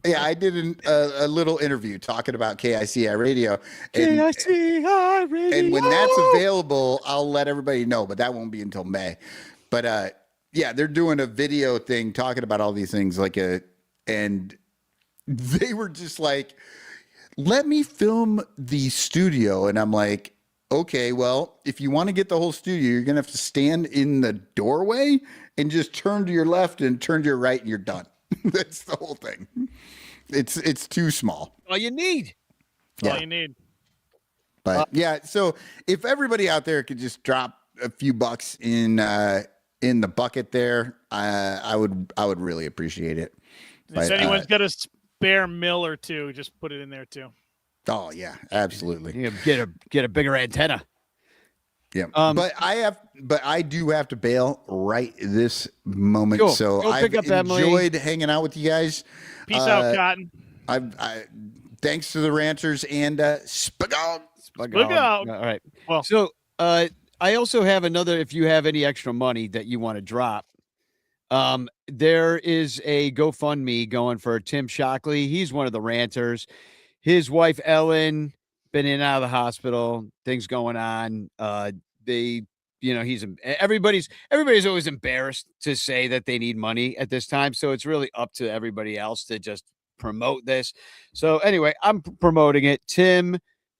I did a little interview talking about KICI radio. And, KICI radio. And when that's available, I'll let everybody know, but that won't be until May. But yeah, they're doing a video thing talking about all these things, and they were just like, let me film the studio. And I'm like, okay, well, if you want to get the whole studio, you're going to have to stand in the doorway and just turn to your left and turn to your right, and you're done. That's the whole thing. It's too small. All you need. All you need. But yeah, so if everybody out there could just drop a few bucks in the bucket there, I would really appreciate it. If anyone's got a spare mill or two, just put it in there too. Oh yeah, absolutely. You get a bigger antenna. Yeah, but I do have to bail right this moment. Cool. So Go I've pick up Emily. enjoyed hanging out with you guys. Peace out, Cotton. I thanks to the Ranters and Sprung. Look out. All right. Well, so I also have another. If you have any extra money that you want to drop, there is a GoFundMe going for Tim Shockley. He's one of the Ranters. His wife Ellen been in and out of the hospital. Things going on. Everybody's always embarrassed to say that they need money at this time. So it's really up to everybody else to just promote this. So anyway, I'm promoting it. Tim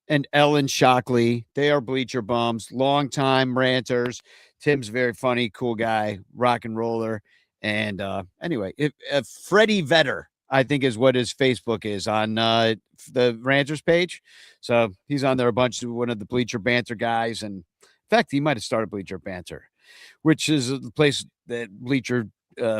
and Ellen Shockley, they are Bleacher Bums, longtime Ranters. Tim's very funny, cool guy, rock and roller. And anyway, Freddie Vetter, I think, is what his Facebook is on the Ranters page. So he's on there one of the Bleacher Banter guys. And in fact, he might have started Bleacher Banter, which is a place that Bleacher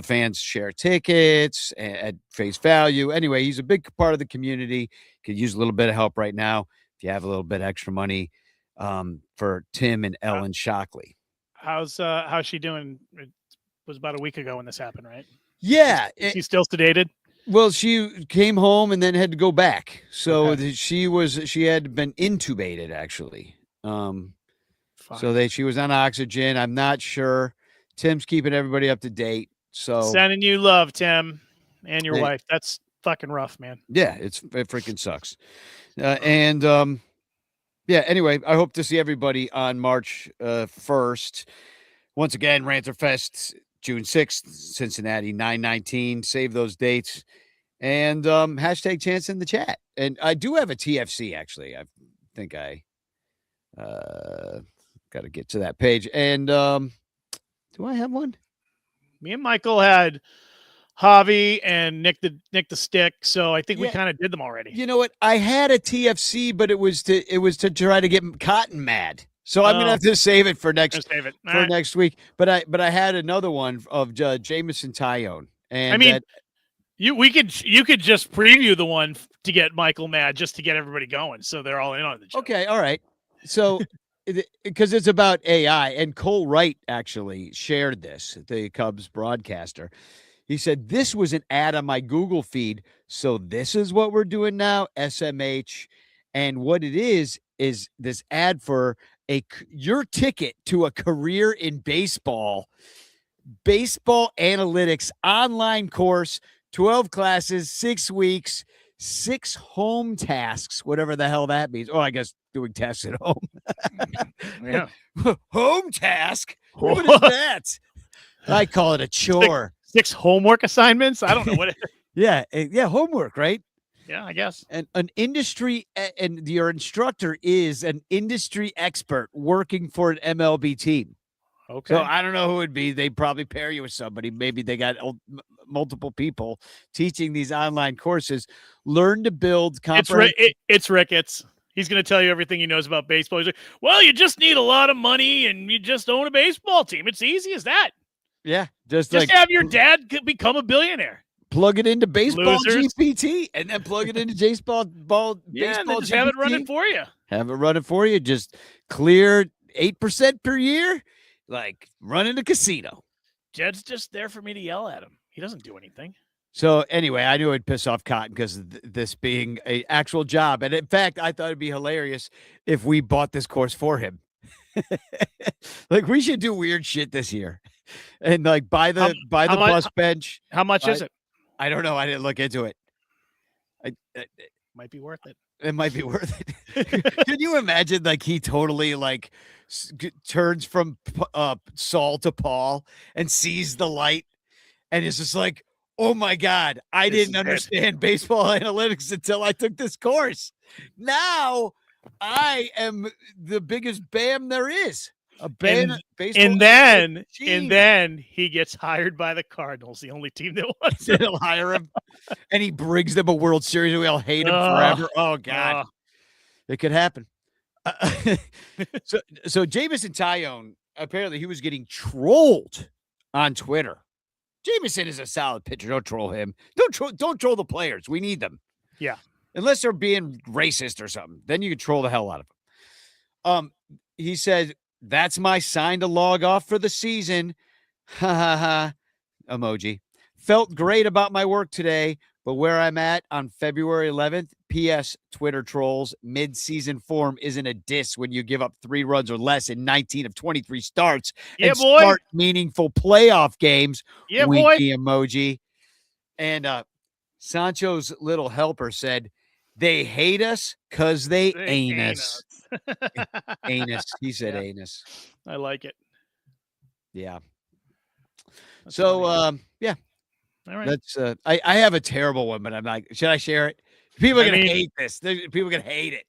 fans share tickets at face value. Anyway, he's a big part of the community. Could use a little bit of help right now if you have a little bit extra money for Tim and Ellen Shockley. How's she doing? It was about a week ago when this happened, right? Yeah. She's still sedated? Well, she came home and then had to go back. So she had been intubated, actually. So she was on oxygen. I'm not sure. Tim's keeping everybody up to date. So sending you love, Tim, and your wife. That's fucking rough, man. Yeah, it freaking sucks. Anyway, I hope to see everybody on March 1st. Once again, Ranter Fest, June 6th, Cincinnati, 9/19. Save those dates. And hashtag chance in the chat. And I do have a TFC, actually. I think I got to get to that page. And do I have one? Me and Michael had Javi and Nick the Stick, so I think we kind of did them already. You know what? I had a TFC, but it was to try to get Cotton mad. So I'm gonna have to save it for next week. But I had another one of Jameson Tyone, and I mean, you could just preview the one to get Michael mad, just to get everybody going, so they're all in on the joke. Okay, all right. So because it's about AI, and Cole Wright actually shared this, the Cubs broadcaster. He said, this was an ad on my Google feed. So this is what we're doing now, SMH. And what it is this ad for your ticket to a career in baseball. baseball analytics online course, 12 classes, 6 weeks, 6 home tasks, whatever the hell that means. Oh, I guess doing tasks at home. Yeah. Home task? What is that? I call it a chore. Six homework assignments? I don't know what it is. Yeah, homework, right? Yeah, I guess. And an industry and your instructor is an industry expert working for an MLB team. Okay. So I don't know who it would be. They'd probably pair you with somebody. Maybe they got multiple people teaching these online courses. Learn to build It's Ricketts. He's going to tell you everything he knows about baseball. He's like, well, you just need a lot of money and you just own a baseball team. It's easy as that. Yeah. Just have your dad become a billionaire. Plug it into baseball Losers. GPT and then plug it into baseball. Yeah, and then just GPT. have it running for you. Have it running for you. Just clear 8% per year. Like running a casino. Jed's just there for me to yell at him. He doesn't do anything. So anyway, I knew it'd piss off Cotton because of this being an actual job. And in fact, I thought it'd be hilarious if we bought this course for him. Like we should do weird shit this year. And like buy the bus bench. How much is it? I don't know. I didn't look into it. Might be worth it. It might be worth it. Can you imagine? Like he totally like turns from Saul to Paul and sees the light, and is just like, "Oh my God, I didn't understand baseball analytics until I took this course. Now I am the biggest BAM there is." And then he gets hired by the Cardinals, the only team that wants him. They'll hire him, and he brings them a World Series, and we all hate him forever. Oh God, it could happen. So Jamison Tyone, apparently he was getting trolled on Twitter. Jamison is a solid pitcher. Don't troll him. Don't troll the players. We need them. Yeah, unless they're being racist or something, then you can troll the hell out of them. He said, "That's my sign to log off for the season." Ha ha ha. Emoji. Felt great about my work today, but where I'm at on February 11th, P.S. Twitter trolls, mid-season form isn't a diss when you give up 3 runs or less in 19 of 23 starts and start meaningful playoff games. Yeah, winky emoji. And Sancho's little helper said, "They hate us because they ain't us." Anus. He said anus. I like it. Yeah. That's so funny. yeah. All right. That's I have a terrible one, but I'm like, should I share it? People are gonna hate this. People are gonna hate it.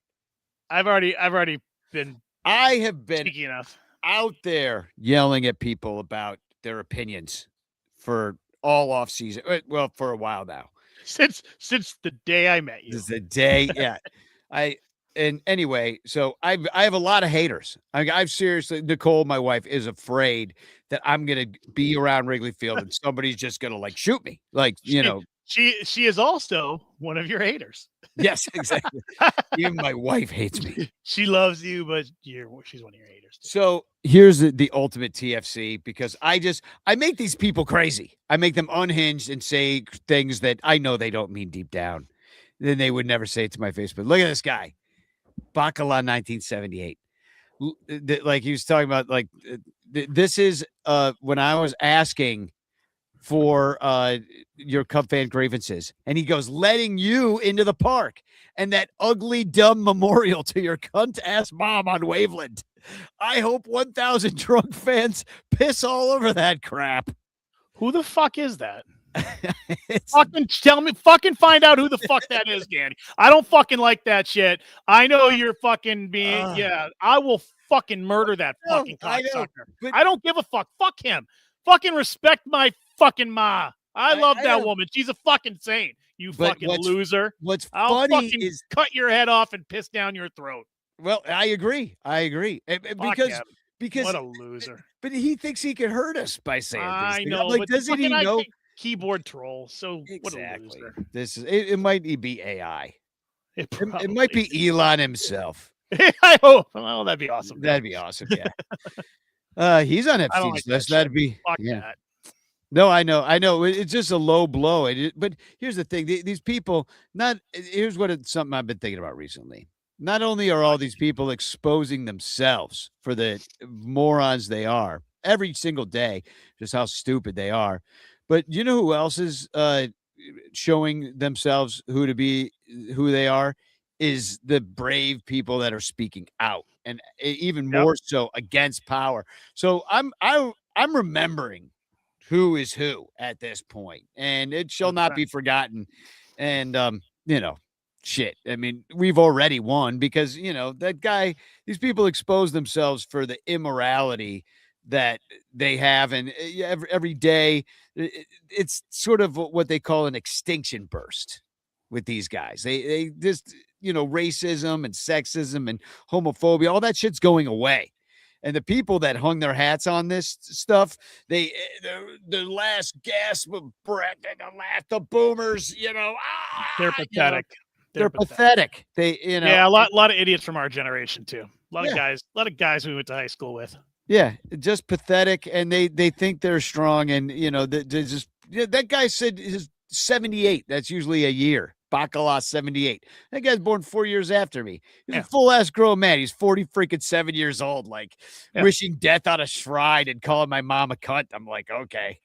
I've already been I have been cheeky enough out there yelling at people about their opinions for all off season. Well, for a while now. Since the day I met you. Since the day, yeah. And anyway, so I have a lot of haters. I've seriously, Nicole, my wife, is afraid that I'm gonna be around Wrigley Field and somebody's just gonna like shoot me. Like, she is also one of your haters. Yes, exactly. Even my wife hates me. She loves you, but she's one of your haters too. So here's the ultimate TFC, because I make these people crazy. I make them unhinged and say things that I know they don't mean deep down. Then they would never say it to my face. But look at this guy. Bacala 1978. Like he was talking about, like this is when I was asking for your Cub fan grievances, and he goes, letting you into the park and that ugly dumb memorial to your cunt ass mom on Waveland. I hope 1,000 drunk fans piss all over that crap. Who the fuck is that? Fucking tell me, fucking find out who the fuck that is, Danny. I don't fucking like that shit. I know you're fucking being, I will fucking murder that fucking cocksucker. I don't give a fuck. Fuck him. Fucking respect my fucking ma. I love that woman. She's a fucking saint. You fucking loser. What's I'll funny fucking is cut your head off and piss down your throat. Well, I agree. Because what a loser. But he thinks he can hurt us by saying this. I know. Like, but doesn't he know? Keyboard troll. So exactly. What a loser. This is it might be AI. It might be Elon himself. I hope. Oh, that'd be awesome. That'd be awesome. Yeah. He's on Epstein's list. That'd be that. No, I know. It's just a low blow. But here's the thing: these people. Here's something I've been thinking about recently. Not only are all these people exposing themselves for the morons they are, every single day, just how stupid they are. But you know who else is showing themselves who they are is the brave people that are speaking out, and even more so against power. So I'm remembering who is who at this point, and it shall not be forgotten. And shit, I mean, we've already won because that guy, these people expose themselves for the immorality that they have, and every day it's sort of what they call an extinction burst with these guys. They just racism and sexism and homophobia, all that shit's going away. And the people that hung their hats on this stuff, the last gasp of breath, the boomers, they're pathetic. They're pathetic. They, a lot of idiots from our generation too. A lot of guys we went to high school with. Yeah, just pathetic, and they think they're strong, and that guy said his 78. That's usually a year. Bacala 78. That guy's born 4 years after me. He's a full ass grown man. He's 47 years old, like wishing death on a shrine and calling my mom a cunt. I'm like, okay,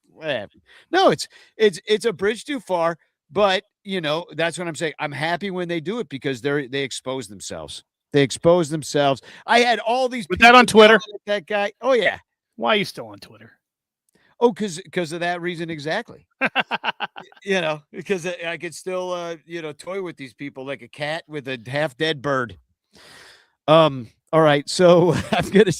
whatever. No, it's a bridge too far. But that's what I'm saying. I'm happy when they do it because they expose themselves. They expose themselves. I had all these. Put that on Twitter. That guy. Oh yeah. Why are you still on Twitter? Oh, because of that reason exactly. Because I could still toy with these people like a cat with a half dead bird. All right, so I'm gonna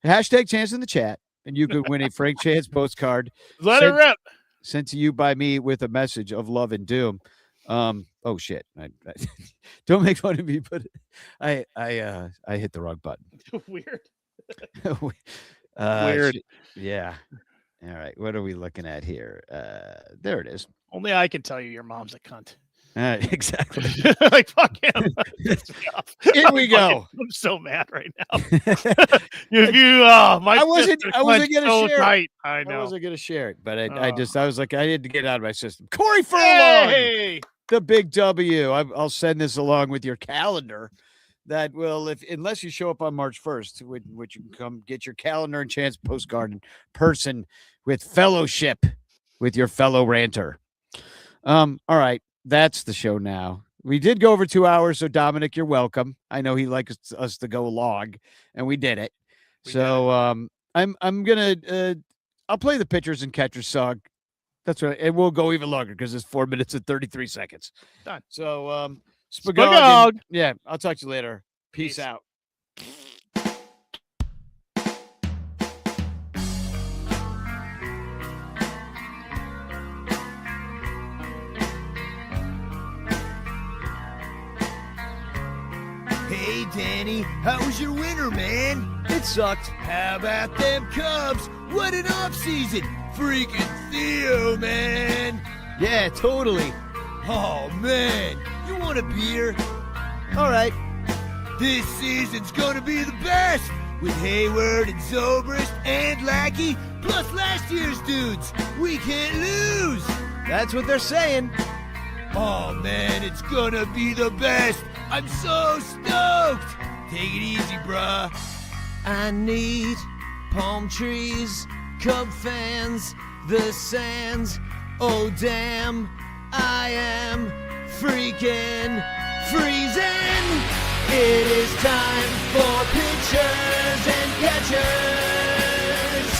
hashtag chance in the chat, and you could win a Frank Chance postcard. Let it rip. Sent to you by me with a message of love and doom. Oh shit! I don't make fun of me, but I hit the wrong button. Weird. Weird. Yeah. All right. What are we looking at here? There it is. Only I can tell you your mom's a cunt. Exactly. Like fuck him. Here we go. I'm so mad right now. I wasn't gonna share it. I know. I wasn't gonna share it, but I was like, I had to get out of my system. Corey Furlong, hey! The big W. I'll send this along with your calendar. That will, unless you show up on March 1st, which you can come get your calendar and chance postcard in person with fellowship with your fellow ranter. All right, that's the show now. We did go over 2 hours, so Dominic, you're welcome. I know he likes us to go long, and we did it. I'm gonna I'll play the pitchers and catchers song. That's right, and we'll go even longer because it's 4 minutes and 33 seconds. Done. So Spagog. Yeah, I'll talk to you later. Peace out. Hey, Danny, how was your winter, man? It sucked. How about them Cubs? What an offseason. Freaking Theo, man. Yeah, totally. Oh, man. You want a beer? All right. This season's gonna be the best with Hayward and Zobrist and Lackey, plus last year's dudes. We can't lose. That's what they're saying. Oh, man, it's gonna be the best. I'm so stoked. Take it easy, bruh. I need palm trees, Cub fans, the sands. Oh, damn, I am freaking freezing. It is time for pitchers and catchers.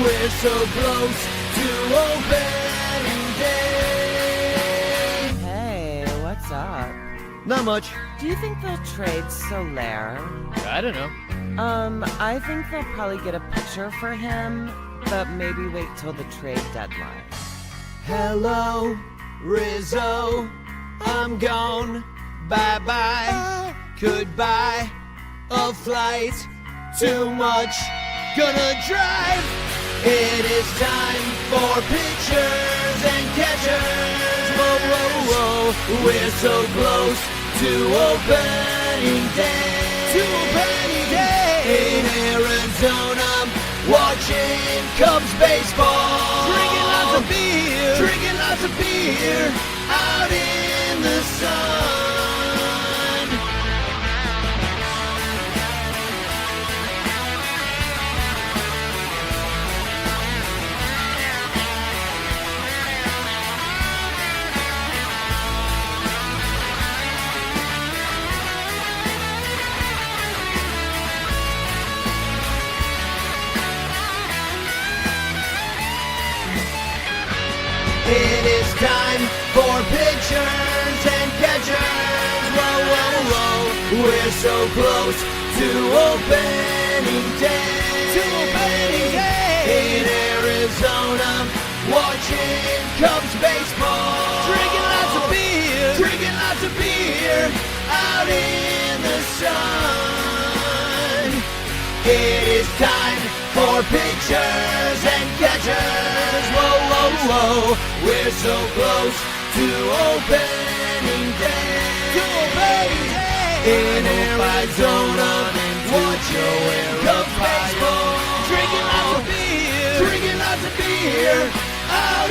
We're so close to opening day. Hey, what's up? Not much. Do you think they'll trade Soler? I don't know. I think they'll probably get a pitcher for him, but maybe wait till the trade deadline. Hello, Rizzo. I'm gone. Bye-bye. Goodbye. A flight. Too much. Gonna drive. It is time for pitchers and catchers. Whoa, whoa, whoa. We're so close to opening day. In Arizona, watching Cubs baseball. Drinking lots of beer. Out in the sun. time for pitchers and catchers. Whoa, whoa, whoa, we're so close to opening day. In Arizona, watching Cubs baseball. Drinking lots of beer out in the sun. It is time for pitchers and catchers. Whoa, whoa, whoa, we're so close to opening day. In Arizona, watching Cubs baseball. Drinking lots of beer out